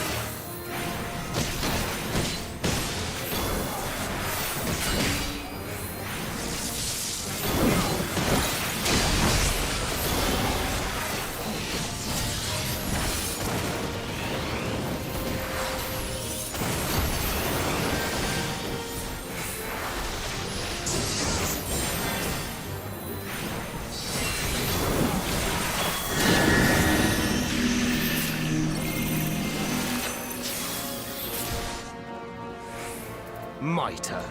My turn.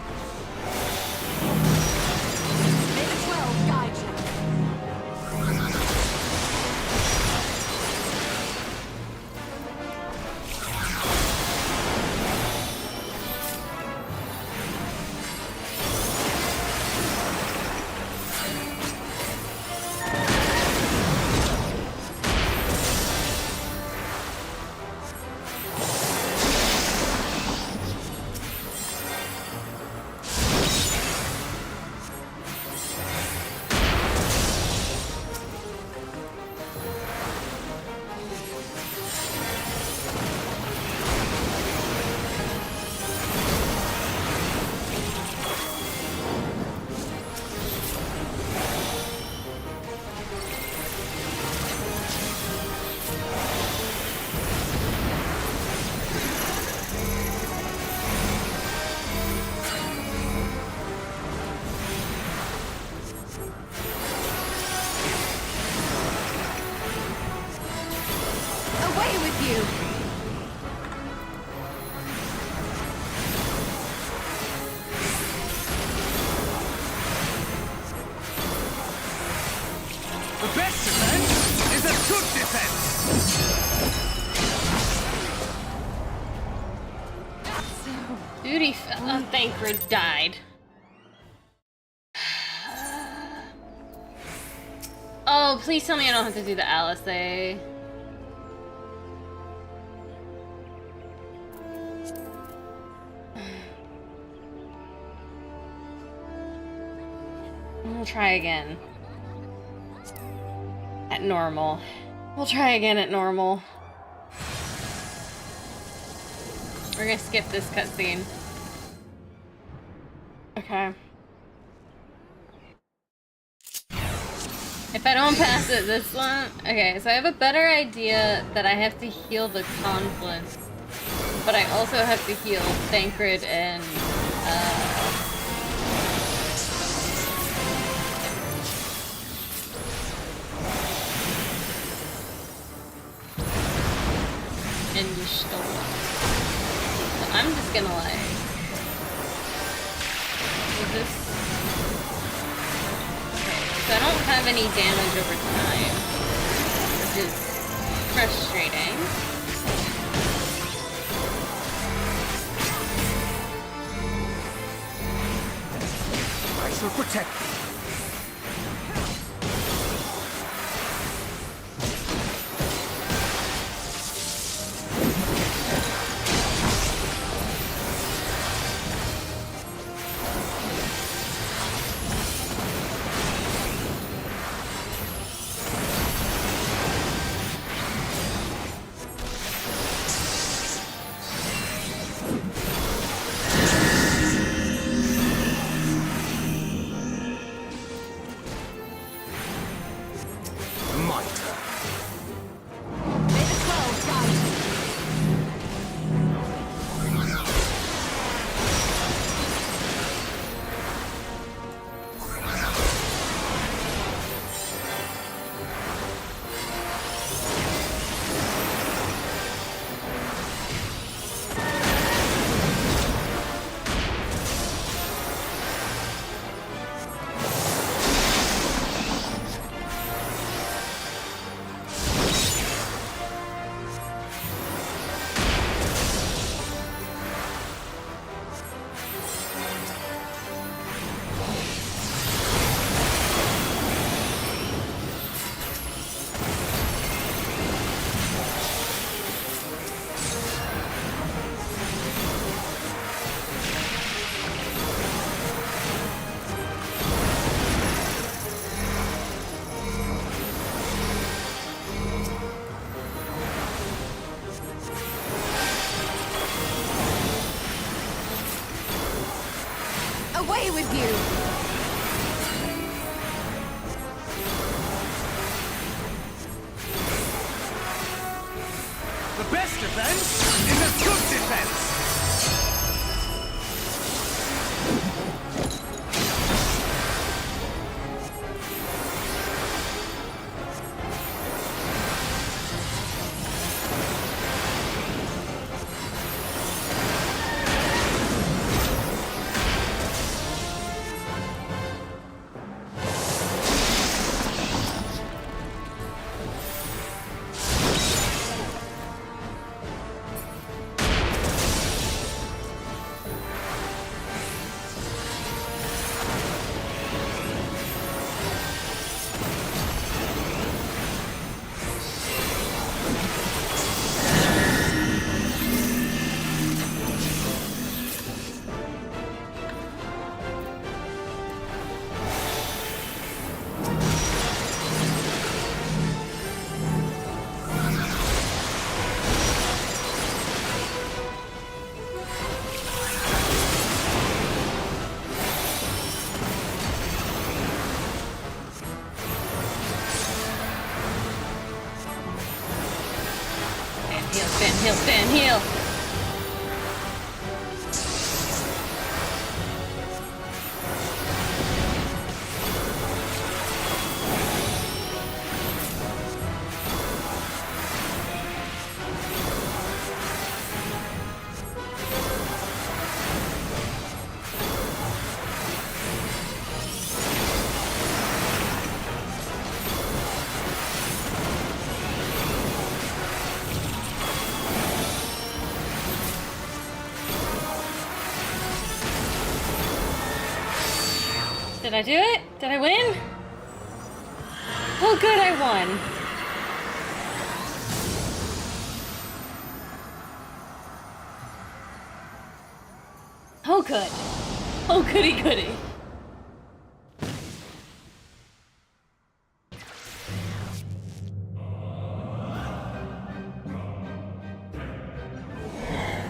May the 12 guide you. Away with you! The best defense is a good defense! Duty Thancred died. Oh, please tell me I don't have to do the LSA. We'll try again. At normal. We'll try again at normal. We're gonna skip this cutscene. Okay. If I don't pass it this one... Okay, so I have a better idea that I have to heal the confluence. But I also have to heal Thancred and... So I'm just gonna like... Is this... So I don't have any damage over time, which is frustrating. I shall protect you. Away with you! The best defense is a good defense! heal, Stan, heal! Did I do it? Did I win? Oh good, I won. Oh good. Oh goody goody.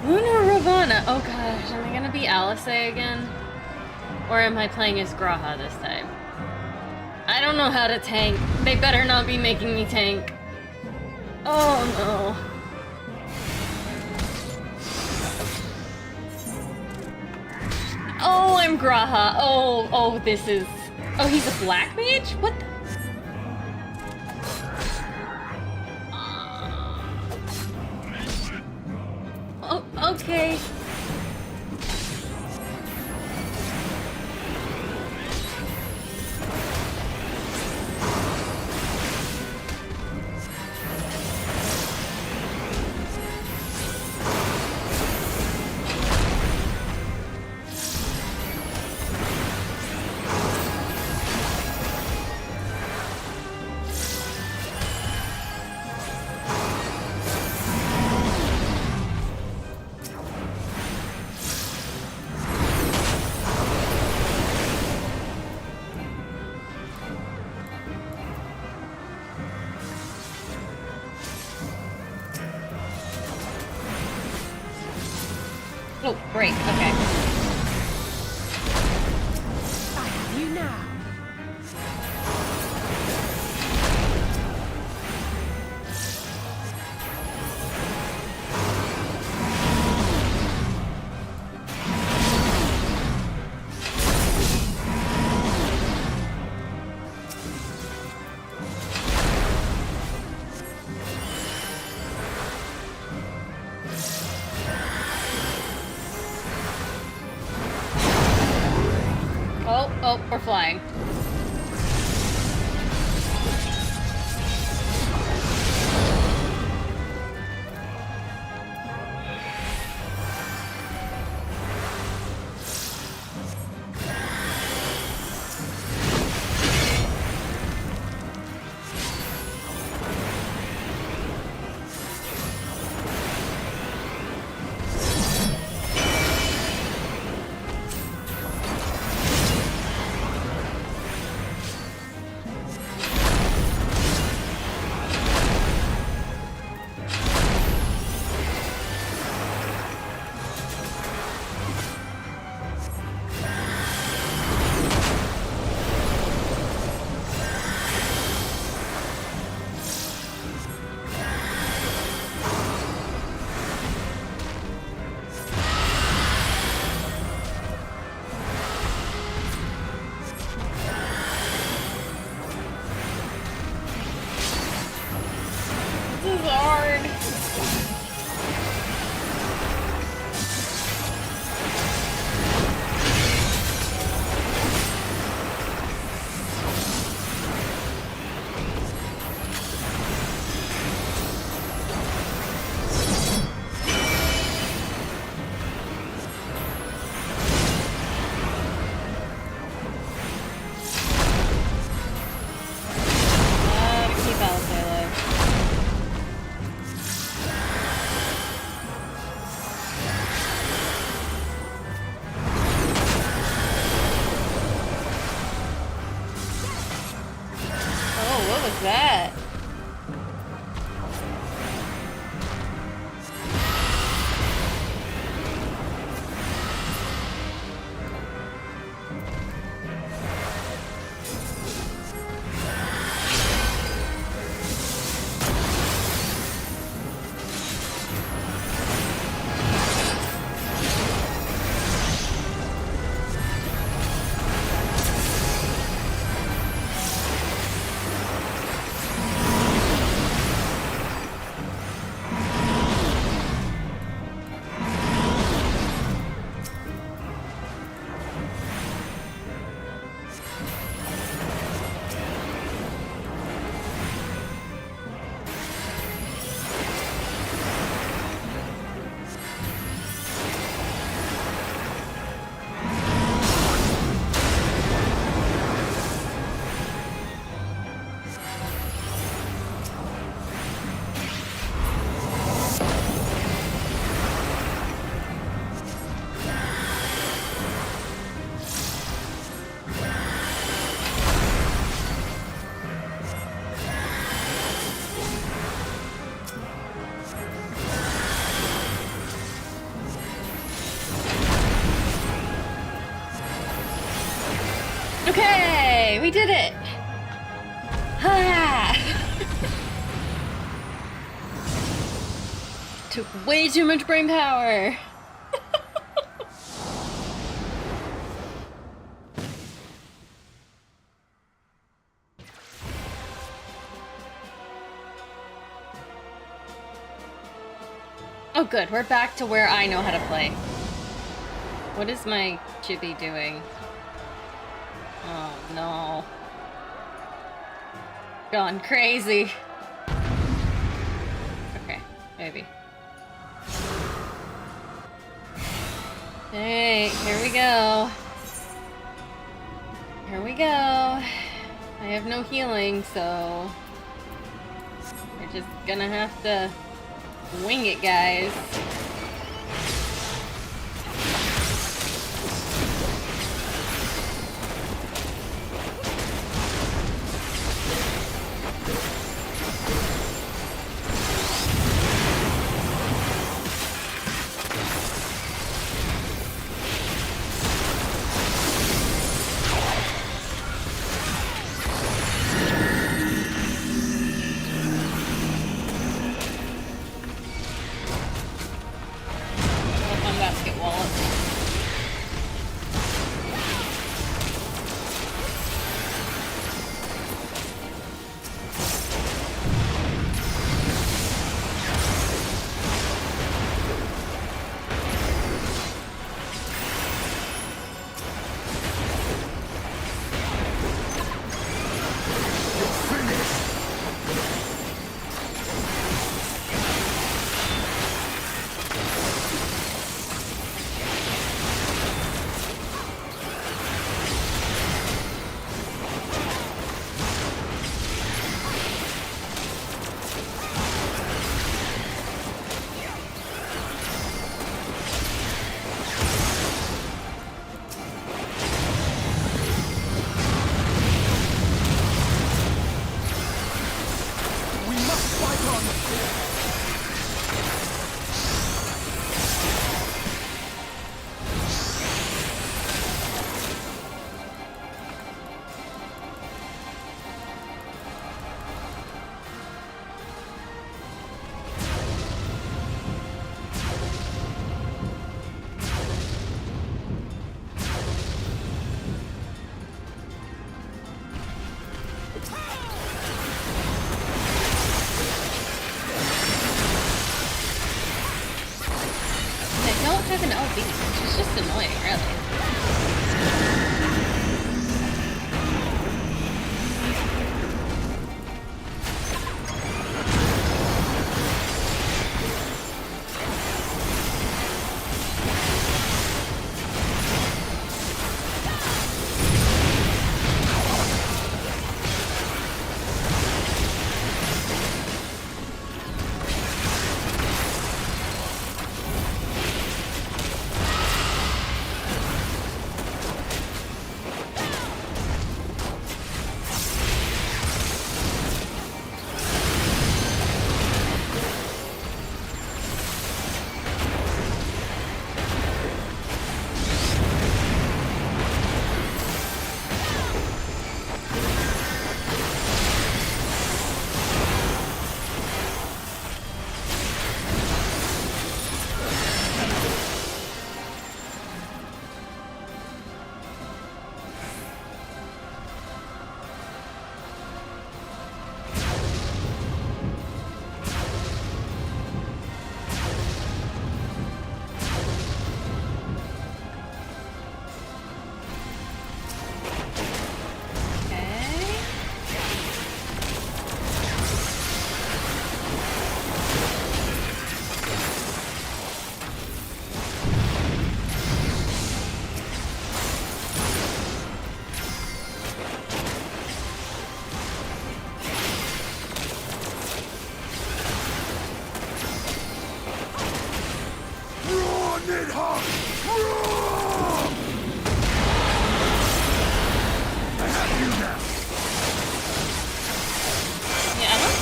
Luna Ravana. Oh gosh, am I gonna be Alice again? Or am I playing as Graha this time? I don't know how to tank. They better not be making me tank. Oh no. Oh, I'm Graha. Oh, this is... Oh, he's a black mage? What the... Oh, okay. Oh, great, okay. I have you now. Oh, we're flying. Okay, we did it! Ah! Took way too much brain power. Oh good, we're back to where I know how to play. What is my chibi doing? Oh no. Gone crazy. Okay, maybe. Hey, here we go. Here we go. I have no healing, so we're just gonna have to wing it, guys. Have an LB, which is just annoying, really.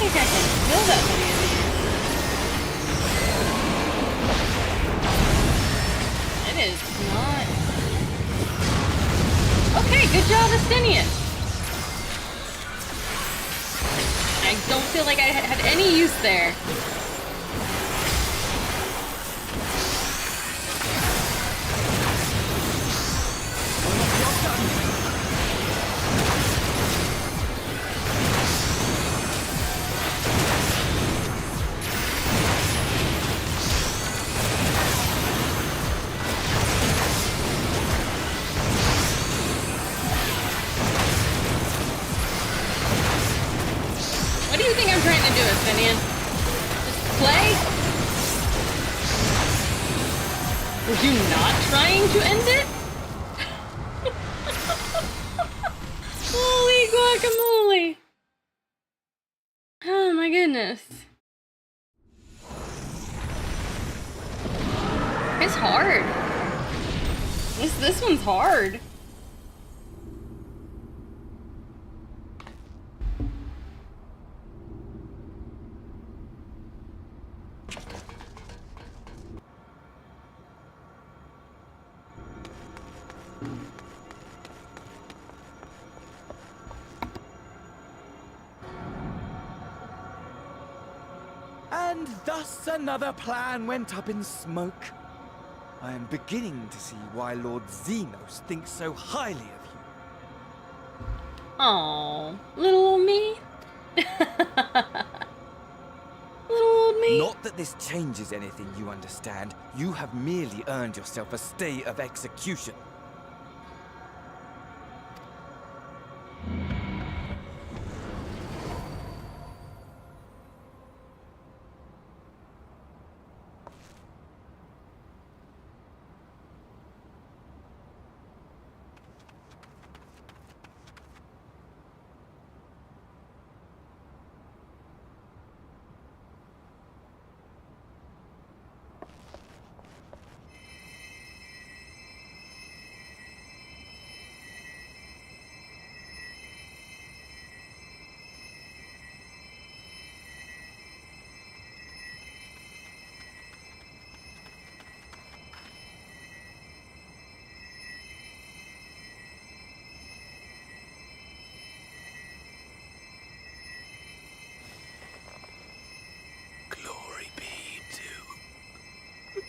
think I can kill that many of these. It is not... Okay, good job, Estinian. I don't feel like I had any use there. What do you think I'm trying to do, Estinian? Just play? Were you not trying to end it? Holy guacamole! Oh my goodness. It's hard. This one's hard. And thus another plan went up in smoke. I am beginning to see why Lord Xenos thinks so highly of you. Aww, little old me. Little old me. Not that this changes anything, you understand. You have merely earned yourself a stay of execution.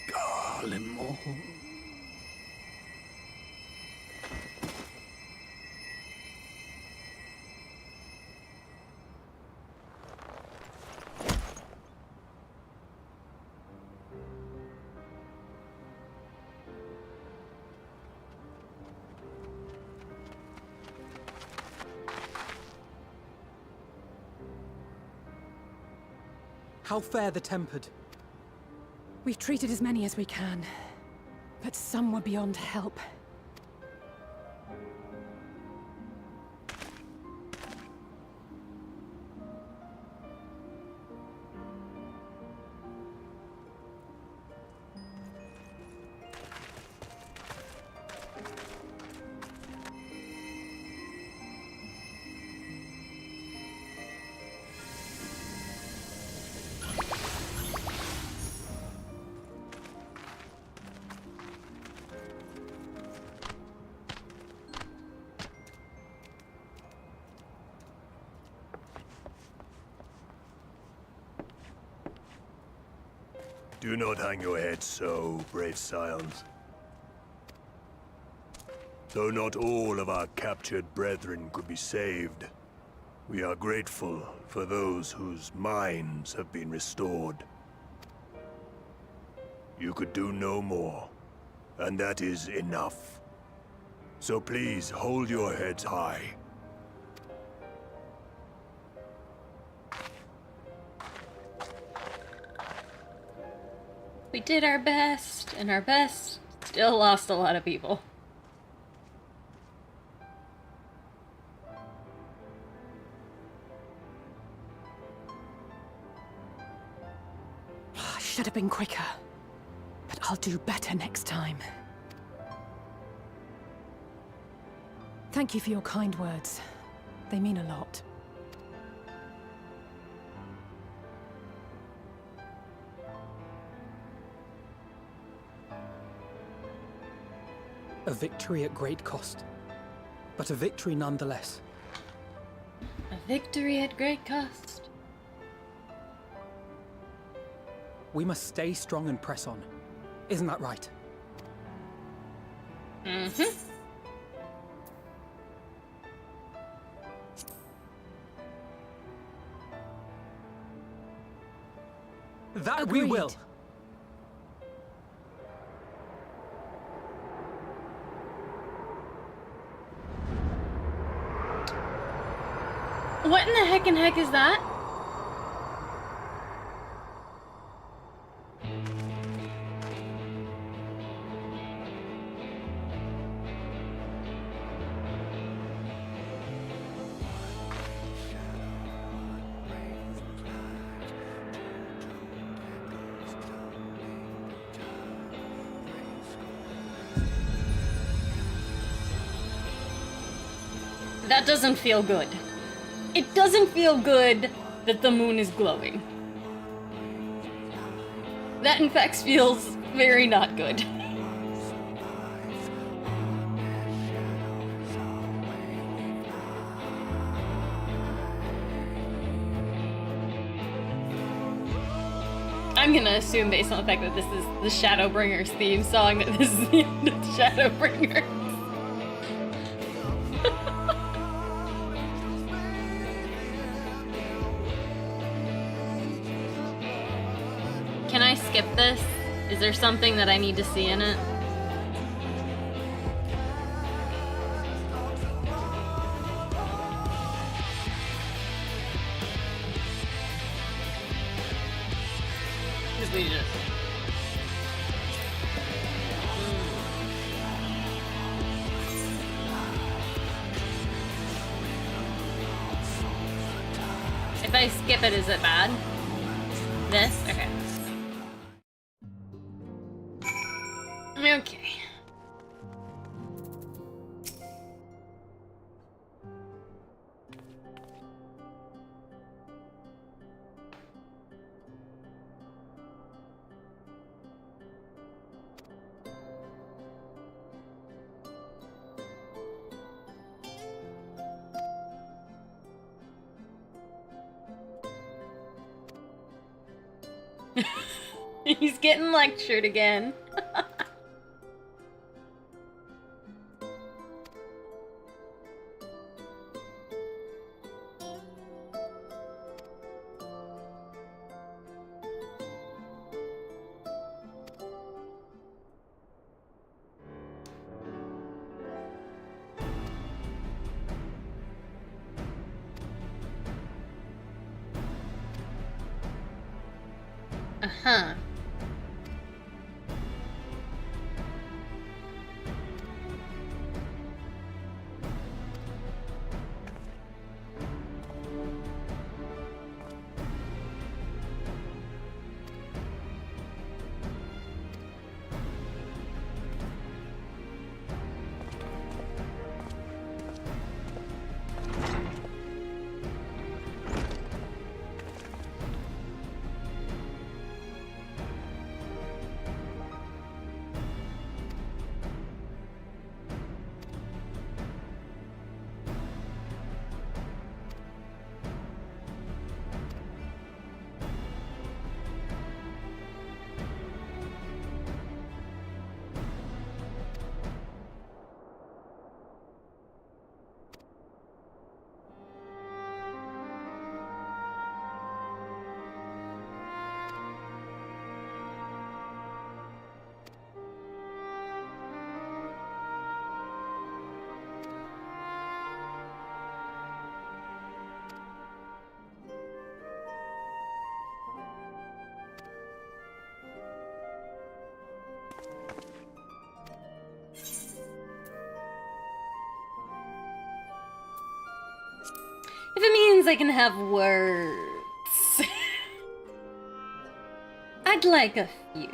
Garlemore. How fare the tempered? We've treated as many as we can, but some were beyond help. Do not hang your head so, brave scions. Though not all of our captured brethren could be saved, we are grateful for those whose minds have been restored. You could do no more, and that is enough. So please hold your heads high. We did our best, and our best still lost a lot of people. I should have been quicker, but I'll do better next time. Thank you for your kind words. They mean a lot. A victory at great cost. but a victory nonetheless. A victory at great cost. We must stay strong and press on. Isn't that right? Mm-hmm. That we will. What in the heck is that? That doesn't feel good. It doesn't feel good that the moon is glowing. That in fact feels very not good. I'm gonna assume based on the fact that this is the Shadowbringers theme song that this is the end of Shadowbringers. Can I skip this? Is there something that I need to see in it? Just read it. If I skip it, is it bad? This? Okay. Okay. He's getting lectured again. Uh-huh. If it means I can have words, I'd like a few.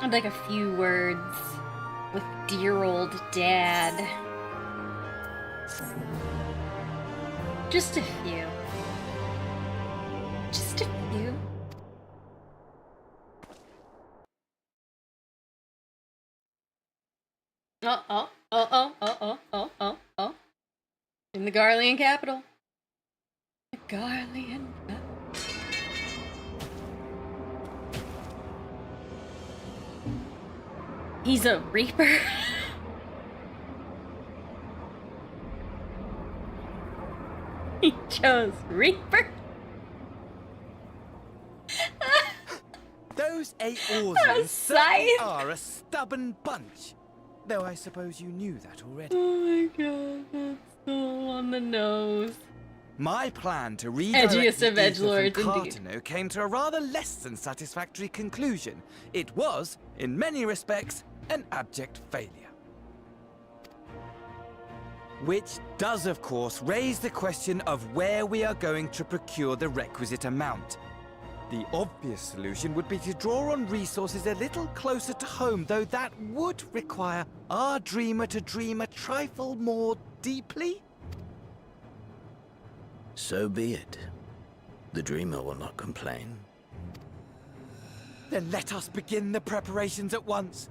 I'd like a few words with dear old Dad. Just a few. Just a few. Oh. In the Garlean capital. The Garlean capital. He's a reaper? He chose reaper? Those 8 A Orsons certainly scythe? are a stubborn bunch. Though I suppose you knew that already. Oh my god, that's so on the nose. My plan to redirect Edgiest of the ether edgelords, from indeed. Cartano came to a rather less than satisfactory conclusion. It was, in many respects, an abject failure. Which does, of course, raise the question of where we are going to procure the requisite amount. The obvious solution would be to draw on resources a little closer to home, though that would require our dreamer to dream a trifle more deeply. So be it. The dreamer will not complain. Then let us begin the preparations at once.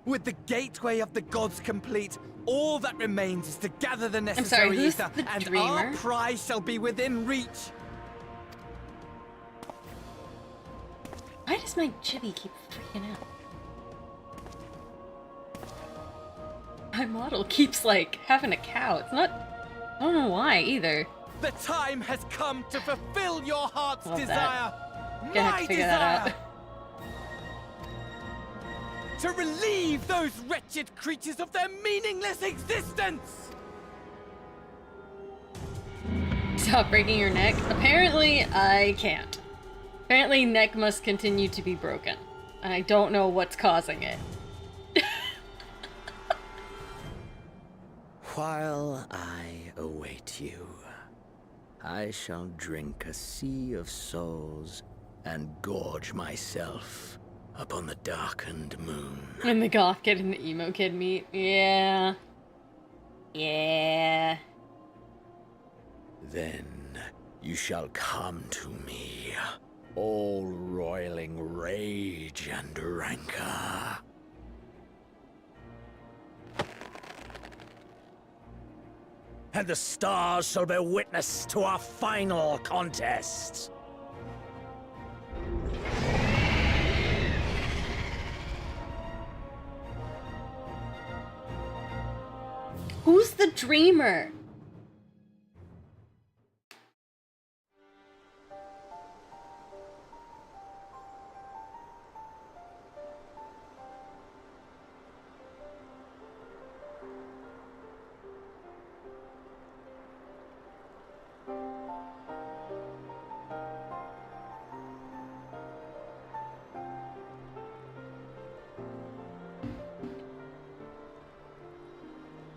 With the gateway of the gods complete, all that remains is to gather the necessary who's ether, the and dreamer? our prize shall be within reach. Why does my chibi keep freaking out? My model keeps, like, having a cow. It's not... I don't know why, either. The time has come to fulfill your heart's Love desire. that. Gonna have to figure that out. To relieve those wretched creatures of their meaningless existence! Stop breaking your neck. Apparently, I can't. Apparently, neck must continue to be broken. And I don't know what's causing it. While I await you, I shall drink a sea of souls and gorge myself upon the darkened moon. When the goth kid and the emo kid meet. Yeah. Yeah. Then you shall come to me, all roiling rage and rancor. And the stars shall bear witness to our final contest. Who's the dreamer?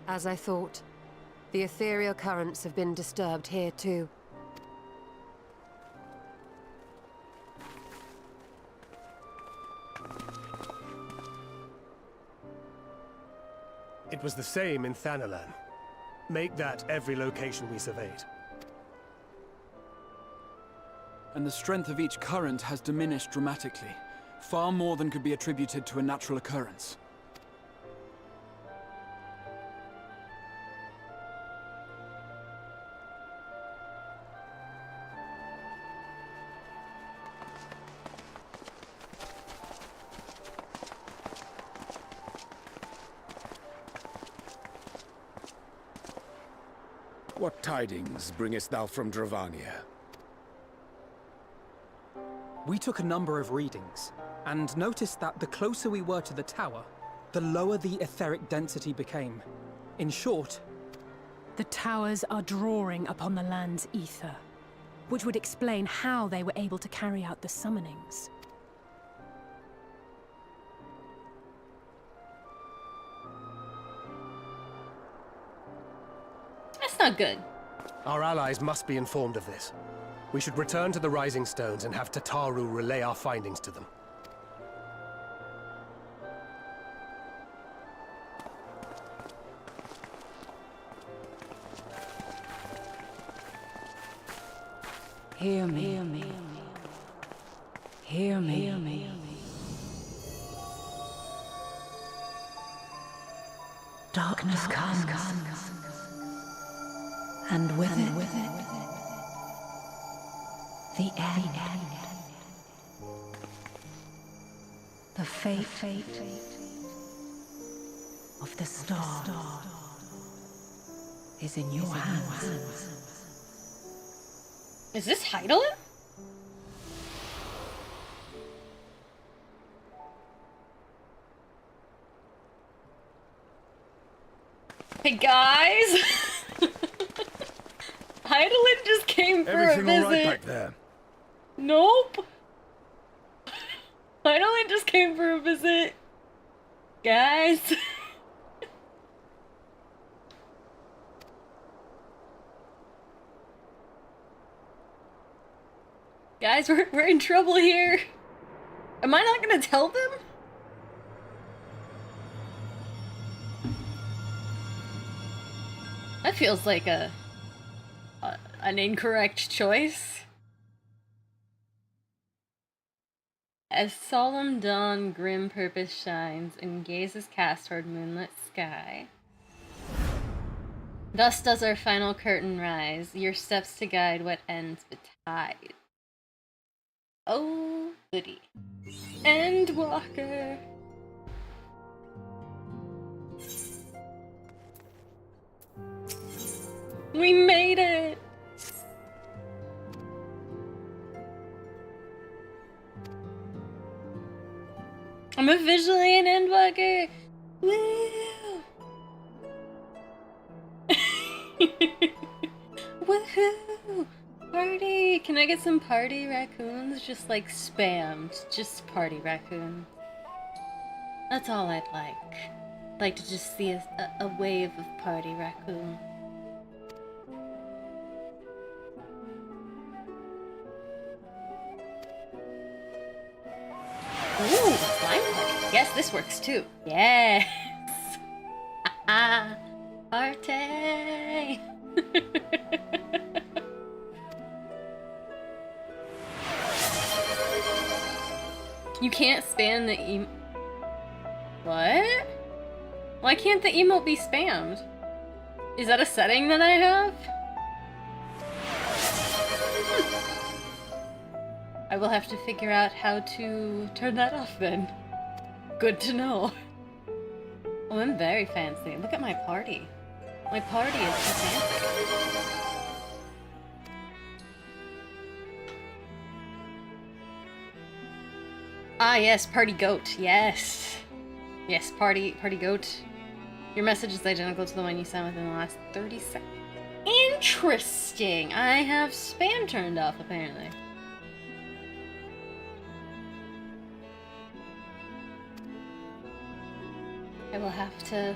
As I thought, the ethereal currents have been disturbed here too. It was the same in Thanalan. Make that every location we surveyed. And the strength of each current has diminished dramatically. Far more than could be attributed to a natural occurrence. What tidings bringest thou from Dravania? We took a number of readings, and noticed that the closer we were to the tower, the lower the etheric density became. In short, The towers are drawing upon the land's ether, which would explain how they were able to carry out the summonings. That's not good. Our allies must be informed of this. We should return to the Rising Stones and have Tataru relay our findings to them. Hear me. Hear me. Hear me. Hear me. Darkness comes, and with it, the end. The fate of the star is in your hands. Is this Heidelin? Hey guys! Heidelin just came for Everything a visit. all right back there? Nope. Heidelin just came for a visit. Guys. Guys, we're in trouble here. Am I not gonna tell them? That feels like an incorrect choice. As solemn dawn grim purpose shines and gazes cast toward moonlit sky. Thus does our final curtain rise, your steps to guide what ends betide. Oh, goody. Endwalker. We made it! I'm officially an Endwalker! Woo! Woohoo! Party! Can I get some party raccoons? Just like spammed. Just party raccoon. That's all I'd like. I'd like to just see a wave of party raccoon. Ooh, slime party. Yes, this works too. Yes! Party! You can't spam the What? Why can't the emote be spammed? Is that a setting that I have? I will have to figure out how to turn that off then. Good to know. Oh, I'm very fancy. Look at my party. My party is so fancy. Ah, yes, party goat. Yes. Yes, party goat. Your message is identical to the one you sent within the last 30 seconds. Interesting. I have spam turned off, apparently. I will have to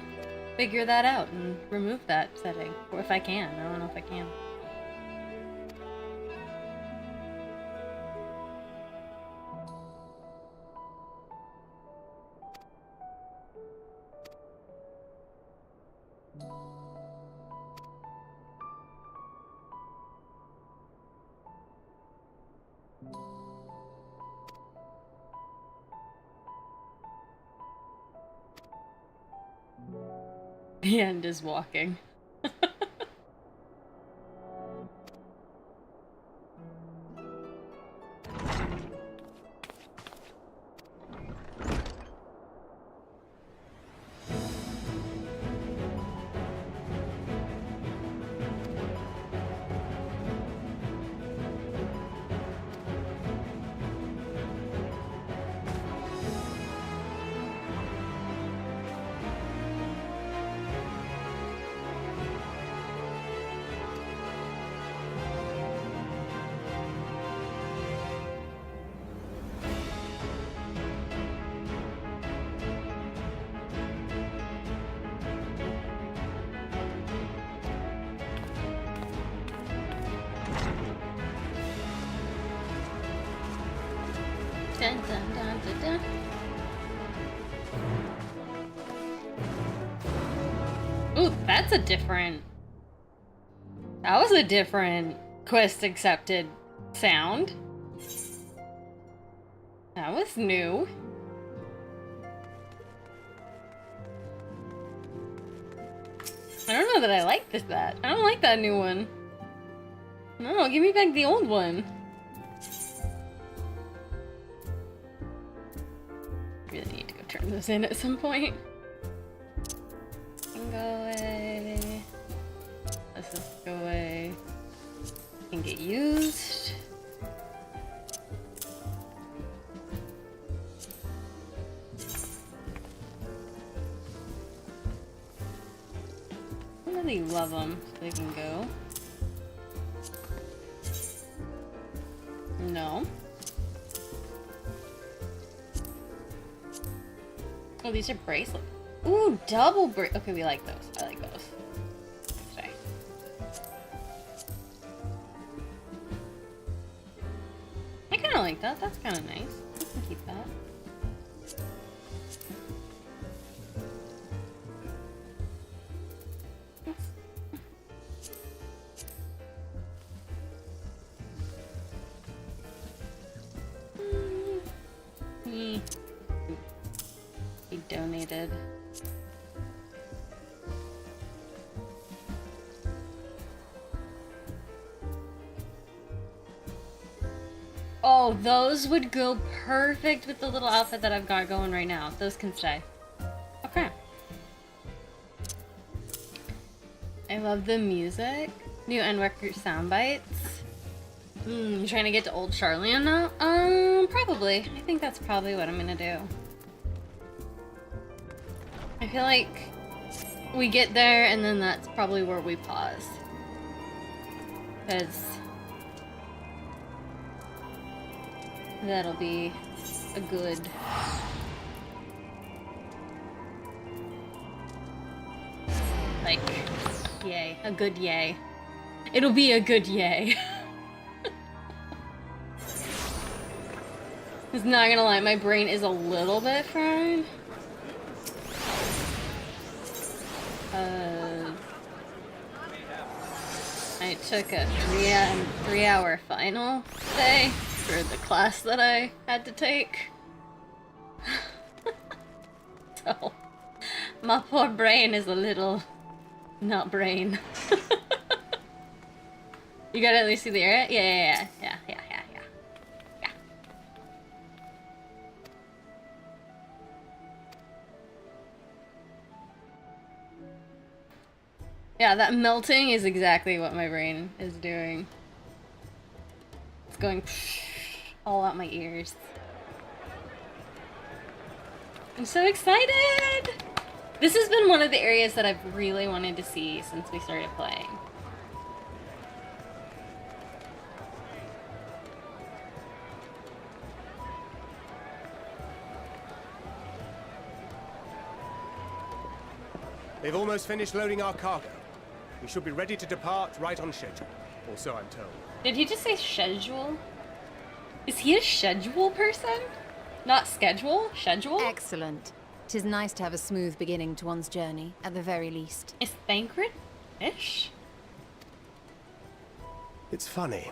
figure that out and remove that setting. Or if I can. I don't know if I can. The end is walking. Dun, dun, dun, dun, dun. Ooh, that's a different... That was a different quest accepted sound. That was new. I don't know that I like that. I don't like that new one. No, give me back the old one. Really need to go turn those in at some point. Go away. Let's just go away. Can get used. I really love them, so they can go. No. Oh, these are bracelets. Ooh, double okay, we like those. I like those. Stay. I kind of like that. That's kind of nice. I can keep that. He donated. Oh, those would go perfect with the little outfit that I've got going right now. Those can stay. Okay. I love the music. New Endworker sound bites. You trying to get to old Charlian now? Probably. I think that's probably what I'm gonna do. I feel like we get there and then that's probably where we pause. Because that'll be a good... like, yay. A good yay. It'll be a good yay. It's not gonna lie, my brain is a little bit fried. I took a 3-hour final today for the class that I had to take. So, my poor brain is a little not brain. You gotta at least see the area? Yeah. Yeah, that melting is exactly what my brain is doing. It's going all out my ears. I'm so excited! This has been one of the areas that I've really wanted to see since we started playing. They've almost finished loading our cargo. We should be ready to depart right on schedule, or so I'm told. Did he just say schedule? Is he a schedule person? Not schedule? Schedule? Excellent. 'Tis nice to have a smooth beginning to one's journey, at the very least. Is Thancred-ish? It's funny.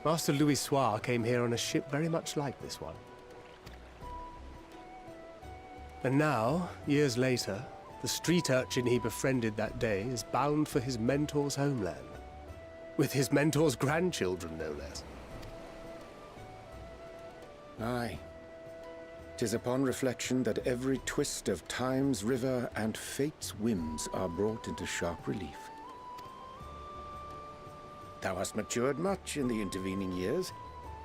Master Louis Soir came here on a ship very much like this one. And now, years later, the street urchin he befriended that day is bound for his mentor's homeland. With his mentor's grandchildren, no less. Aye. 'Tis upon reflection that every twist of time's river and fate's whims are brought into sharp relief. Thou hast matured much in the intervening years.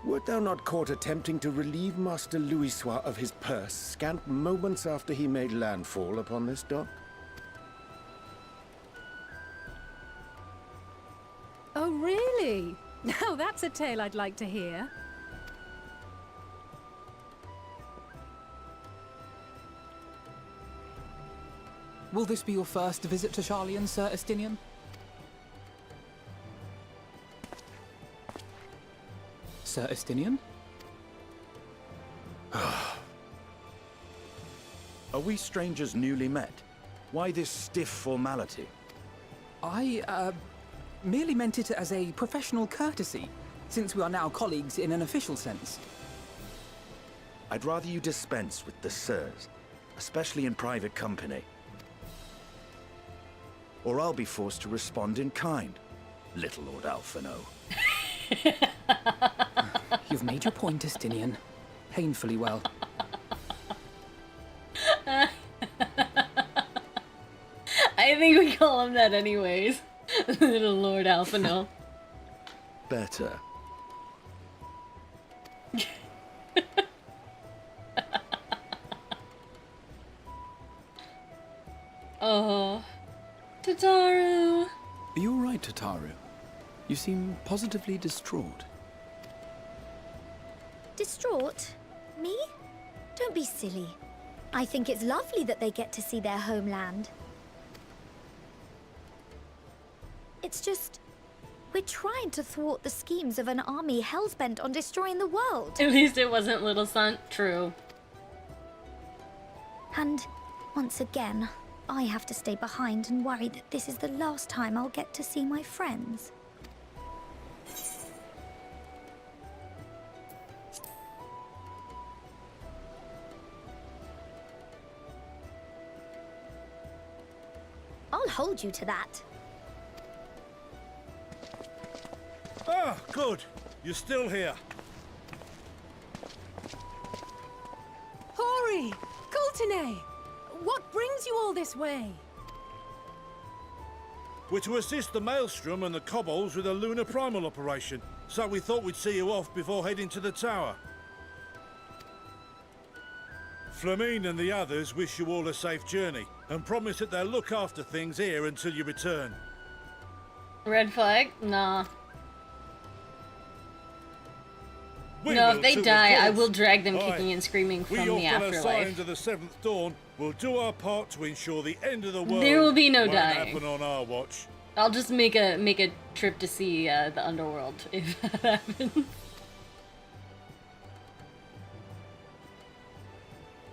Wert thou not caught attempting to relieve Master Louis Soir of his purse scant moments after he made landfall upon this dock? Oh, really? Now that's a tale I'd like to hear. Will this be your first visit to Charlian, Sir Estinian? Sir Estinian? Are we strangers newly met? Why this stiff formality? I merely meant it as a professional courtesy, since we are now colleagues in an official sense. I'd rather you dispense with the sirs, especially in private company. Or I'll be forced to respond in kind, little Lord Alphino. You've made your point, Estinian. Painfully well. I think we call him that anyways. Little Lord Alphino. Better. Oh, Tataru. Are you all right, Tataru? You seem positively distraught. Distraught? Me? Don't be silly. I think it's lovely that they get to see their homeland. It's just... we're trying to thwart the schemes of an army hell-bent on destroying the world. At least it wasn't Little Son. True. And, once again, I have to stay behind and worry that this is the last time I'll get to see my friends. I'll hold you to that. Ah, good. You're still here. Hori! Coulternay! What brings you all this way? We're to assist the Maelstrom and the Kobolds with a lunar primal operation, so we thought we'd see you off before heading to the tower. Flamine and the others wish you all a safe journey, and promise that they'll look after things here until you return. Red flag? Nah. We No, will if they too, die, of I course. will drag them Aye. kicking and screaming We, from your the fellow afterlife. Scions of the Seventh Dawn, will do our part to ensure the end of the world There will be no won't dying. happen on our watch. I'll just make a trip to see the underworld if that happens.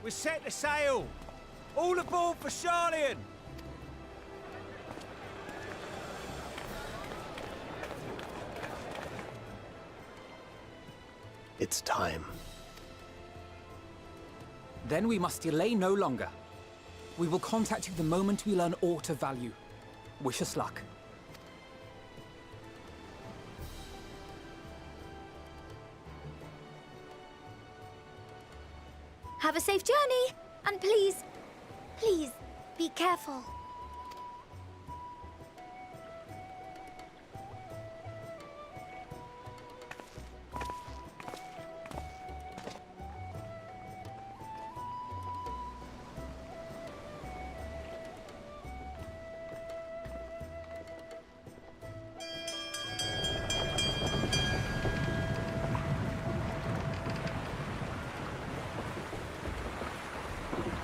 We're set to sail! All aboard for Charlian! It's time. Then we must delay no longer. We will contact you the moment we learn aught of value. Wish us luck. Have a safe journey! And please, please, be careful.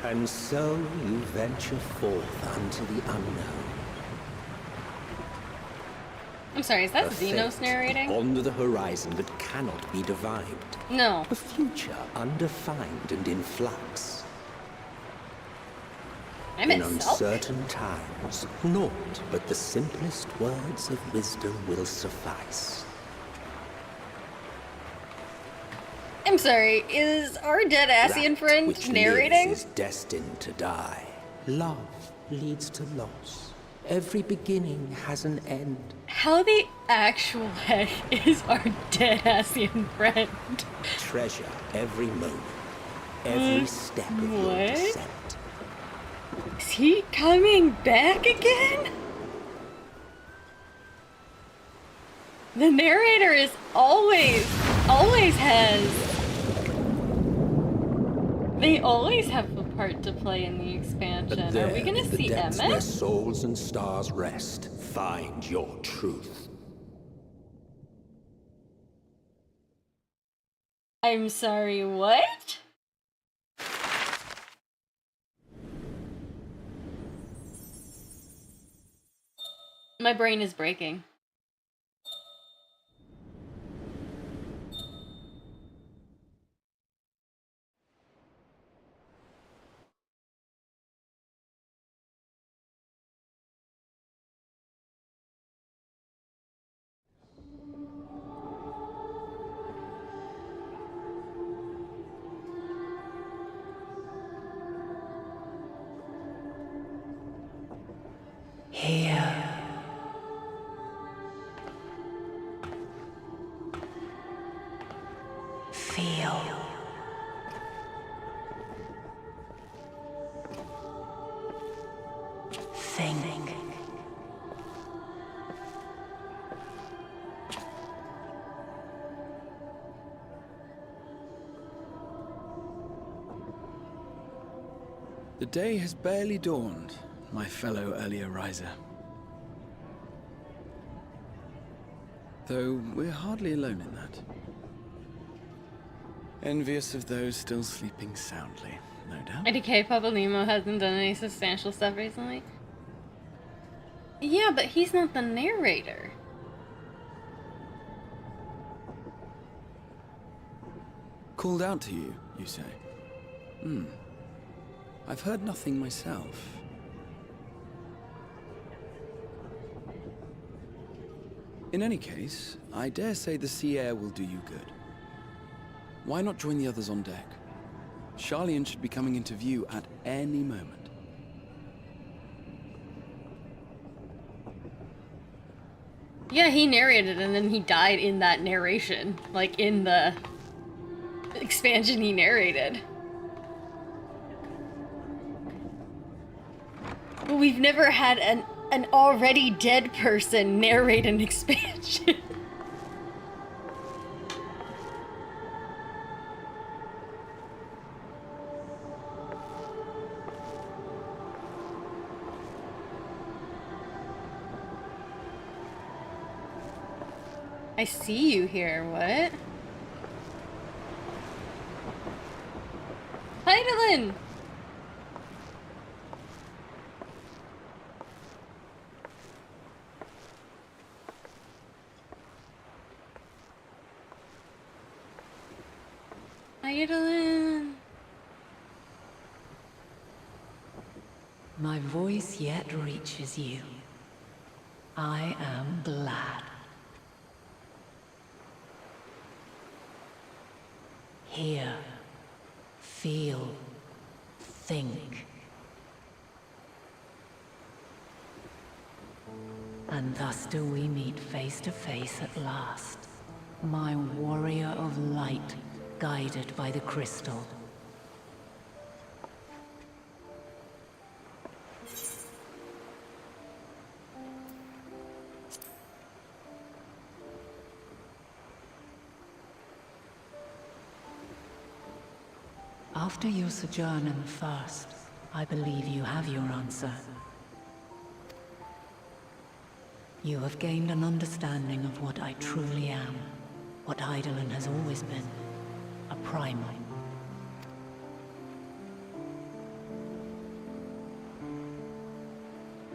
And so you venture forth unto the unknown. I'm sorry, is that A Xenos fate narrating? On the horizon that cannot be divined. No. A future undefined and in flux. I'm in itself? uncertain times, naught but the simplest words of wisdom will suffice. I'm sorry, is our dead Asian That friend which narrating? lives is destined to die. Love leads to loss. Every beginning has an end. How the actual heck is our dead Asian friend? Treasure every moment, every step of your What? descent. Is he coming back again? The narrator is always has. They always have a part to play in the expansion. There, Are we gonna in the see depths where Emmett? souls and stars rest, find your truth. I'm sorry, what? My brain is breaking. Here. Feel. Think. The day has barely dawned, my fellow earlier riser. Though we're hardly alone in that. Envious of those still sleeping soundly, no doubt. IDK Papa Nemo hasn't done any substantial stuff recently. Yeah, but he's not the narrator. Called out to you, you say? I've heard nothing myself. In any case, I dare say the sea air will do you good. Why not join the others on deck? Charlian should be coming into view at any moment. Yeah, he narrated and then he died in that narration. Like, in the expansion he narrated. But we've never had an already dead person narrate an expansion. I see you here, what? Heidelin! Heidelin! My voice yet reaches you. I am glad. Hear, feel, think. And thus do we meet face to face at last, my warrior of light, guided by the crystal. After your sojourn in the First, I believe you have your answer. You have gained an understanding of what I truly am, what Heidelin has always been, a primal.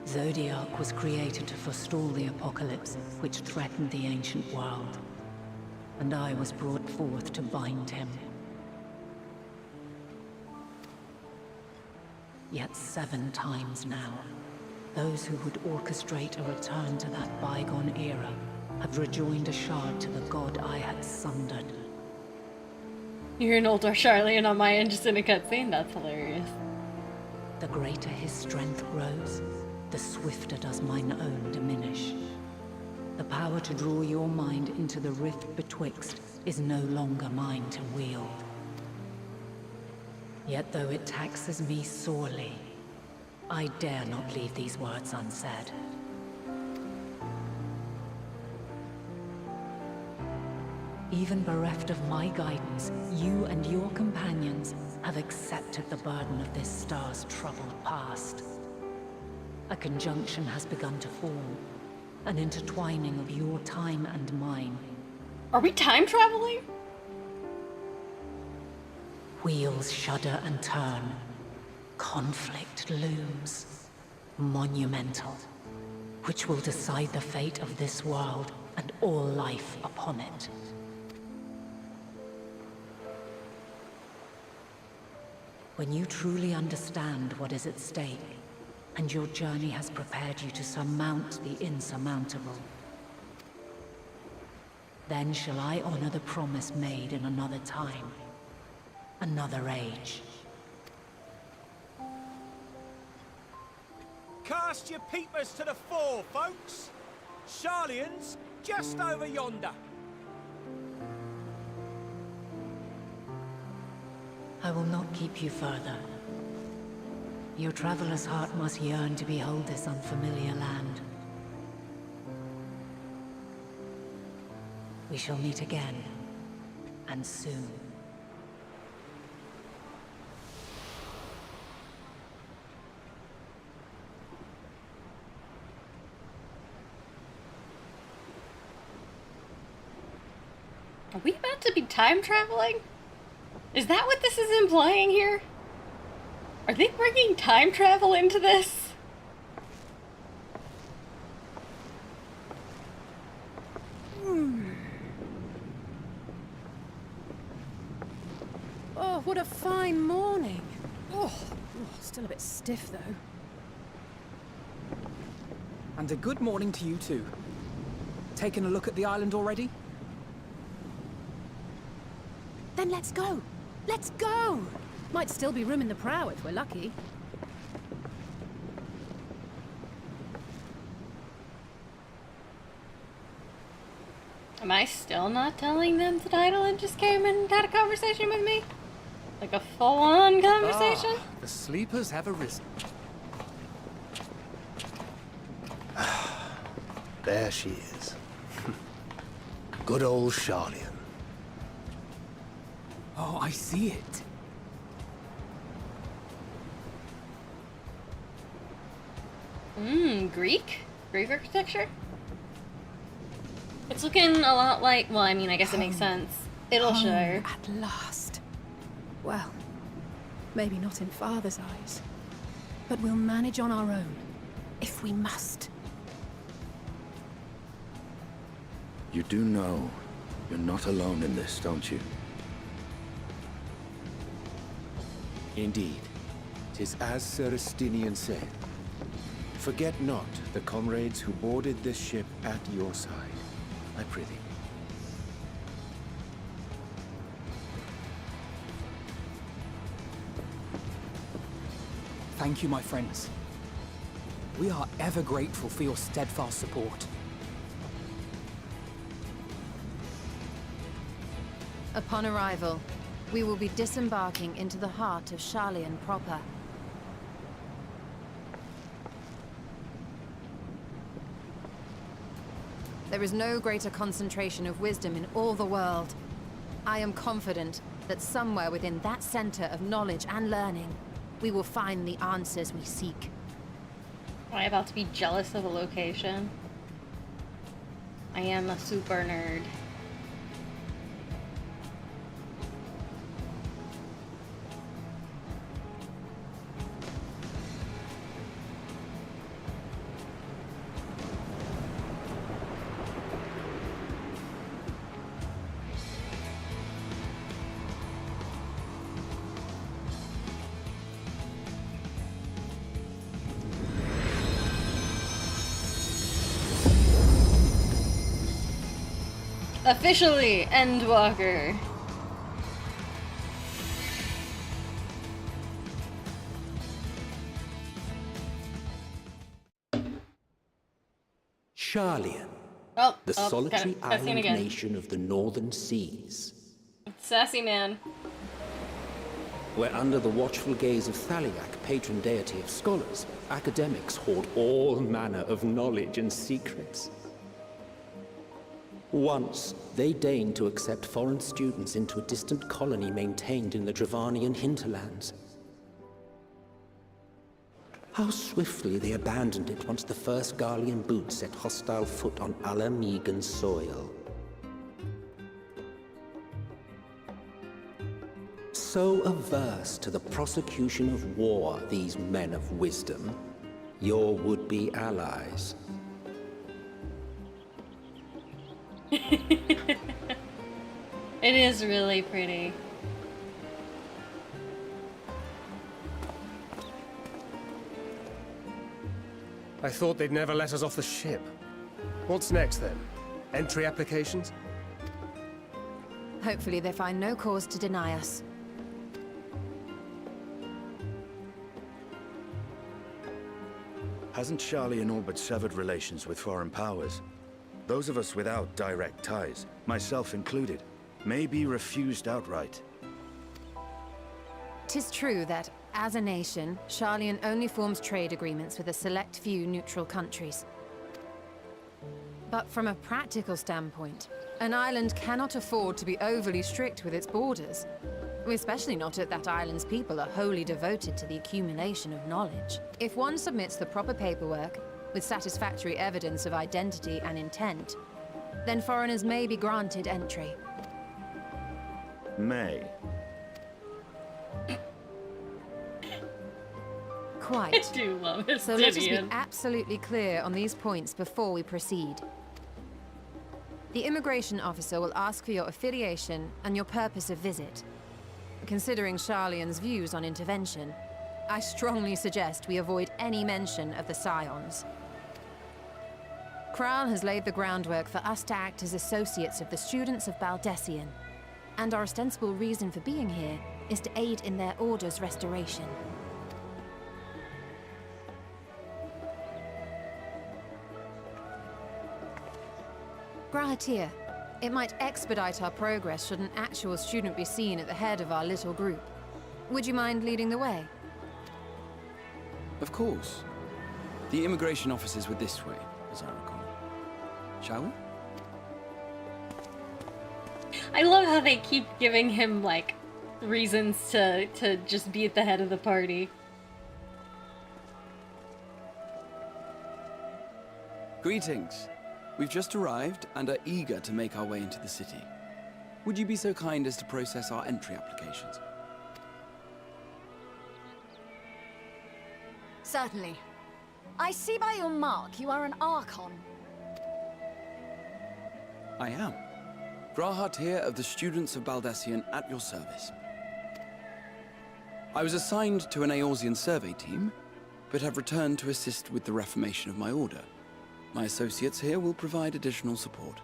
Zodiac was created to forestall the apocalypse which threatened the ancient world, and I was brought forth to bind him. Yet 7 times now, those who would orchestrate a return to that bygone era have rejoined a shard to the god I had sundered. You're an older Charlian on my end just in a cutscene? That's hilarious. The greater his strength grows, the swifter does mine own diminish. The power to draw your mind into the rift betwixt is no longer mine to wield. Yet though it taxes me sorely, I dare not leave these words unsaid. Even bereft of my guidance, you and your companions have accepted the burden of this star's troubled past. A conjunction has begun to form, an intertwining of your time and mine. Are we time traveling? Wheels shudder and turn. Conflict looms. Monumental. Which will decide the fate of this world and all life upon it. When you truly understand what is at stake, and your journey has prepared you to surmount the insurmountable, then shall I honor the promise made in another time. Another age. Cast your peepers to the fore, folks. Sharlayan's just over yonder. I will not keep you further. Your traveler's heart must yearn to behold this unfamiliar land. We shall meet again, and soon. Are we about to be time traveling? Is that what this is implying here? Are they bringing time travel into this? Oh, what a fine morning. Oh, still a bit stiff though. And a good morning to you too. Taking a look at the island already? Then let's go. Let's go! Might still be room in the prow if we're lucky. Am I still not telling them that Idolin just came and had a conversation with me? Like a full-on conversation? Ah, the sleepers have arisen. There she is. Good old Sharlayan. Oh, I see it. Greek? Greek architecture? It's looking a lot like, well, I mean, I guess it makes sense. It'll show. At last. Well, maybe not in Father's eyes. But we'll manage on our own, if we must. You do know you're not alone in this, don't you? Indeed. 'Tis as Sir Estinian said. Forget not the comrades who boarded this ship at your side, I prithee. Thank you, my friends. We are ever grateful for your steadfast support. Upon arrival, we will be disembarking into the heart of Sharlayan proper. There is no greater concentration of wisdom in all the world. I am confident that somewhere within that center of knowledge and learning, we will find the answers we seek. Am I about to be jealous of a location? I am a super nerd. Officially, Endwalker. Sharlayan, Oh, the solitary got it. island Again. nation of the northern seas, Sassy man. where under the watchful gaze of Thaliak, patron deity of scholars, academics hoard all manner of knowledge and secrets. Once, they deigned to accept foreign students into a distant colony maintained in the Dravanian hinterlands. How swiftly they abandoned it once the first Garlean boot set hostile foot on Alamegan soil. So averse to the prosecution of war, these men of wisdom, your would-be allies. It is really pretty. I thought they'd never let us off the ship. What's next then? Entry applications? Hopefully they find no cause to deny us. Hasn't Sharlayan all but severed relations with foreign powers? Those of us without direct ties, myself included, may be refused outright. 'Tis true that, as a nation, Sharlayan only forms trade agreements with a select few neutral countries. But from a practical standpoint, an island cannot afford to be overly strict with its borders. Especially not if that island's people are wholly devoted to the accumulation of knowledge. If one submits the proper paperwork, with satisfactory evidence of identity and intent, then foreigners may be granted entry. May. Quite. I do love it. So let us be absolutely clear on these points before we proceed. The immigration officer will ask for your affiliation and your purpose of visit. Considering Sharlayan's views on intervention, I strongly suggest we avoid any mention of the Scions. Kral has laid the groundwork for us to act as associates of the students of Baldessian, and our ostensible reason for being here is to aid in their order's restoration. Grahatir, it might expedite our progress should an actual student be seen at the head of our little group. Would you mind leading the way? Of course. The immigration officers were this way, as I recall. Shall we? I love how they keep giving him, like, reasons to just be at the head of the party. Greetings. We've just arrived and are eager to make our way into the city. Would you be so kind as to process our entry applications? Certainly. I see by your mark you are an Archon. I am. Grahart here of the Students of Baldessian at your service. I was assigned to an Eorzean survey team, but have returned to assist with the reformation of my order. My associates here will provide additional support.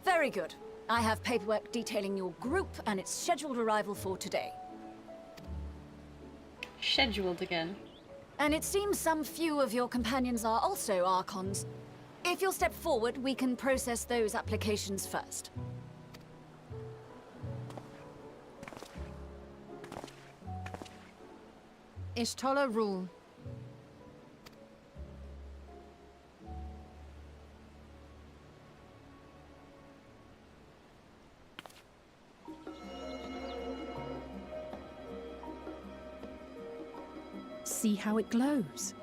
Very good. I have paperwork detailing your group and its scheduled arrival for today. Scheduled again. And it seems some few of your companions are also Archons. If you'll step forward, we can process those applications first. Ishtola rule. See how it glows?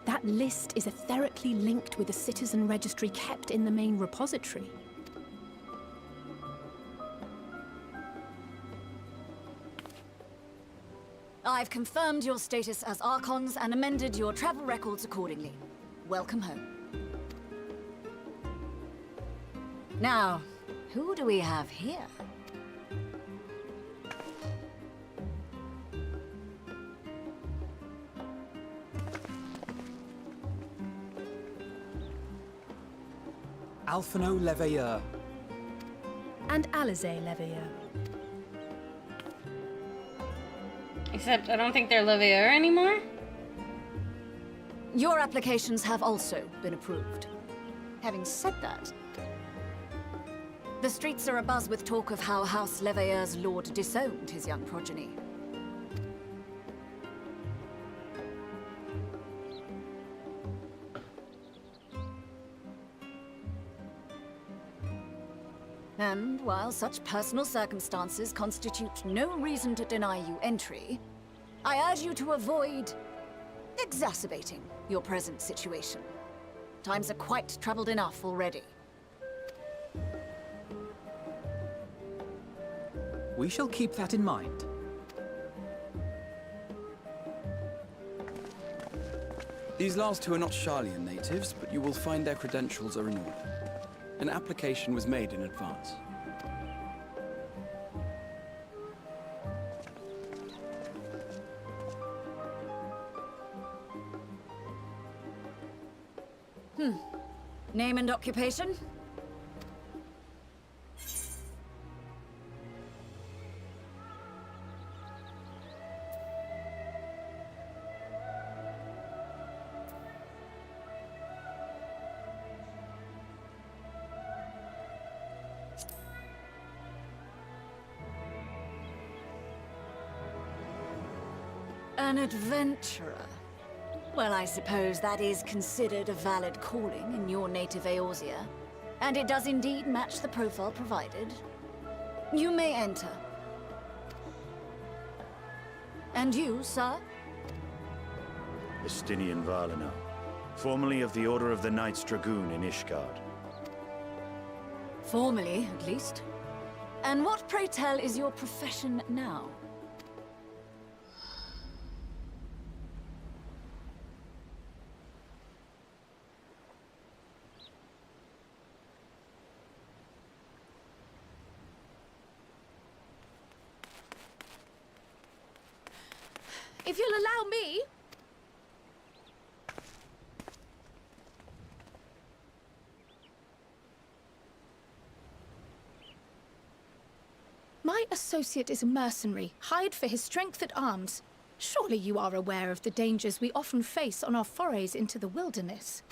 That list is etherically linked with the citizen registry kept in the main repository. I've confirmed your status as Archons and amended your travel records accordingly. Welcome home. Now, who do we have here? Alphino Leveilleur. And Alizé Leveilleur. Except I don't think they're Leveilleur anymore. Your applications have also been approved. Having said that, the streets are abuzz with talk of how House Leveilleur's lord disowned his young progeny. And while such personal circumstances constitute no reason to deny you entry, I urge you to avoid exacerbating your present situation. Times are quite troubled enough already. We shall keep that in mind. These last two are not Sharlayan natives, but you will find their credentials are in order. An application was made in advance. Name and occupation? An adventurer. Well, I suppose that is considered a valid calling in your native Eorzea. And it does indeed match the profile provided. You may enter. And you, sir? Estinian Valino, formerly of the Order of the Knights Dragoon in Ishgard. Formally, at least. And what, pray tell, is your profession now? If you'll allow me... My associate is a mercenary, hired for his strength at arms. Surely you are aware of the dangers we often face on our forays into the wilderness.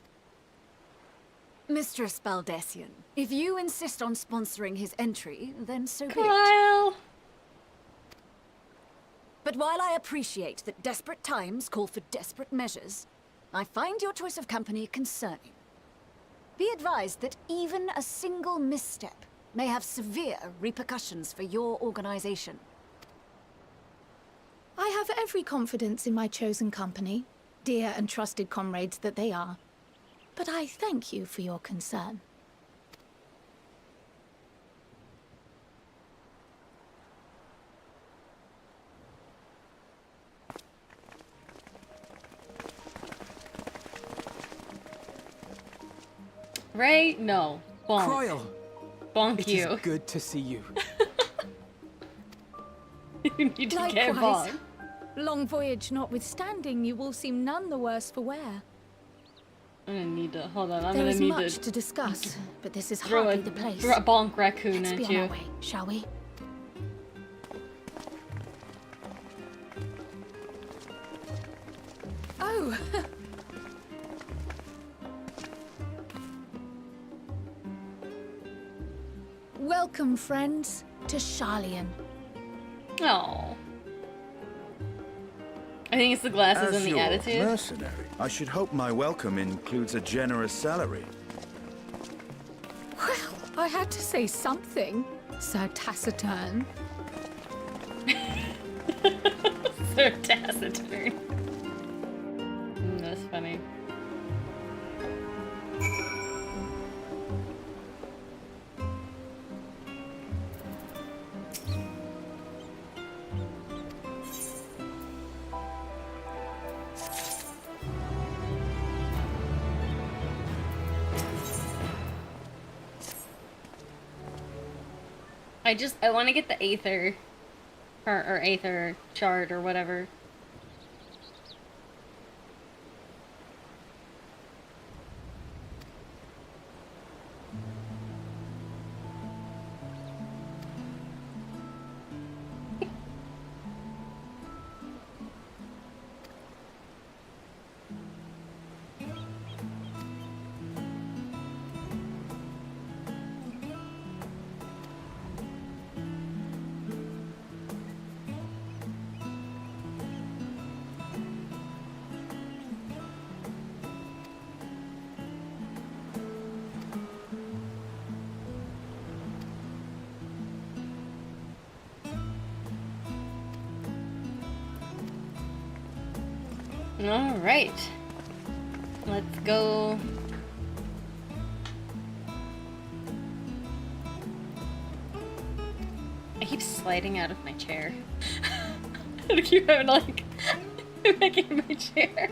Mistress Baldessian, if you insist on sponsoring his entry, then so be Kyle. it. But while I appreciate that desperate times call for desperate measures, I find your choice of company concerning. Be advised that even a single misstep may have severe repercussions for your organization. I have every confidence in my chosen company, dear and trusted comrades that they are. But I thank you for your concern. Right? No. Bonk. Croyle! Bonk It you. is good to see you. You need to get Likewise. bonked. Long voyage notwithstanding, you will seem none the worse for wear. I'm gonna need to hold on. I'm There gonna is need much to to discuss, but this is throw hardly the place. throw a bonk raccoon Let's at be on you. our way, shall we? Oh! Welcome, friends, to Sharlayan. Oh. I think it's the glasses As and the your attitude. mercenary, I should hope my welcome includes a generous salary. Well, I had to say something, Sir Taciturn. So taciturn. That's funny. I want to get the Aether, or Aether shard or whatever. All right, let's go. I keep sliding out of my chair. I keep having to, like, back in my chair.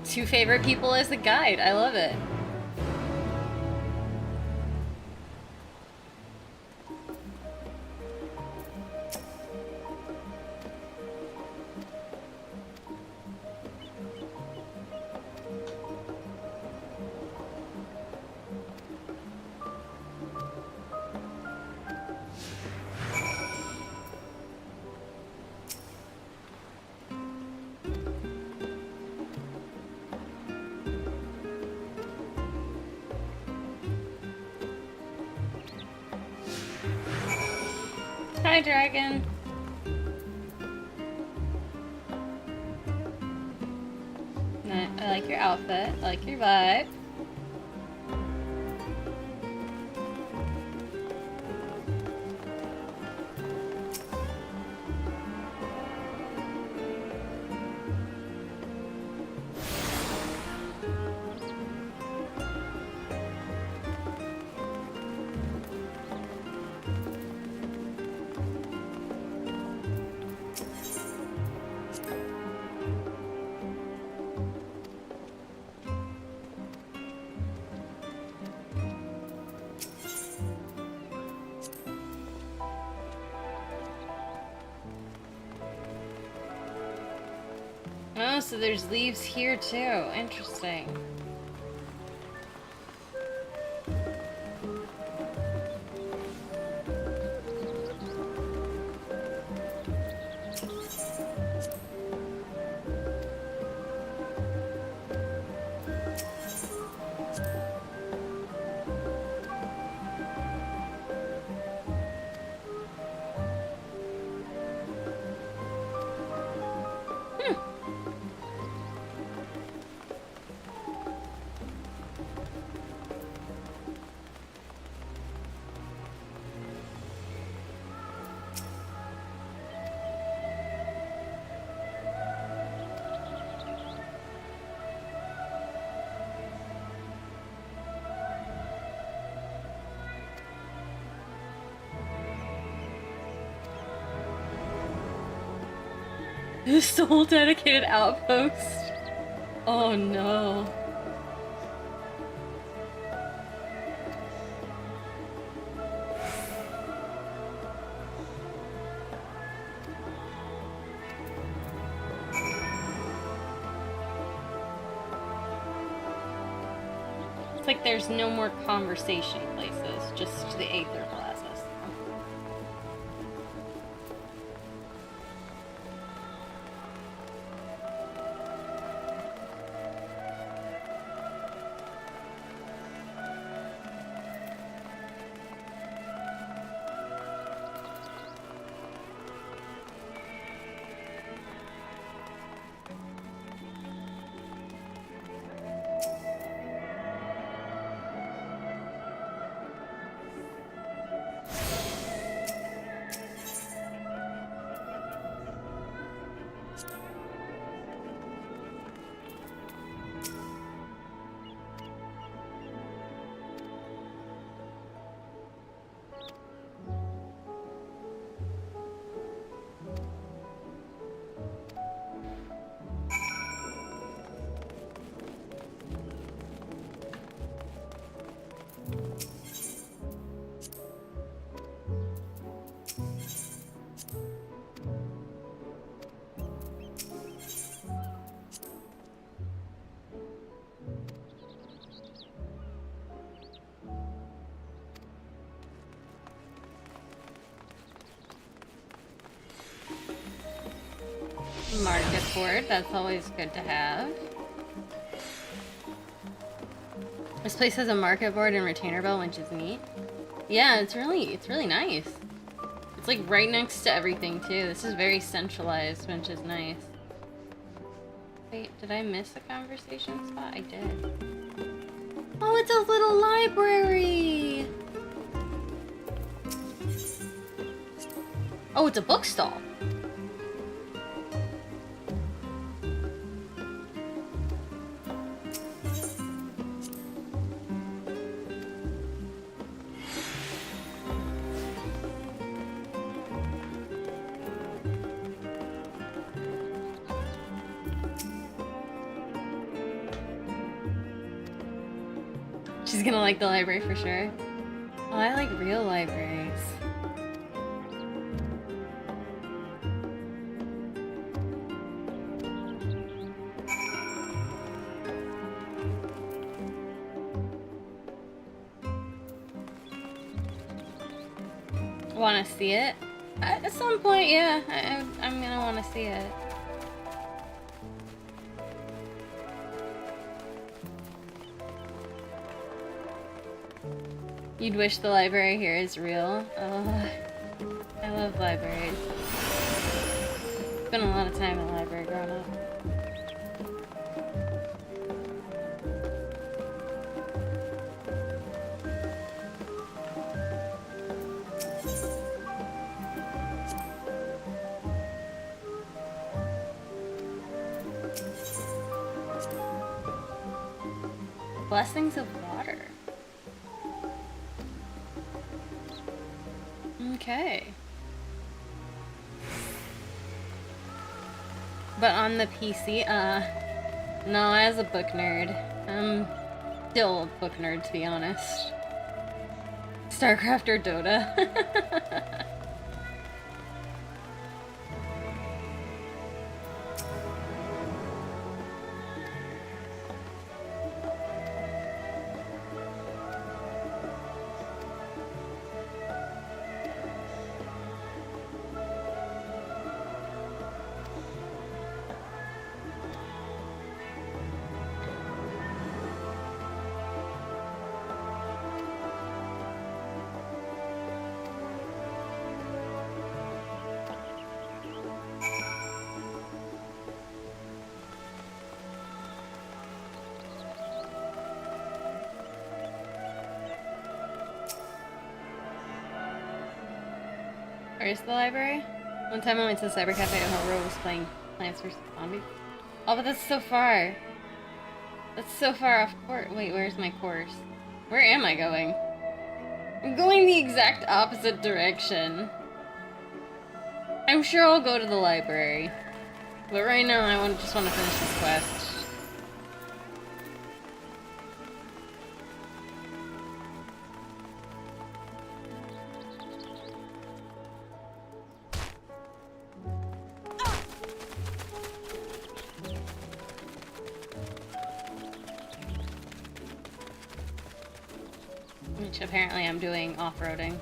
Two favorite people as the guide. I love it. Hi, dragon. I like your outfit. I like your vibe. Oh, so there's leaves here too. Interesting. This whole dedicated outpost. Oh no. It's like there's no more conversation places, just the Aether plazas. Market board, that's always good to have. This place has a market board and retainer belt, which is neat. Yeah, it's really nice. It's like right next to everything too. This is very centralized, which is nice. Wait, did I miss a conversation spot? I did. Oh, it's a little library! Oh, it's a bookstall. She's gonna like the library for sure. Oh, I like real libraries. Want to see it? At some point, yeah. I'm gonna want to see it. You'd wish the library here is real. I I love libraries. Spent a lot of time in the library growing up. Blessings of water. Okay. But on the PC, no, as a book nerd. I'm still a book nerd, to be honest. StarCraft or Dota. Where's the library? One time I went to the cyber cafe and Hero was playing Plants vs. Zombies. Oh, but that's so far. That's so far off course. Wait, where's my course? Where am I going? I'm going the exact opposite direction. I'm sure I'll go to the library. But right now I just want to finish this quest. Which apparently I'm doing off-roading.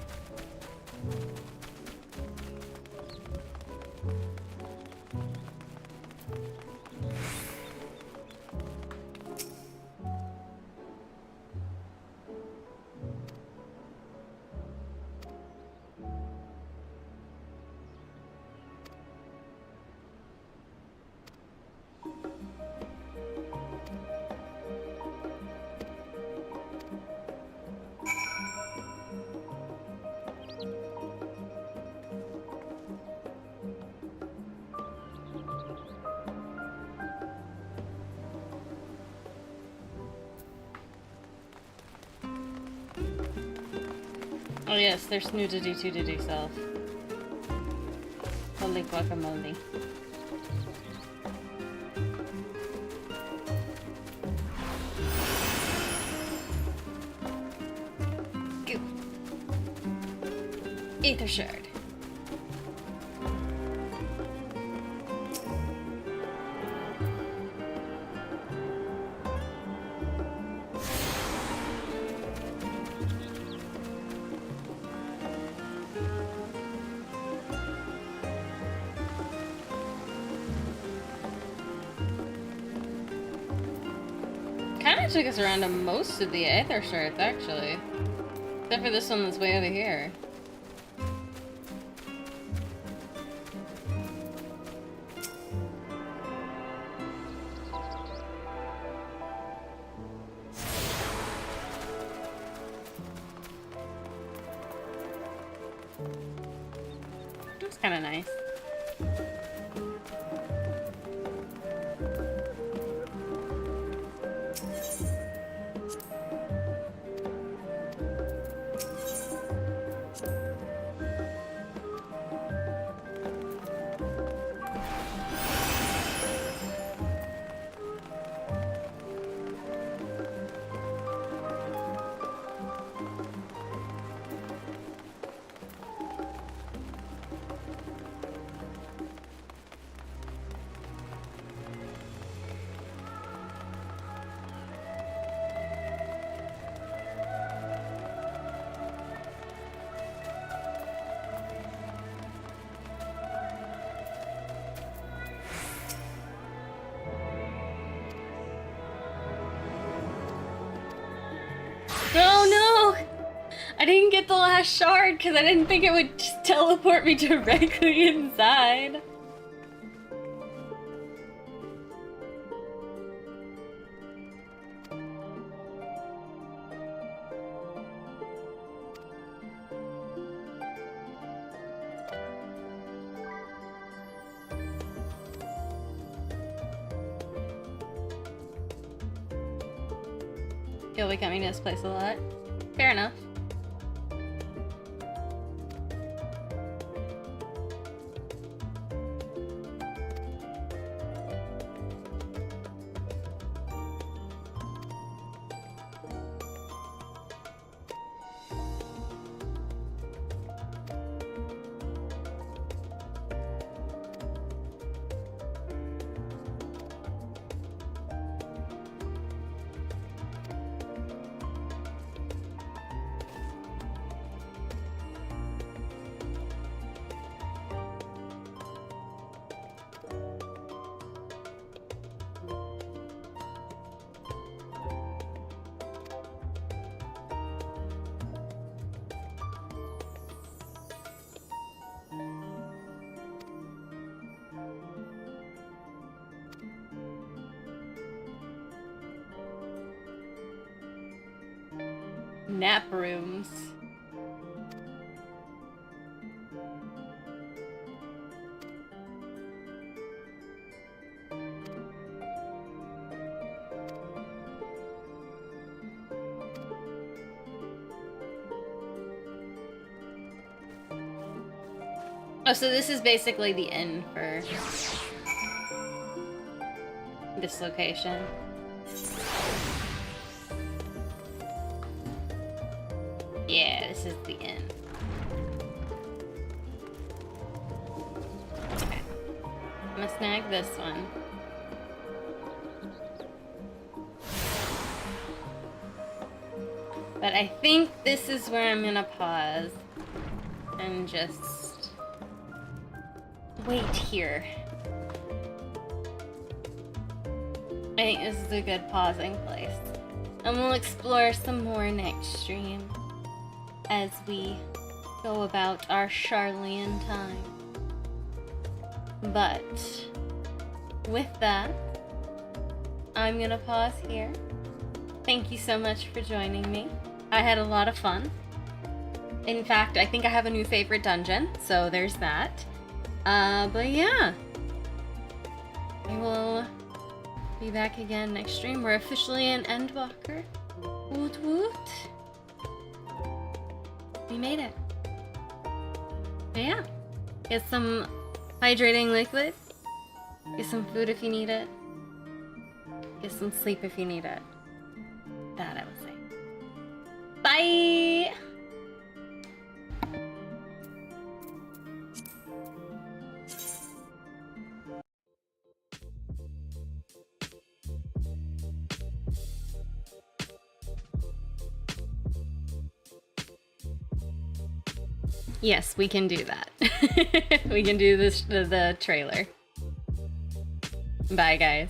Oh yes, there's nudity to do self. Holy guacamole. Goo. Aether shard. Kinda took us around to most of the Aether shards, actually. Except for this one that's way over here. That's kinda nice. didn't get the last shard because I didn't think it would just teleport me directly inside. You'll be coming to this place a lot. Fair enough. Nap rooms. Oh, so this is basically the inn for this location. Yeah, this is the inn. Okay. I'm gonna snag this one. But I think this is where I'm gonna pause and just wait here. I think this is a good pausing place. And we'll explore some more next stream as we go about our Charlian time. But with that, I'm gonna pause here. Thank you so much for joining me. I had a lot of fun. In fact, I think I have a new favorite dungeon, so there's that. But yeah, I will be back again next stream. We're officially in Endwalker. Woot woot. We made it. But yeah, get some hydrating liquid. Get some food if you need it. Get some sleep if you need it. That I would say. Bye! Yes, we can do that. We can do this, the trailer. Bye, guys.